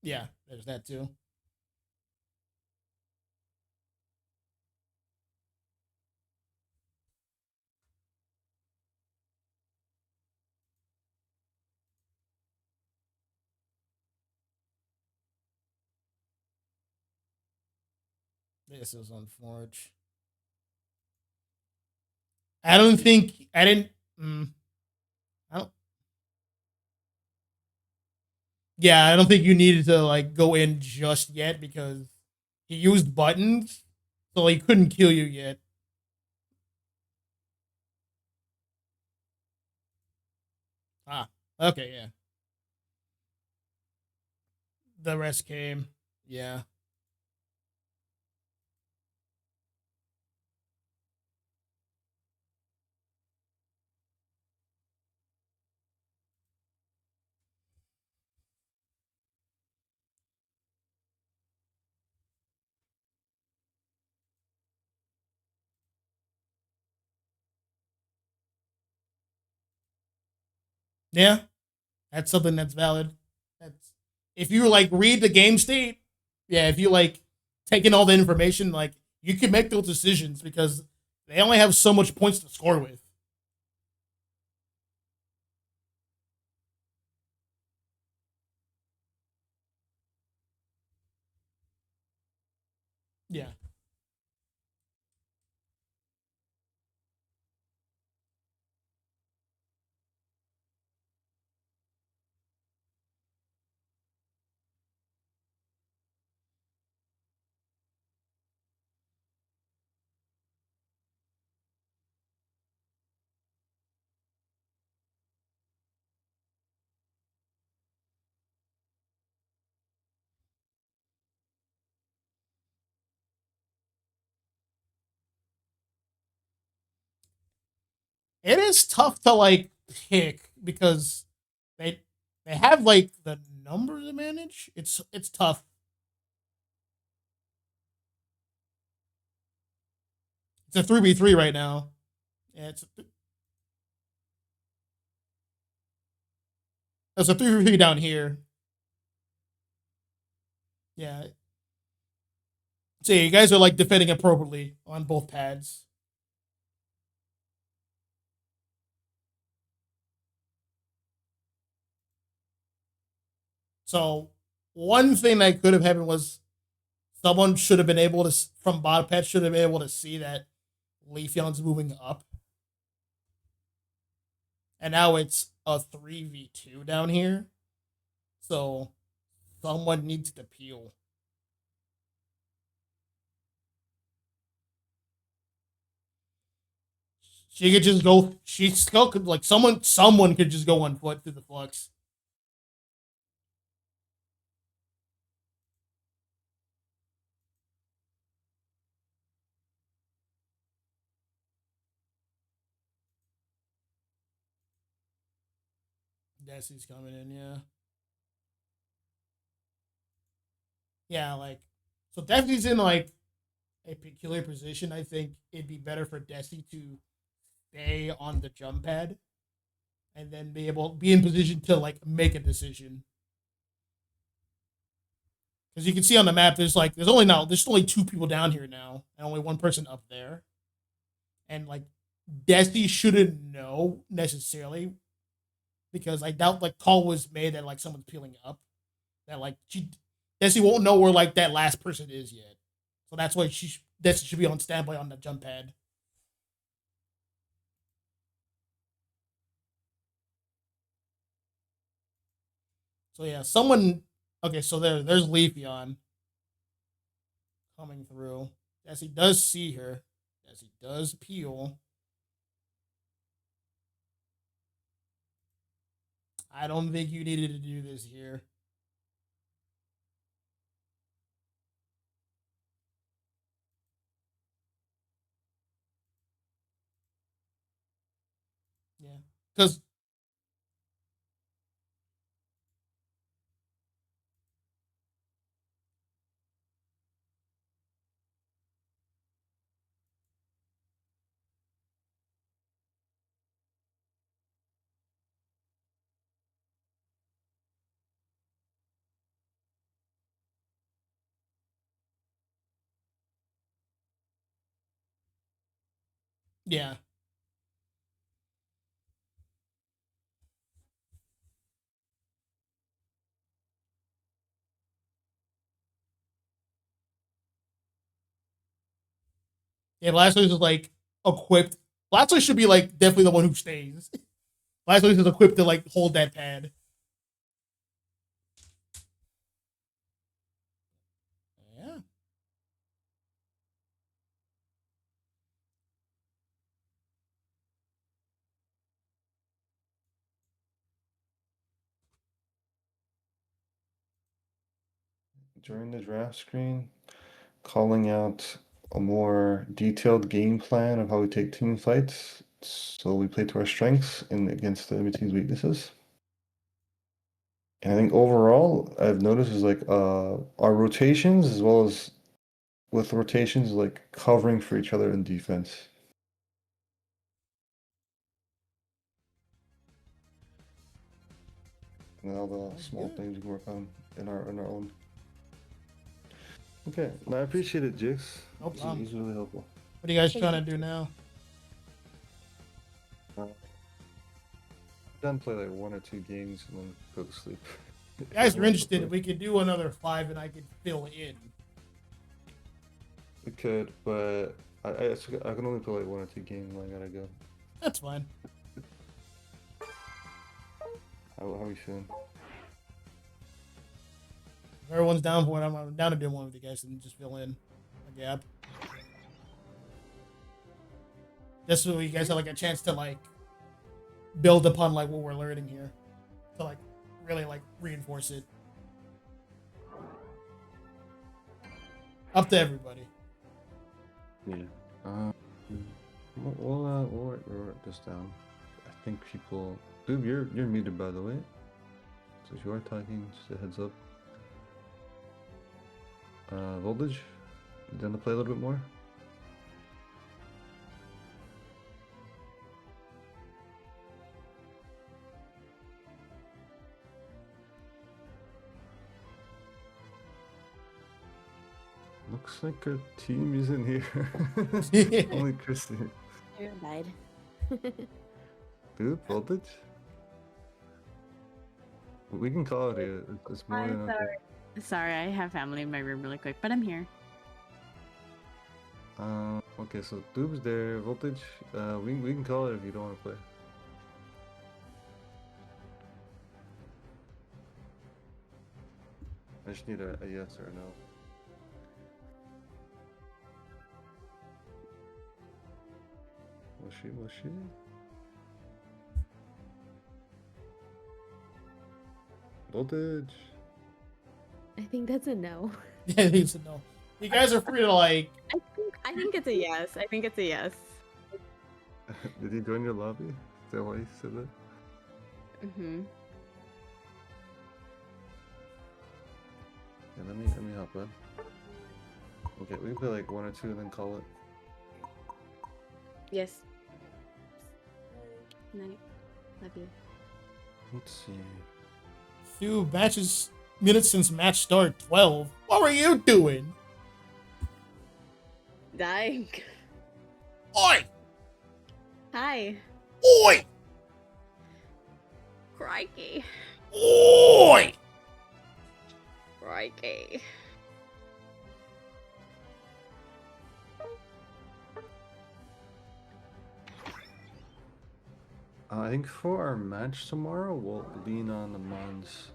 Speaker 4: Yeah, there's that too. This is unfortunate. I don't think I didn't. I don't. Yeah, I don't think you needed to like go in just yet because he used buttons, so he couldn't kill you yet. Ah, okay, yeah. The rest came. Yeah. Yeah, that's something that's valid. That's if you like read the game state, yeah, if you like take in all the information, like you can make those decisions because they only have so much points to score with. Yeah. It is tough to like pick because they they have like the number to manage. It's tough. It's a 3v3 right now. Yeah, it's a 3v3 down here. Yeah. So yeah, you guys are like defending appropriately on both pads. So one thing that could have happened was someone should have been able to from bottom pad should have been able to see that Leafeon's moving up. And now it's a 3v2 down here. So someone needs to peel. She could just go. She still could like someone could just go on foot through the flux. Desi's coming in, yeah. Yeah, like, so Desi's in like a peculiar position. I think it'd be better for Desi to stay on the jump pad and then be in position to like make a decision. Because you can see on the map, there's only 2 people down here now, and only 1 person up there. And like Desi shouldn't know necessarily, because I doubt like call was made that like someone's peeling up. That like Desi won't know where like that last person is yet. So that's why Desi should be on standby on the jump pad. So yeah, okay, so there's Leafeon coming through. Desi does see her. Desi does peel. I don't think you needed to do this here. Yeah, because yeah. Yeah, Blastoise is like equipped. Blastoise should be like definitely the one who stays. Blastoise is equipped to like hold that pad. Yeah.
Speaker 1: During the draft screen, calling out a more detailed game plan of how we take team fights, so we play to our strengths and against the enemy team's weaknesses. And I think overall, I've noticed is like our rotations as well as with rotations like covering for each other in defense. And all the
Speaker 4: That's
Speaker 1: small
Speaker 4: good.
Speaker 1: things we can work on in our own. Okay, no, I appreciate it, Jix.
Speaker 4: No problem.
Speaker 1: He's really helpful.
Speaker 4: What are you guys trying to do now?
Speaker 1: Done play like 1 or 2 games and then go to sleep.
Speaker 4: If you guys are interested, we could do another 5 and I could fill in.
Speaker 1: We could, but I can only play like 1 or 2 games when I gotta go.
Speaker 4: That's fine.
Speaker 1: How are you feeling?
Speaker 4: If everyone's down for it, I'm down to do one with you guys and just fill in a gap. Just so you guys have like a chance to like build upon like what we're learning here. To like really like reinforce it. Up to everybody.
Speaker 1: Yeah. We'll write this down. I think people. Dude, you're muted by the way. So if you are talking, just a heads up. Voltage, you done to play a little bit more? Looks like our team isn't here. Only Christy.
Speaker 2: Sarah died.
Speaker 1: Dude, Voltage? We can call it here. It's more than okay.
Speaker 8: Sorry, I have family in my room really quick, but I'm here.
Speaker 1: Okay, so Doob's there, Voltage. We can call it if you don't want to play. I just need a yes or a no. Was she? Voltage.
Speaker 2: I think that's a no.
Speaker 4: Yeah, it's a no. You guys are free to like.
Speaker 8: I think it's a yes. I think it's a yes.
Speaker 1: Did he join your lobby? Is that why he said that?
Speaker 8: Mm-hmm.
Speaker 1: let me help bud. Okay, we can play like 1 or 2 and then call it.
Speaker 8: Yes. Night. Love you.
Speaker 1: Let's see.
Speaker 4: Few minutes since match start. 12. What were you doing?
Speaker 8: Dying.
Speaker 4: Oi!
Speaker 8: Hi.
Speaker 4: Oi!
Speaker 8: Crikey.
Speaker 4: Oi!
Speaker 8: Crikey.
Speaker 1: I think for our match tomorrow, we'll lean on the mons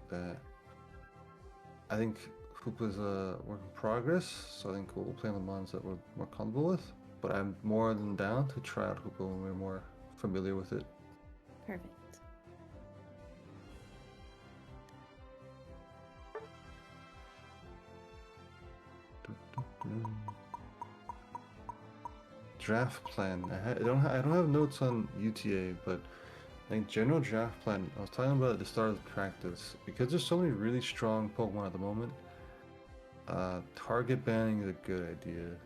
Speaker 1: that I think Hoopa's a work in progress, so I think we'll play on the mons that we're more comfortable with. But I'm more than down to try out Hoopa when we're more familiar with it.
Speaker 2: Perfect.
Speaker 1: Draft plan. I don't have notes on UTA, but I think general draft plan. I was talking about at the start of practice because there's so many really strong Pokemon at the moment. Target banning is a good idea.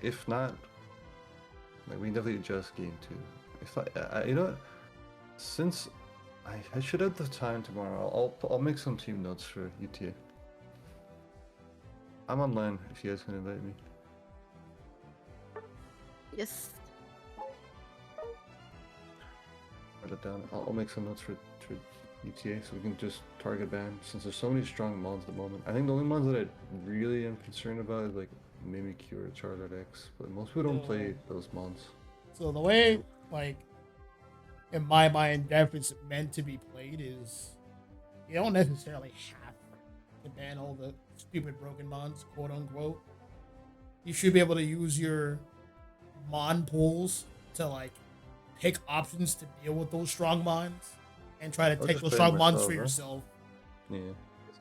Speaker 1: If not, like we can definitely adjust game 2. If I you know what? Since I should have the time tomorrow, I'll make some team notes for UTA. I'm online if you guys can invite me.
Speaker 8: Yes.
Speaker 1: Write it down. I'll make some notes for UTA so we can just target ban since there's so many strong mons at the moment. I think the only mons that I really am concerned about is like Mimikyu or Charizard X, but most people don't play those mons.
Speaker 4: So the way, like, in my mind, Death is meant to be played is you don't necessarily have to ban all the stupid broken mons, quote unquote. You should be able to use your mon pools to like pick options to deal with those strong mons and try to
Speaker 1: I'll
Speaker 4: take
Speaker 1: just
Speaker 4: those
Speaker 1: play
Speaker 4: strong mons
Speaker 1: myself,
Speaker 4: for
Speaker 1: huh?
Speaker 4: yourself.
Speaker 1: Yeah.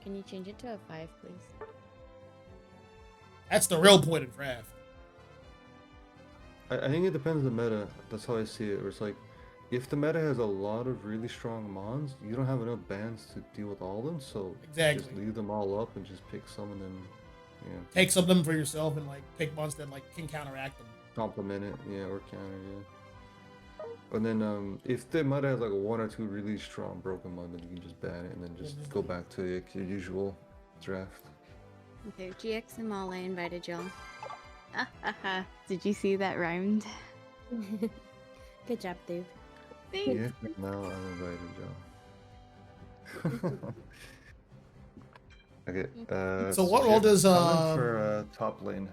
Speaker 8: Can you change it to a 5, please?
Speaker 4: That's the real point of draft.
Speaker 1: I think it depends on the meta. That's how I see it. Where it's like, if the meta has a lot of really strong mons, you don't have enough bans to deal with all of them. So just
Speaker 4: Exactly.
Speaker 1: leave them all up and just pick some and then, yeah,
Speaker 4: Take some of them for yourself and like pick mons that like can counteract them.
Speaker 1: complement it, yeah, or counter, yeah. And then if the meta has like 1 or 2 really strong broken mon, then you can just ban it and then just go back to your usual draft.
Speaker 8: Okay, GX and Mall, I invited y'all. Did you see that rhymed?
Speaker 2: Good job, dude.
Speaker 8: Thanks.
Speaker 1: Yeah, now I'm invited, Joe. Okay.
Speaker 4: So what role does
Speaker 1: comment for top lane?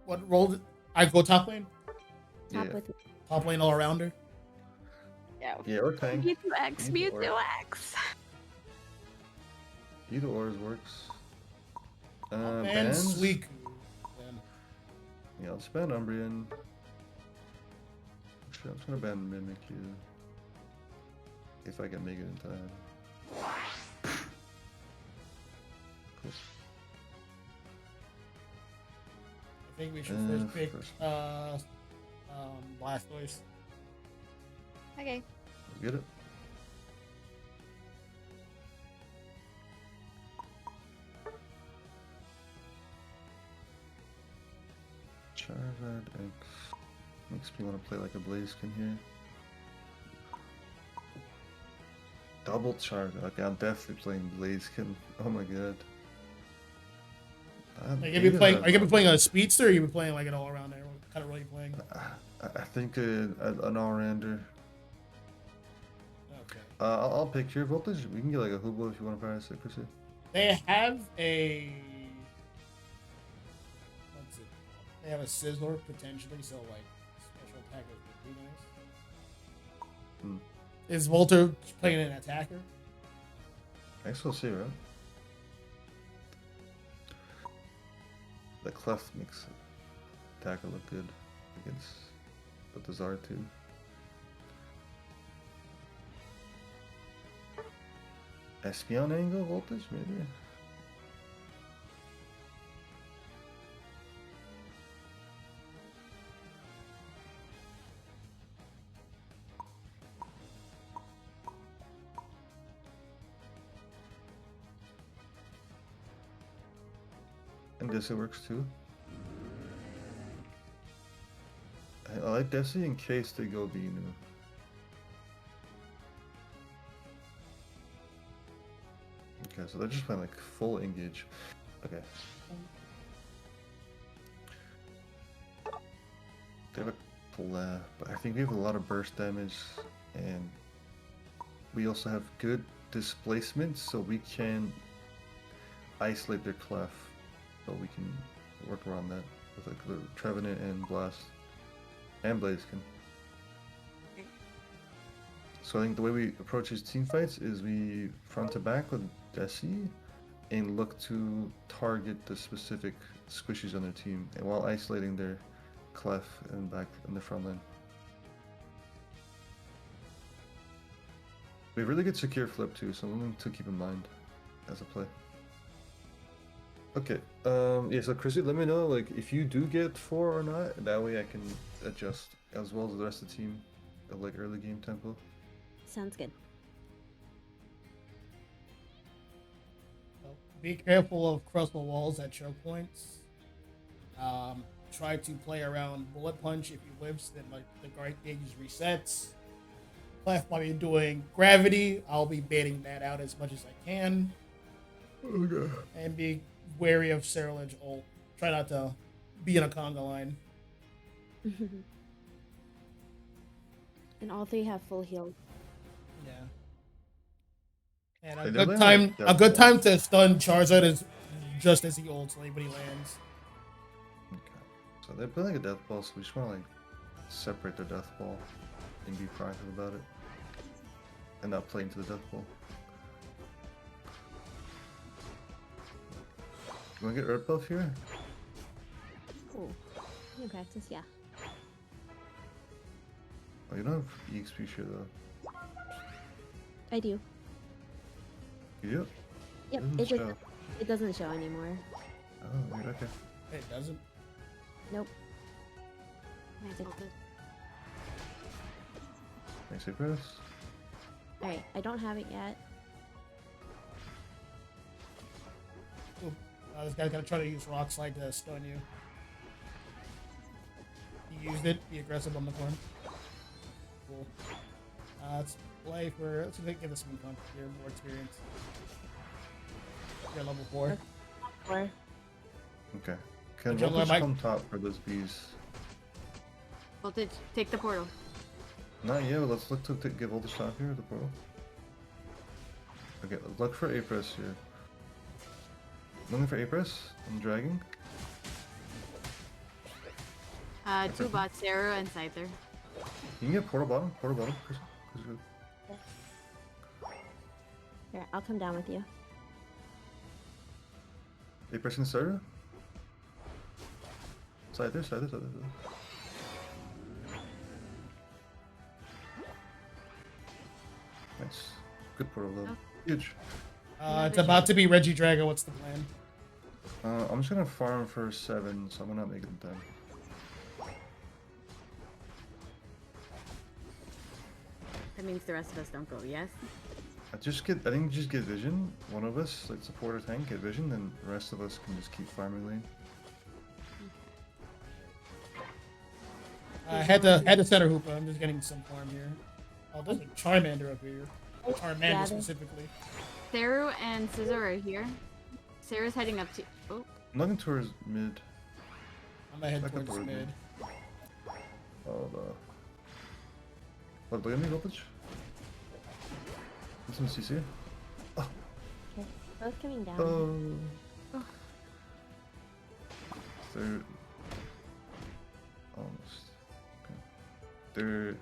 Speaker 4: what role did I go top lane?
Speaker 2: Top
Speaker 1: Yeah.
Speaker 2: with
Speaker 4: Top lane all arounder.
Speaker 8: Yeah.
Speaker 1: Yeah, or tank.
Speaker 8: Mewtwo X,
Speaker 1: Either or.
Speaker 8: Mewtwo X.
Speaker 1: Either or works.
Speaker 4: And
Speaker 1: Bans?
Speaker 4: Suicune. Then
Speaker 1: Yeah, let's ban Umbreon. Actually, I'm just gonna ban Mimikyu. If I can make it in time. Cool.
Speaker 4: I think we should first pick Blastoise.
Speaker 8: Okay.
Speaker 1: Get it? Charizard X. Makes me want to play like a Blaziken here. Double Charizard. Okay, I'm definitely playing Blaziken. Oh my god.
Speaker 4: Are you gonna be playing? Are you gonna be playing a speedster? Or are you gonna be playing like an all arounder? What kind of role are you playing?
Speaker 1: I think an all-rounder.
Speaker 4: Okay.
Speaker 1: I'll pick your voltage. We can get like a Hubo if you want to price it, Chrissy.
Speaker 4: They have a what's it? They have a Sizzler potentially, so like special attacker would be nice.
Speaker 1: Hmm.
Speaker 4: Is Volter playing an attacker?
Speaker 1: XLC, right? The Clef makes attacker look good against the Zard too. Espeon angle voltage, maybe? And Desi works too. I like Desi in case they go Binu. Okay, so they're just playing like full engage. Okay. They have a Pleb, but I think we have a lot of burst damage, and we also have good displacement, so we can isolate their clef, so we can work around that with like the Trevenant and Blast and Blaziken. So I think the way we approach these team fights is we front to back with Desi and look to target the specific squishies on their team, and while isolating their clef and back in the front line. We have really good secure flip too, so something to keep in mind as a play. Okay, yeah, so Chrissy, let me know like if you do get 4 or not, that way I can adjust as well as the rest of the team of like early game tempo.
Speaker 2: Sounds good.
Speaker 4: So be careful of crossbow walls at choke points. Try to play around bullet punch. If he lives, then like the guard gauge resets. Clef might be doing gravity. I'll be baiting that out as much as I can.
Speaker 1: Okay.
Speaker 4: And be wary of Cerulege ult. Try not to be in a conga line.
Speaker 2: And all 3 have full heal.
Speaker 4: Yeah. And
Speaker 1: They
Speaker 4: a
Speaker 1: do
Speaker 4: good
Speaker 1: land
Speaker 4: time
Speaker 1: like
Speaker 4: a good
Speaker 1: death
Speaker 4: time to stun Charizard is just as he ults, like when he lands.
Speaker 1: Okay. So they're playing like a death ball, so we just want to like separate their death ball and be proactive about it. And not play into the death ball. You wanna get Earth Buff here?
Speaker 2: Cool. In practice, yeah.
Speaker 1: Oh, you don't have EXP here though.
Speaker 2: I do.
Speaker 1: You do?
Speaker 2: Yep,
Speaker 1: Doesn't show.
Speaker 2: it doesn't show anymore.
Speaker 1: Oh, wait, okay.
Speaker 4: It doesn't.
Speaker 2: Nope.
Speaker 8: Magic.
Speaker 1: Thanks, April.
Speaker 2: Alright, I don't have it yet.
Speaker 4: This guy's gonna try to use Rock Slide to stun you. He used it. Be aggressive on the corn. Cool. Let's play for. Let's give this one punch here, more experience. You're level 4.
Speaker 2: 4.
Speaker 1: Okay. Can
Speaker 4: Jungler
Speaker 1: Voltage
Speaker 4: might-
Speaker 1: come top for those bees?
Speaker 8: Voltage, take the portal.
Speaker 1: Not yet, but let's look to get Voltage top here, the portal. Okay, let's look for Apris here. Looking for Apris? I'm dragging.
Speaker 8: 2 bots, Sarah and Scyther.
Speaker 1: You can get portal bottom, Chris.
Speaker 2: Here, I'll come down with you.
Speaker 1: Apris and Sarah? Side there. Nice. Good portal though.
Speaker 8: Oh.
Speaker 1: Huge.
Speaker 4: It's about to be Reggie Drago. What's the plan?
Speaker 1: I'm just gonna farm for 7, so I'm gonna make it 10.
Speaker 8: That means the rest of us don't go, yes?
Speaker 1: I think just get vision. One of us, like support or tank, get vision, then the rest of us can just keep farming lane.
Speaker 4: I had to center hoop. I'm just getting some farm here. Oh, there's a Charmander up here. Charmander
Speaker 2: Yeah,
Speaker 4: specifically.
Speaker 8: Saru and Scissor are here. Sarah's heading up to. Oh,
Speaker 1: I'm looking towards mid.
Speaker 4: I'm gonna head
Speaker 1: Back up
Speaker 4: towards
Speaker 1: towards
Speaker 4: mid.
Speaker 1: Oh, what, look at me, Voltage? This one's CC.
Speaker 2: Okay. Both coming down.
Speaker 1: Oh. They're almost. Okay. They're.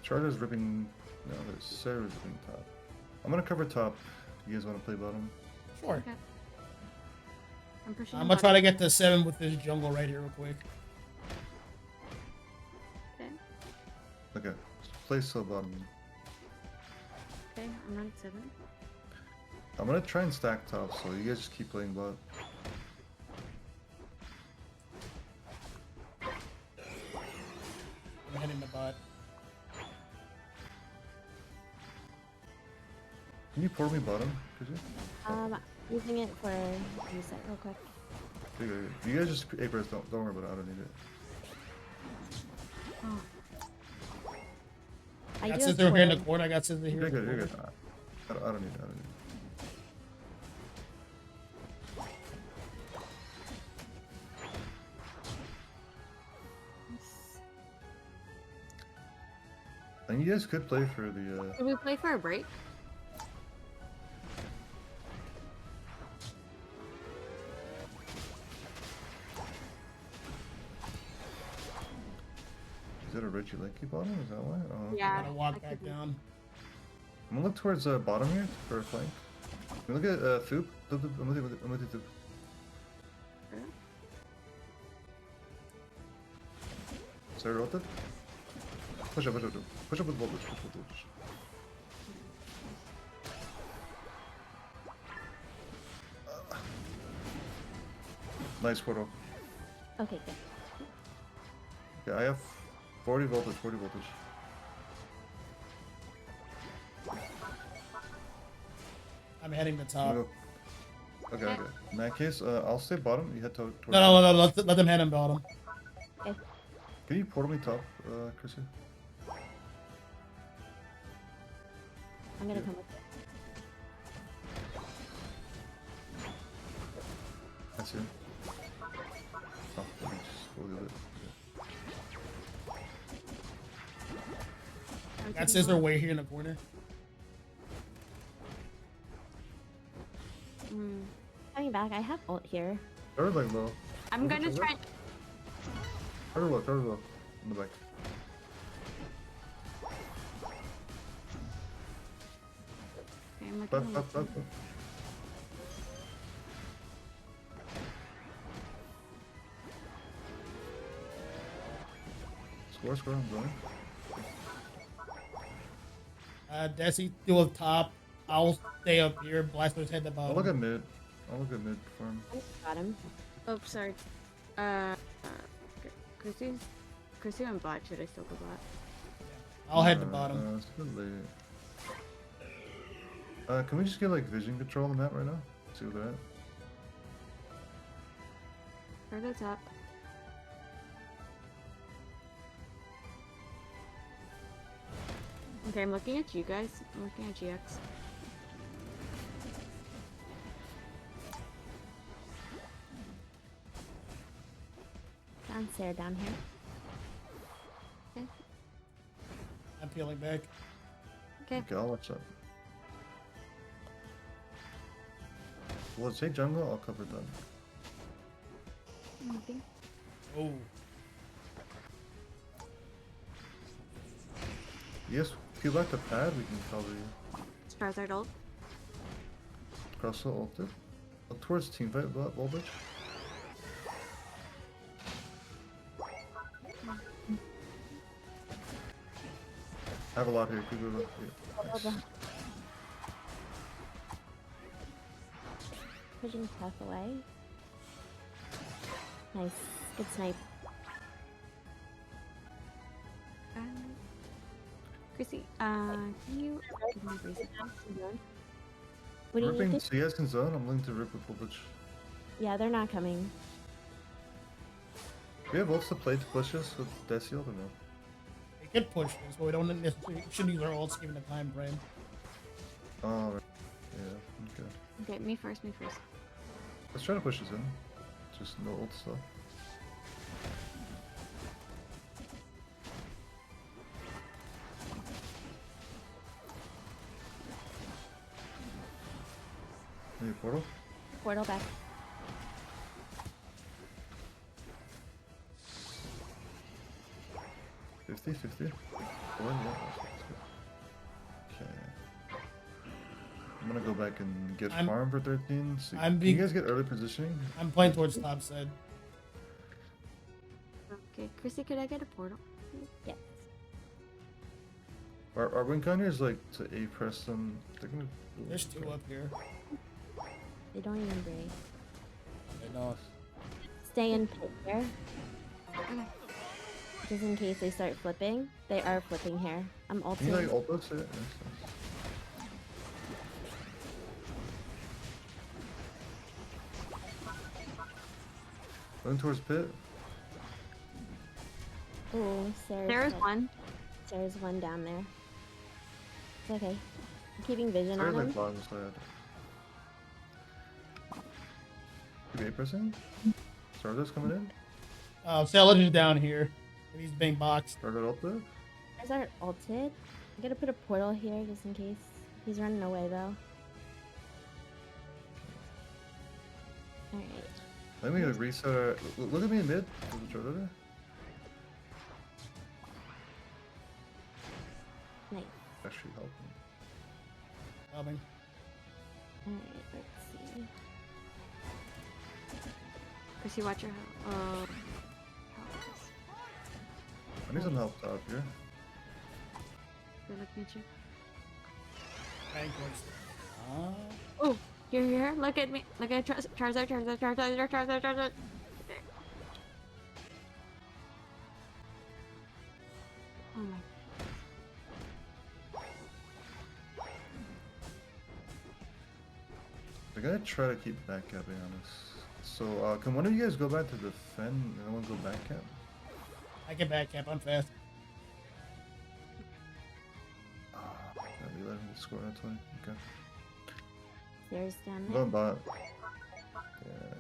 Speaker 1: Charter's ripping. No, there's Sarah's ripping top. I'm gonna cover top. You guys want to play bottom?
Speaker 4: Sure.
Speaker 8: okay. I'm pushing.
Speaker 4: I'm
Speaker 8: the
Speaker 4: gonna try to
Speaker 8: button.
Speaker 4: get to 7 with this jungle right here real quick.
Speaker 8: Okay.
Speaker 1: Okay. Play slow bottom.
Speaker 8: Okay, I'm on 7.
Speaker 1: I'm gonna try and stack top, so you guys just keep playing bot.
Speaker 4: I'm heading to bot.
Speaker 1: Can you pour me bottom, could you?
Speaker 2: Using it for reset real quick.
Speaker 1: You're good. You guys just A-press, don't worry about it, I don't need it.
Speaker 2: I
Speaker 4: Got
Speaker 2: do have
Speaker 4: Scissor here in the
Speaker 2: portal.
Speaker 4: corner. I got Scissor here.
Speaker 1: You're
Speaker 4: in the
Speaker 1: good, you're
Speaker 4: corner.
Speaker 1: good. I don't need it, I don't need it. I think you guys could play for the,
Speaker 8: Should we play for a break?
Speaker 1: is it a Reggie Lakey bottom? Is that why? Oh, okay.
Speaker 8: Yeah.
Speaker 4: I'm gonna walk
Speaker 8: I
Speaker 4: back
Speaker 8: could be-
Speaker 4: down.
Speaker 1: I'm gonna look towards bottom here for a flank. Can we look at Thoop? Thoop, Thoop, I'm with you, I'm with you, Thoop.
Speaker 8: Yeah.
Speaker 1: Sorry, rotate. Push up, push up, push up with voltage, push with voltage. Nice portal.
Speaker 2: Okay, good.
Speaker 1: Okay, I have 40 voltage, 40 voltage.
Speaker 4: I'm heading to
Speaker 1: I'm
Speaker 4: top.
Speaker 1: gonna go- Okay, okay. In that case, I'll stay bottom. You head towards.
Speaker 4: No. Let them head in bottom.
Speaker 1: Can you portal me top, Chrissy?
Speaker 2: I'm gonna
Speaker 1: Yeah.
Speaker 2: come with you.
Speaker 1: I see him. Oh, let me just go the other.
Speaker 8: I'm
Speaker 4: Got
Speaker 8: taking
Speaker 4: Scissor
Speaker 8: one.
Speaker 4: way here in the corner.
Speaker 8: Mm.
Speaker 2: Coming back, I have ult here.
Speaker 1: Third leg low.
Speaker 8: I'm
Speaker 1: Look at
Speaker 8: gonna
Speaker 1: the
Speaker 8: try.
Speaker 1: Third low. In the back.
Speaker 8: Okay, I'm looking.
Speaker 1: Left, left, left. Score, I'm going.
Speaker 4: Desi, deal with top. I'll stay up here. Blasters head to
Speaker 1: I'll
Speaker 4: bottom.
Speaker 1: look at mid. For him.
Speaker 2: Got him.
Speaker 8: Oh, sorry. Chrissy and bot. Should I still go bot?
Speaker 4: I'll head to bottom.
Speaker 1: It's a bit late. Can we just get like vision control on the map right now? See where they're at.
Speaker 8: Or go top. Okay, I'm looking at you guys. I'm looking at GX.
Speaker 2: Found Sarah down here.
Speaker 8: Okay.
Speaker 4: I'm peeling back.
Speaker 8: Okay.
Speaker 1: Okay, I'll watch that. Well, take jungle, I'll cover them.
Speaker 8: Nothing.
Speaker 4: Oh,
Speaker 1: Yes, peel back the pad, we can cover you.
Speaker 8: Charizard ult.
Speaker 1: Cross the ulted. Look towards teamfight, voltage. I have a lot here, keep it up. Yeah, nice.
Speaker 2: Pushing Puff away. Nice. Good snipe.
Speaker 8: Chrissy, can you give me a reason?
Speaker 2: What do you
Speaker 1: Ripping
Speaker 2: need to?
Speaker 1: CS in zone, I'm willing to rip with voltage.
Speaker 2: Yeah, they're not coming.
Speaker 1: Do we have ults to play to push us with Desiel or no?
Speaker 4: we could push this, but we don't necessarily shouldn't use our ults given the time frame.
Speaker 1: Oh, right. Yeah, okay.
Speaker 8: Okay, me first.
Speaker 1: Let's try to push this in. Just no ult stuff. Maybe portal?
Speaker 2: Portal back.
Speaker 1: $50, $50. Oh, yeah, that's good. Okay. I'm gonna go back and get
Speaker 4: I'm-
Speaker 1: farm for 13. So
Speaker 4: I'm
Speaker 1: can
Speaker 4: being-
Speaker 1: you guys get early positioning?
Speaker 4: I'm playing towards top side.
Speaker 8: Okay, Chrissy, could I get a portal?
Speaker 2: Yes.
Speaker 1: Our win counter is like to A press them. They're gonna.
Speaker 4: There's two up here.
Speaker 2: They don't even break.
Speaker 4: They know.
Speaker 2: Stay in pit here.
Speaker 8: Okay.
Speaker 2: Just in case they start flipping. They are flipping here. I'm
Speaker 1: Can you like
Speaker 2: ulting.
Speaker 1: ult us? Yeah, nice. Going towards pit.
Speaker 2: Oh,
Speaker 8: There's one.
Speaker 2: There's one down there. It's okay. I'm keeping vision
Speaker 1: Sorry,
Speaker 2: on
Speaker 1: like
Speaker 2: him.
Speaker 1: bottom side. Keep pressing. Stardust coming in.
Speaker 4: Salad is down here. And he's being boxed.
Speaker 1: Stardust ult there.
Speaker 2: There's our ulted. I'm gonna put a portal here just in case. He's running away though. Alright.
Speaker 1: Let me reset our... Look at me in mid. There's a Jordan there.
Speaker 2: Nice.
Speaker 1: Actually help me.
Speaker 4: Coming.
Speaker 2: Alright, let's see.
Speaker 8: Chrissy, watch your health.
Speaker 1: I need some help top here.
Speaker 8: They're looking at you.
Speaker 4: Bang towards the...
Speaker 8: Oh, you're here. Look at me. Look at Charizard. There. Oh my.
Speaker 1: We're gonna try to keep backcapping on this. So, can one of you guys go back to defend and I want to go backcap?
Speaker 4: I can back cap. I'm fast.
Speaker 1: Yeah, we let him score that 20. Okay.
Speaker 2: There's down
Speaker 1: I'm
Speaker 2: there.
Speaker 1: going bot. Yeah.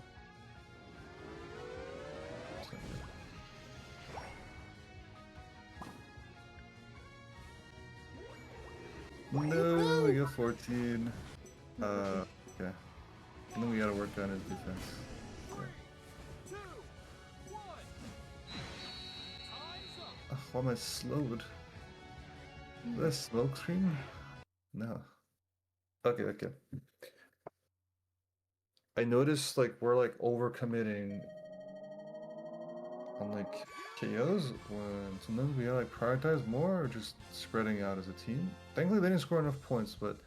Speaker 1: No, we got 14. Okay. And then we gotta work on his defense. Yeah. Oh, why am I slowed? Is that a smoke screen? No. Okay. I noticed like we're like overcommitting on like KOs when sometimes we gotta like prioritize more or just spreading out as a team. Thankfully they didn't score enough points, but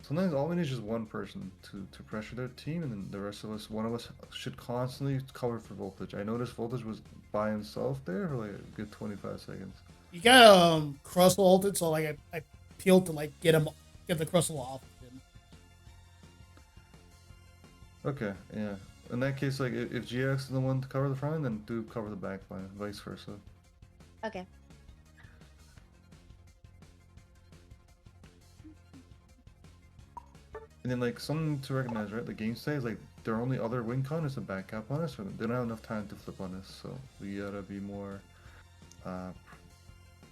Speaker 1: sometimes all we need is just one person to pressure their team, and then the rest of us, one of us should constantly cover for Voltage. I noticed Voltage was by himself there for like a good 25 seconds.
Speaker 4: You got Crustle ulted, so like I peeled to like get the Crustle off of him.
Speaker 1: Okay, yeah. In that case, like if GX is the one to cover the front line, then do cover the back line, vice versa.
Speaker 2: Okay.
Speaker 1: And then like something to recognize, right? The game state is like their only other win con is a back cap on us, or they don't have enough time to flip on us, so we gotta be more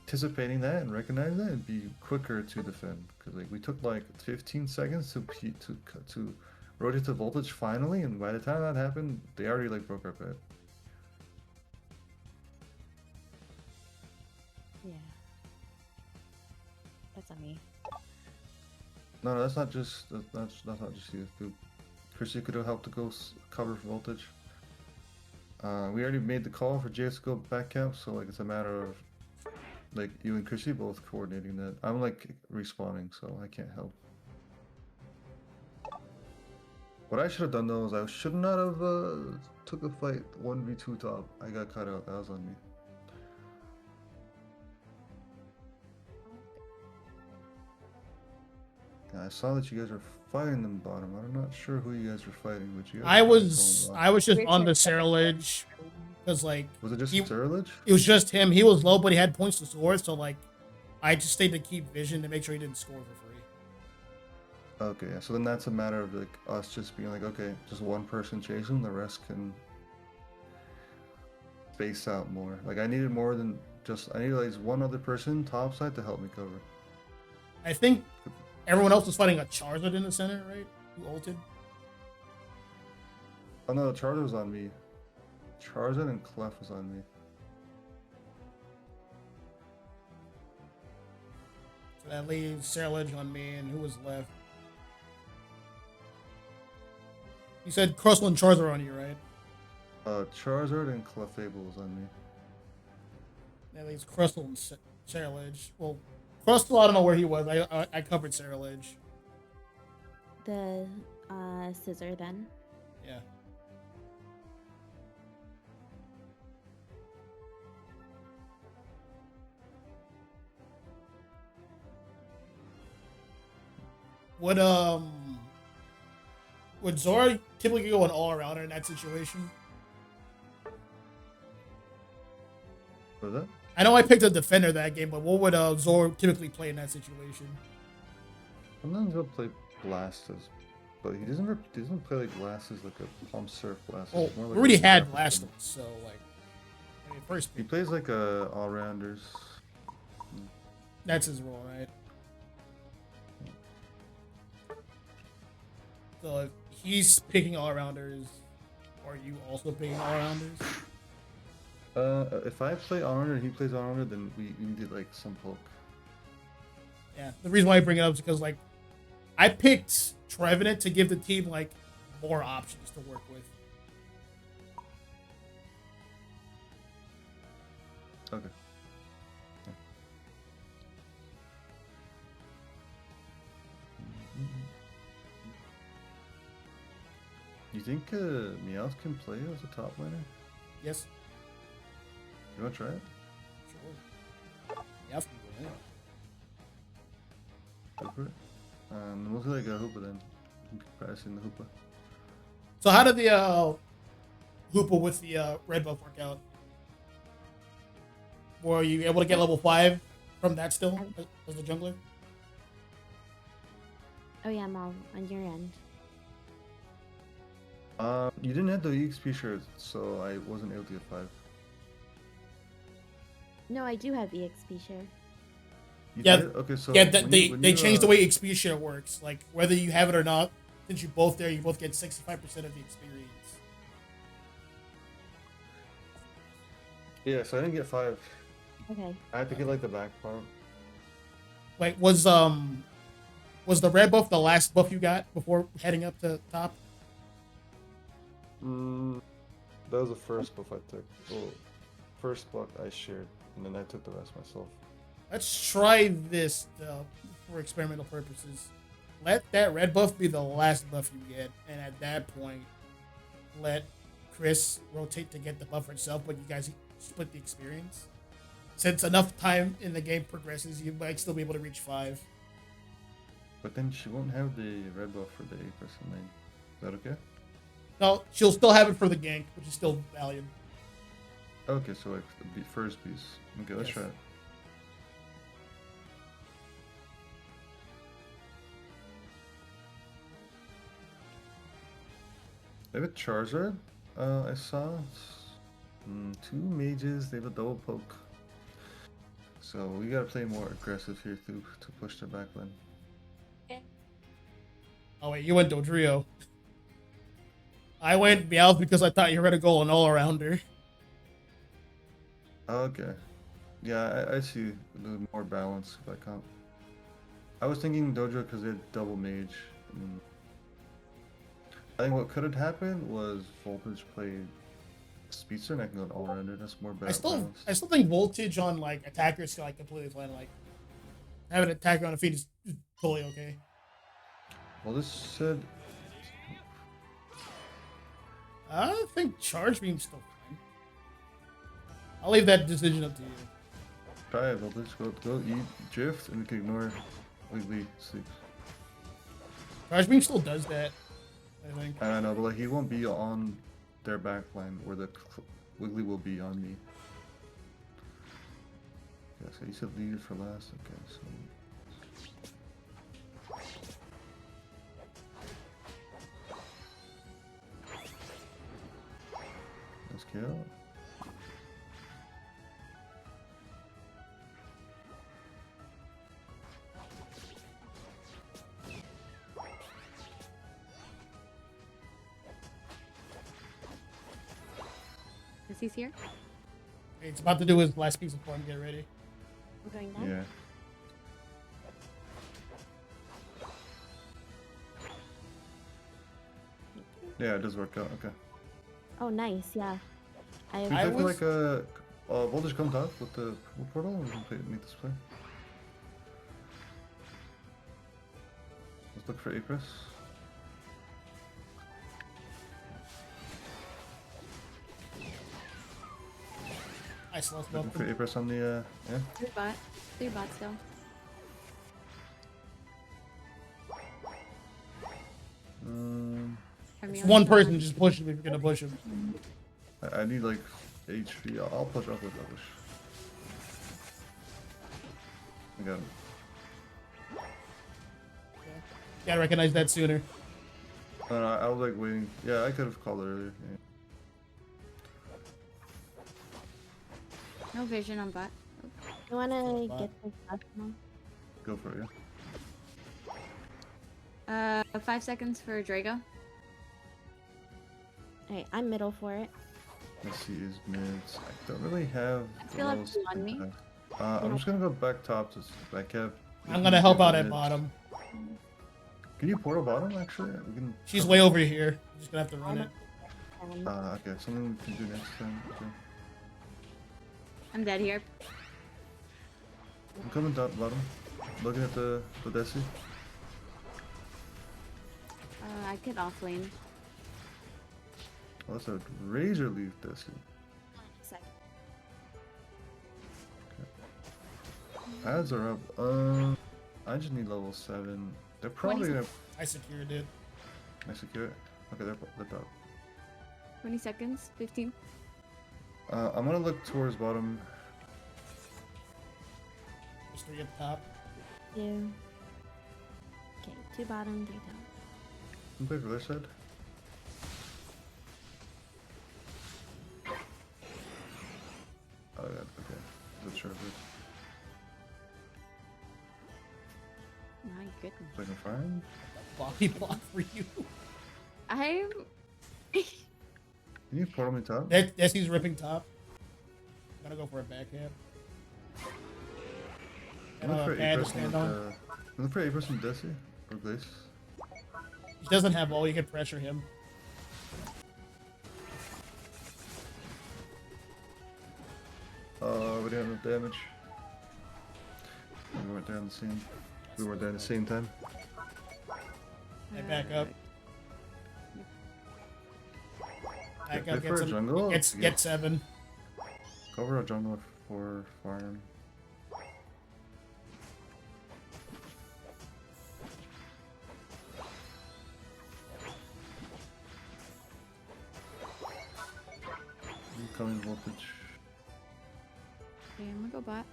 Speaker 1: anticipating that and recognizing that and be quicker to defend. Because like we took like 15 seconds to rotate to Voltage finally, and by the time that happened, they already like broke our bed.
Speaker 3: Yeah. That's on me.
Speaker 1: No, that's not just that's not just you. Chrissy could have helped to go cover for Voltage. We already made the call for JS to go back camp, so like it's a matter of like you and Chrissy both coordinating that. I'm like respawning, so I can't help. What I should have done though is I should not have took a fight 1v2 top. I got cut out. That was on me. Yeah, I saw that you guys were fighting them bottom. I'm not sure who you guys were fighting, but you guys
Speaker 4: I
Speaker 1: were
Speaker 4: was
Speaker 1: going
Speaker 4: I was just
Speaker 2: Richard.
Speaker 4: on the Cereledge because like
Speaker 1: Was it just
Speaker 4: he-
Speaker 1: Cereledge?
Speaker 4: it was just him. He was low, but he had points to score, so like I just stayed to keep vision to make sure he didn't score for free.
Speaker 1: Okay, yeah, so then that's a matter of like us just being like, okay, just one person chase him, the rest can space out more. Like I needed more than just I needed like one other person top side to help me cover.
Speaker 4: I think everyone else was fighting a Charizard in the center, right? Who ulted?
Speaker 1: Oh no, Charizard was on me. Charizard and Clef was on me.
Speaker 4: So that leaves Cereledge on me, and who was left? You said Crustle and Charizard on you, right?
Speaker 1: Charizard and Clefable was on me.
Speaker 4: That leaves Crustle and Cereledge. Well, Crustle, I don't know where he was. I covered Cereledge.
Speaker 2: The scissor then.
Speaker 4: Yeah. Would would Zora typically go an all arounder in that situation?
Speaker 1: For that?
Speaker 4: I know I picked a defender that game, but what would Zora typically play in that situation?
Speaker 1: Sometimes he'll play Blastus, but he doesn't play like Blastus like a Palm Surf Blastus.
Speaker 4: Well,
Speaker 1: It's more
Speaker 4: we
Speaker 1: like
Speaker 4: already
Speaker 1: a
Speaker 4: had
Speaker 1: Blastus.
Speaker 4: Blastos, so like, I mean, first
Speaker 1: He plays like a all rounders.
Speaker 4: that's his role, right? So if he's picking all rounders, are you also picking all rounders?
Speaker 1: If I play all rounder and he plays all rounder, then we need like some poke.
Speaker 4: Yeah, the reason why I bring it up is because like I picked Trevenant to give the team like more options to work with.
Speaker 1: Okay. Yeah. You think Meowth can play as a top laner?
Speaker 4: Yes,
Speaker 1: You wanna try it?
Speaker 4: sure. Yeah, for me, yeah.
Speaker 1: Go for it. We'll do like a Hoopa then. You can practice in the Hoopa.
Speaker 4: So how did the Hoopa with the red buff work out? Were you able to get level 5 from that still as the jungler?
Speaker 2: Oh yeah, Mal, on your end.
Speaker 1: You didn't have the EXP shirt, so I wasn't able to get 5.
Speaker 2: No, I do have EXP share.
Speaker 1: You
Speaker 4: Yeah,
Speaker 1: did? Okay, so
Speaker 4: Yeah,
Speaker 1: when
Speaker 4: they
Speaker 1: you- when
Speaker 4: they
Speaker 1: you,
Speaker 4: changed the way XP share works. Like whether you have it or not, since you're both there, you both get 65% of the experience.
Speaker 1: Yeah, so I didn't get 5.
Speaker 2: Okay.
Speaker 1: I had to get like the back part.
Speaker 4: Like was the red buff the last buff you got before heading up to top?
Speaker 1: That was the first buff I took. Well, first buff I shared, and then I took the rest myself.
Speaker 4: Let's try this for experimental purposes. Let that red buff be the last buff you get, and at that point, let Chris rotate to get the buff herself, but you guys split the experience. Since enough time in the game progresses, you might still be able to reach 5.
Speaker 1: But then she won't have the red buff for the 8% lane. Is that okay?
Speaker 4: No, she'll still have it for the gank, which is still valued.
Speaker 1: Okay, so like the first piece. Okay, let's
Speaker 4: Yes.
Speaker 1: try it. They have a Charizard. I saw 2 mages. They have a double poke. So we gotta play more aggressive here to push their back line.
Speaker 4: Oh wait, you went Dodrio. I went Meowth because I thought you were gonna go an all-arounder.
Speaker 1: Okay. Yeah, I see the more balance if I can't. I was thinking Dojo because they had double mage. I think what could have happened was Voltage played Speedster and I can go all rounder. That's more
Speaker 4: I still
Speaker 1: balanced.
Speaker 4: think voltage on like attackers can like completely fine. Like having an attacker on a feed is totally okay.
Speaker 1: Well, this said
Speaker 4: I think charge beam's still fine. I'll leave that decision up to you.
Speaker 1: try it, Voltage. Go eat Drift and we can ignore Wiggly sleeps.
Speaker 4: Charge beam still does that, I think.
Speaker 1: I know, but like he won't be on their back line where the Wiggly will be on me. Yeah, so you said leave it for last. Okay, so. Let's kill.
Speaker 8: Is he here?
Speaker 4: It's about to do his last piece of form. Get ready.
Speaker 2: We're going down?
Speaker 1: Yeah. Yeah, it does work out. Okay.
Speaker 2: Oh, nice. Yeah.
Speaker 1: We
Speaker 4: I
Speaker 1: play for
Speaker 4: was-
Speaker 1: like Voltage come top with the portal and we can make this play. Let's look for Apris.
Speaker 4: I slow
Speaker 1: Looking for
Speaker 4: smoke.
Speaker 1: Apris on the yeah.
Speaker 8: 3 bot. 3 bot still. Army
Speaker 4: It's
Speaker 8: on
Speaker 4: one
Speaker 8: top.
Speaker 4: person just push him if you're gonna push him.
Speaker 1: I need like HP. I'll push. I'll push. I got him.
Speaker 4: Gotta recognize that sooner.
Speaker 1: No, I was like waiting. Yeah, I could have called it earlier. Yeah.
Speaker 8: No vision on bot.
Speaker 2: You wanna
Speaker 4: Bot.
Speaker 2: get this last one?
Speaker 1: Go for it. Yeah.
Speaker 8: 5 seconds for Drago.
Speaker 2: Alright, I'm middle for it.
Speaker 1: Let's see his mids. I don't really have.
Speaker 8: I
Speaker 1: the
Speaker 8: feel like
Speaker 1: lowest
Speaker 8: you on me.
Speaker 1: impact. I'm just gonna go back top to back cap.
Speaker 4: I'm gonna help out at bottom.
Speaker 1: Can you portal bottom actually? We can.
Speaker 4: She's way over here. You're just gonna have to run it.
Speaker 1: Okay, something we can do next time. Okay.
Speaker 8: I'm dead here.
Speaker 1: I'm coming down bottom. Looking at the Desi.
Speaker 8: I could off lane.
Speaker 1: Oh, that's a Razor Leaf Desi. Ads are up. I just need level 7. They're probably gonna.
Speaker 4: I secured it.
Speaker 1: I secure it. Okay, they're top.
Speaker 8: 20 seconds. 15.
Speaker 1: I'm gonna look towards bottom.
Speaker 4: There's 3 at the top.
Speaker 2: 2. Okay, 2 bottom, 3 top.
Speaker 1: Can play for their side. Oh yeah, okay. That's sure.
Speaker 8: My goodness.
Speaker 1: Second fire.
Speaker 4: Body block for you.
Speaker 8: I'm.
Speaker 1: Can you portal me top?
Speaker 4: Desi's ripping top. Gotta go for a backhand.
Speaker 1: I'm
Speaker 4: And
Speaker 1: looking
Speaker 4: a
Speaker 1: for
Speaker 4: pad to
Speaker 1: 8%
Speaker 4: stand
Speaker 1: with,
Speaker 4: on.
Speaker 1: I'm looking for 8% Desi or Glace.
Speaker 4: He doesn't have all. You can pressure him.
Speaker 1: We didn't have enough damage. We weren't there on the same. We weren't there at the same time.
Speaker 4: I back up. Back
Speaker 1: Play
Speaker 4: up.
Speaker 1: for a
Speaker 4: Get
Speaker 1: jungle.
Speaker 4: some. Get 7.
Speaker 1: Cover a jungle for farm. Incoming voltage.
Speaker 8: Okay, I'm gonna go bot.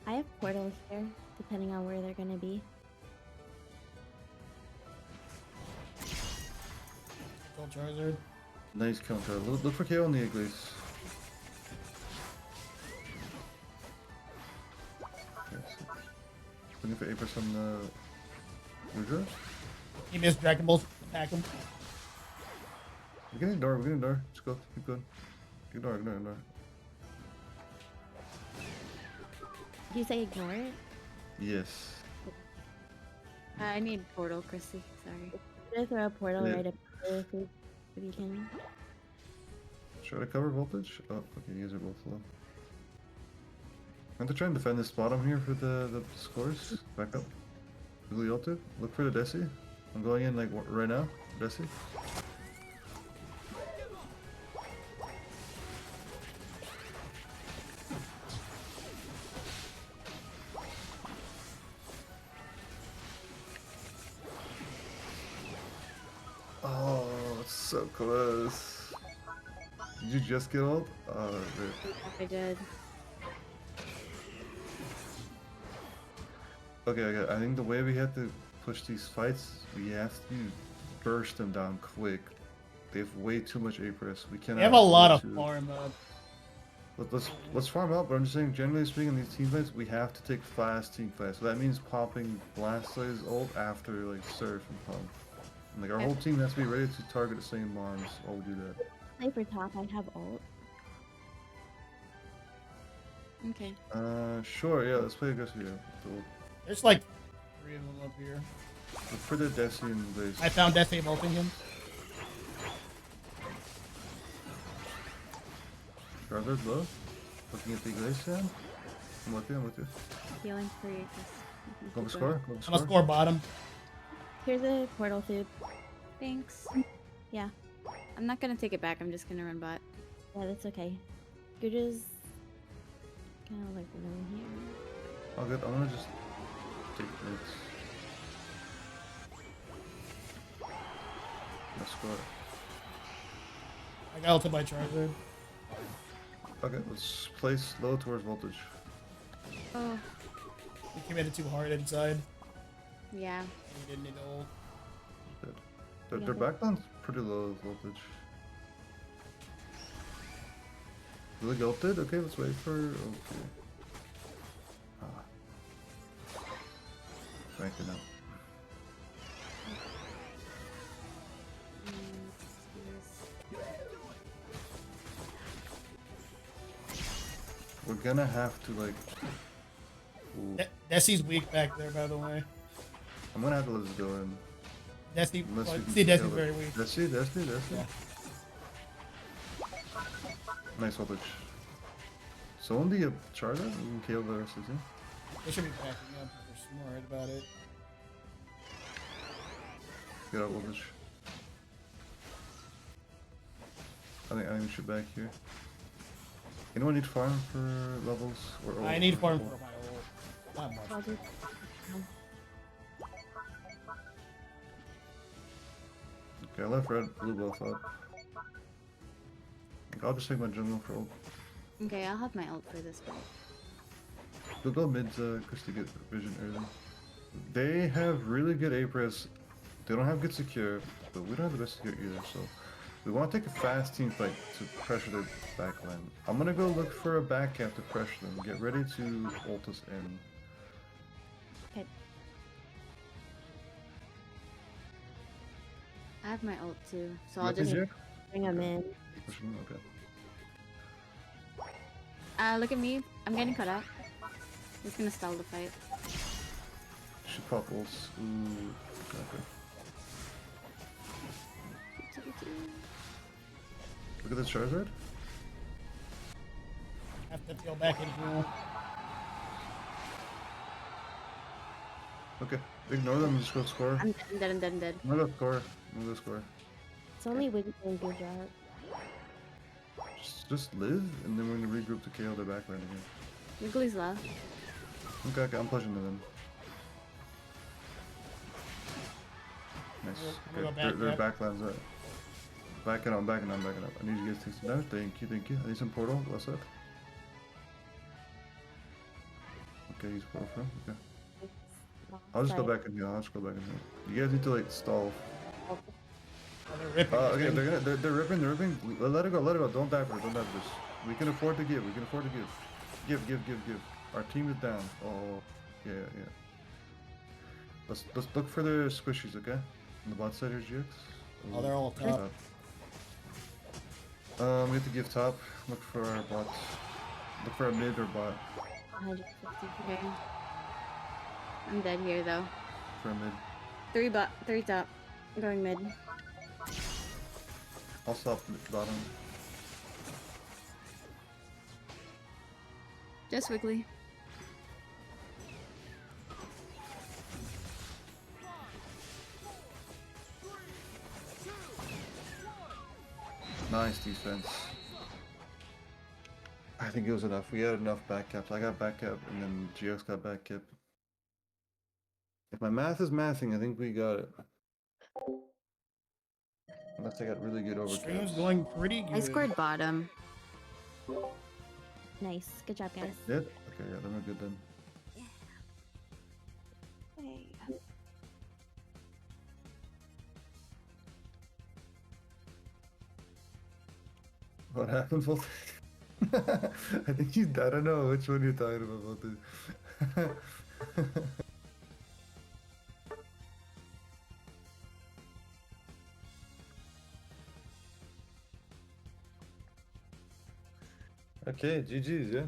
Speaker 2: I have portals here, depending on where they're gonna be.
Speaker 4: Go Charizard.
Speaker 1: Nice counter. Look for KO on the Glace. Looking for 8% on the Rudra.
Speaker 4: He missed Dragon Balls. Attack him.
Speaker 1: We're getting door. We're getting door. Let's go. Keep going. Ignore.
Speaker 2: Did you say ignore it?
Speaker 1: Yes.
Speaker 8: I need portal, Chrissy. Sorry.
Speaker 2: I'm gonna throw a portal
Speaker 1: Yeah.
Speaker 2: right up there if you can.
Speaker 1: Try to cover voltage. Oh, okay. You guys are both low. I'm gonna try and defend this bottom here for the scores. Back up. Google ulted. Look for the Desi. I'm going in like right now. Desi. Oh, it's so close. Did you just get ult? Oh, dude.
Speaker 8: I did.
Speaker 1: Okay. I think the way we have to push these fights, we have to burst them down quick. They have way too much A-press. We cannot.
Speaker 4: They have a lot of
Speaker 1: afford to-
Speaker 4: farm.
Speaker 1: Let's farm up, but I'm just saying, generally speaking, these team fights, we have to take fast team fights. So that means popping Blastoise ult after like Surf and Pump. And, like our whole team has to be ready to target the same bombs while we do that.
Speaker 2: Play for top, I have ult.
Speaker 8: Okay.
Speaker 1: Sure, yeah, let's play aggressive here. So,
Speaker 4: There's like 3 of them up here.
Speaker 1: look for the Desi and Blaze.
Speaker 4: I found Desi ulting him.
Speaker 1: Charizard low. Looking at the Glace down. I'm with you.
Speaker 8: Healing for you, Chris.
Speaker 1: Go for score.
Speaker 4: I'm gonna score bottom.
Speaker 2: Here's a portal food.
Speaker 8: Thanks.
Speaker 2: Yeah.
Speaker 8: I'm not gonna take it back. I'm just gonna run bot.
Speaker 2: Yeah, that's okay. You're just kind of like low here.
Speaker 1: Oh, good. I'm gonna just take this. Escort.
Speaker 4: I got ulted by Charizard.
Speaker 1: Okay, let's place low towards voltage.
Speaker 8: Oh,
Speaker 4: We committed too hard inside.
Speaker 8: yeah.
Speaker 4: We didn't need ult.
Speaker 1: Good. Their
Speaker 2: Yeah,
Speaker 1: backline's pretty low voltage. Really ulted? Okay, let's wait for. Okay. Banking up. We're gonna have to like. Ooh,
Speaker 4: Desi's weak back there, by the way.
Speaker 1: I'm gonna have to let this go in.
Speaker 4: Desi,
Speaker 1: Unless
Speaker 4: well,
Speaker 1: we can
Speaker 4: see, Desi's
Speaker 1: kill it.
Speaker 4: very weak.
Speaker 1: Desi.
Speaker 4: Yeah.
Speaker 1: Nice voltage. So on the Charizard, we can kill the rest of the team.
Speaker 4: They should be backing up if they're smart about it.
Speaker 1: Get out voltage. I think we should back here. Anyone need farm for levels? Or
Speaker 4: I need farm
Speaker 1: ult?
Speaker 4: for my ult. Not much.
Speaker 2: I'll do-
Speaker 1: Okay, I left red, blue both up. I'll just take my jungle for ult.
Speaker 8: Okay, I'll have my ult for this one.
Speaker 1: We'll go mid Chris to get vision early. They have really good A-press. They don't have good secure, but we don't have the best secure either, so we want to take a fast team fight to pressure their backline. I'm gonna go look for a back cap to pressure them. Get ready to ult us in.
Speaker 2: Okay.
Speaker 8: I have my ult too, so I'll
Speaker 1: Message
Speaker 8: just
Speaker 1: here?
Speaker 2: Bring them in.
Speaker 1: Push them, okay.
Speaker 8: look at me. I'm getting cut out. Just gonna stall the fight.
Speaker 1: Should pop ults. Ooh, okay. Look at this Charizard.
Speaker 4: Have to peel back in here.
Speaker 1: Okay, ignore them, just go score.
Speaker 8: I'm dead. I'm dead.
Speaker 1: I'm gonna go score. I'm gonna go score.
Speaker 2: It's only Wiggly and Gujarat.
Speaker 1: Just live, and then we're gonna regroup to KO their backline again.
Speaker 8: Wiggly's low.
Speaker 1: Okay, I'm pushing them in. Nice.
Speaker 4: We'll go
Speaker 1: Okay,
Speaker 4: back
Speaker 1: their
Speaker 4: up.
Speaker 1: backline's up. Backing up. I need you guys to take some damage. Thank you. I need some portal. What's up? Okay, he's portal from. Okay. I'll just go back in here. You guys need to like stall.
Speaker 4: Oh, they're ripping.
Speaker 1: Okay, they're ripping. Let it go. Don't die for this. We can afford to give. Give. Our team is down. Oh, yeah. Let's look for their squishies, okay? On the bot side here's GX.
Speaker 4: Oh, they're all top.
Speaker 1: We have to give top. Look for our bot. Look for a mid or bot.
Speaker 2: 150.
Speaker 8: Okay. I'm dead here though.
Speaker 1: For a mid.
Speaker 8: 3 top. Going mid.
Speaker 1: I'll stop bottom.
Speaker 8: Just Wiggly.
Speaker 1: Nice defense. I think it was enough. We had enough back caps. I got back cap, and then GX got back cap. If my math is mathing, I think we got it. Unless I got really good
Speaker 4: Stream's
Speaker 1: overcaps.
Speaker 4: going pretty good.
Speaker 3: I scored bottom.
Speaker 2: Nice. Good job, guys.
Speaker 1: Did? Okay, yeah, then we're good then. What happened, Voltage? I think he's dead. I don't know which one you're talking about, Voltage. Okay, GG's, yeah.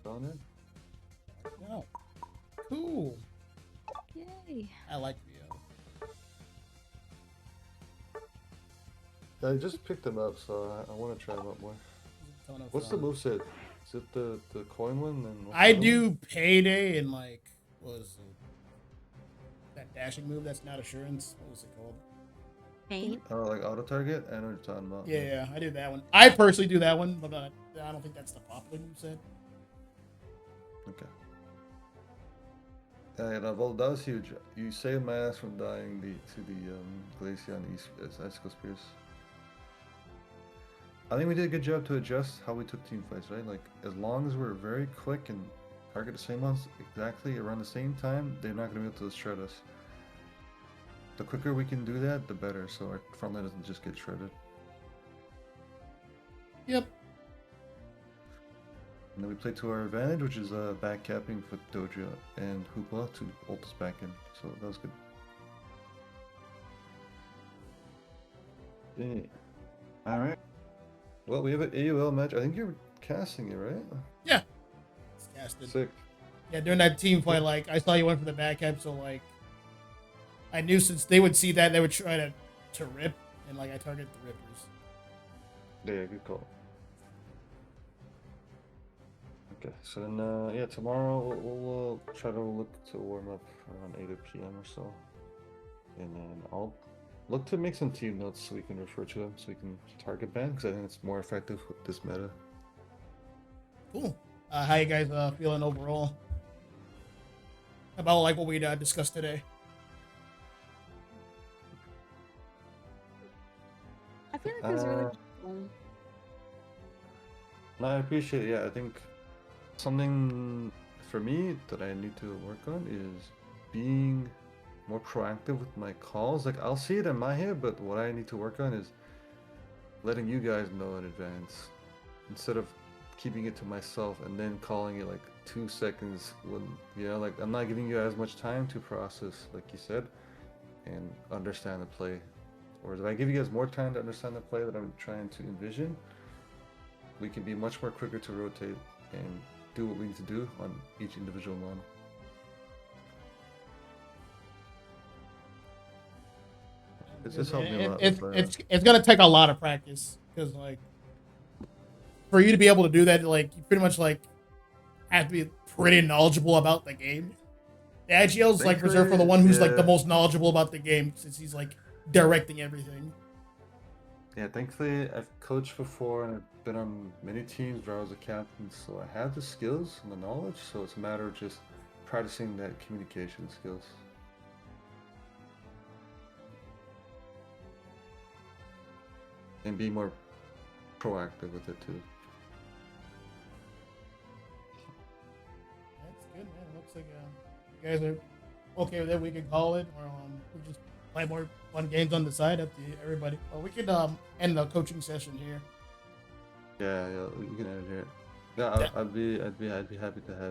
Speaker 1: Found it.
Speaker 4: Wow. Cool.
Speaker 8: Yay.
Speaker 4: I like Rio.
Speaker 1: I just picked him up, so I want to try him out more.
Speaker 4: Ton of
Speaker 1: What's the
Speaker 4: fun.
Speaker 1: moveset? Is it the coin one? And what's
Speaker 4: I
Speaker 1: the other one?
Speaker 4: do payday and like what was it? That dashing move that's not assurance. What was it called?
Speaker 8: Paint.
Speaker 1: Oh, like auto target? I know what you're talking about.
Speaker 4: Yeah, I do that one. I personally do that one, but I don't think that's the popular move set.
Speaker 1: Okay. Yeah, well, that was huge. You saved my ass from dying to the Glacier on East Icicle Spears. I think we did a good job to adjust how we took team fights, right? Like, as long as we're very quick and target the same ones exactly around the same time, they're not going to be able to shred us. The quicker we can do that, the better, so our front line doesn't just get shredded.
Speaker 4: Yep.
Speaker 1: And then we play to our advantage, which is back capping with Doja and Hoopla to ult us back in, so that was good. Yeah. Alright. Well, we have an AUL match. I think you're casting it, right?
Speaker 4: Yeah. It's casted.
Speaker 1: Sick.
Speaker 4: Yeah, during that team fight, like, I saw you went for the back cap, so, like, I knew since they would see that, they would try to rip, and, like, I target the rippers.
Speaker 1: Yeah, good call. Okay, so then, yeah, tomorrow we'll try to look to warm up around 8 p.m. or so. And then I'll look to make some team notes so we can refer to them, so we can target ban, because I think it's more effective with this meta.
Speaker 4: Cool. How you guys feeling overall about, like, what we discussed today?
Speaker 8: I feel like it was really cool.
Speaker 1: No, I appreciate it. Yeah, I think something for me that I need to work on is being more proactive with my calls. Like, I'll see it in my head, but what I need to work on is letting you guys know in advance instead of keeping it to myself and then calling it like 2 seconds when, you know, like, I'm not giving you as much time to process, like you said, and understand the play. Or if I give you guys more time to understand the play that I'm trying to envision, we can be much more quicker to rotate and do what we need to do on each individual one. It's helped me a lot.
Speaker 4: It's gonna take a lot of practice, because, like, for you to be able to do that, like, you pretty much, like, have to be pretty knowledgeable about the game. The IGL's like reserved for the one who's like the most knowledgeable about the game, since he's like directing everything.
Speaker 1: Yeah, thankfully I've coached before and I've been on many teams where I was a captain, so I have the skills and the knowledge, so it's a matter of just practicing that communication skills. And be more proactive with it too.
Speaker 4: That's good, man. It looks like you guys are okay with it. We can call it, or we just play more fun games on the side. Up to everybody. Well, we could end the coaching session here.
Speaker 1: Yeah, we can end it here. Yeah, I'd be happy to have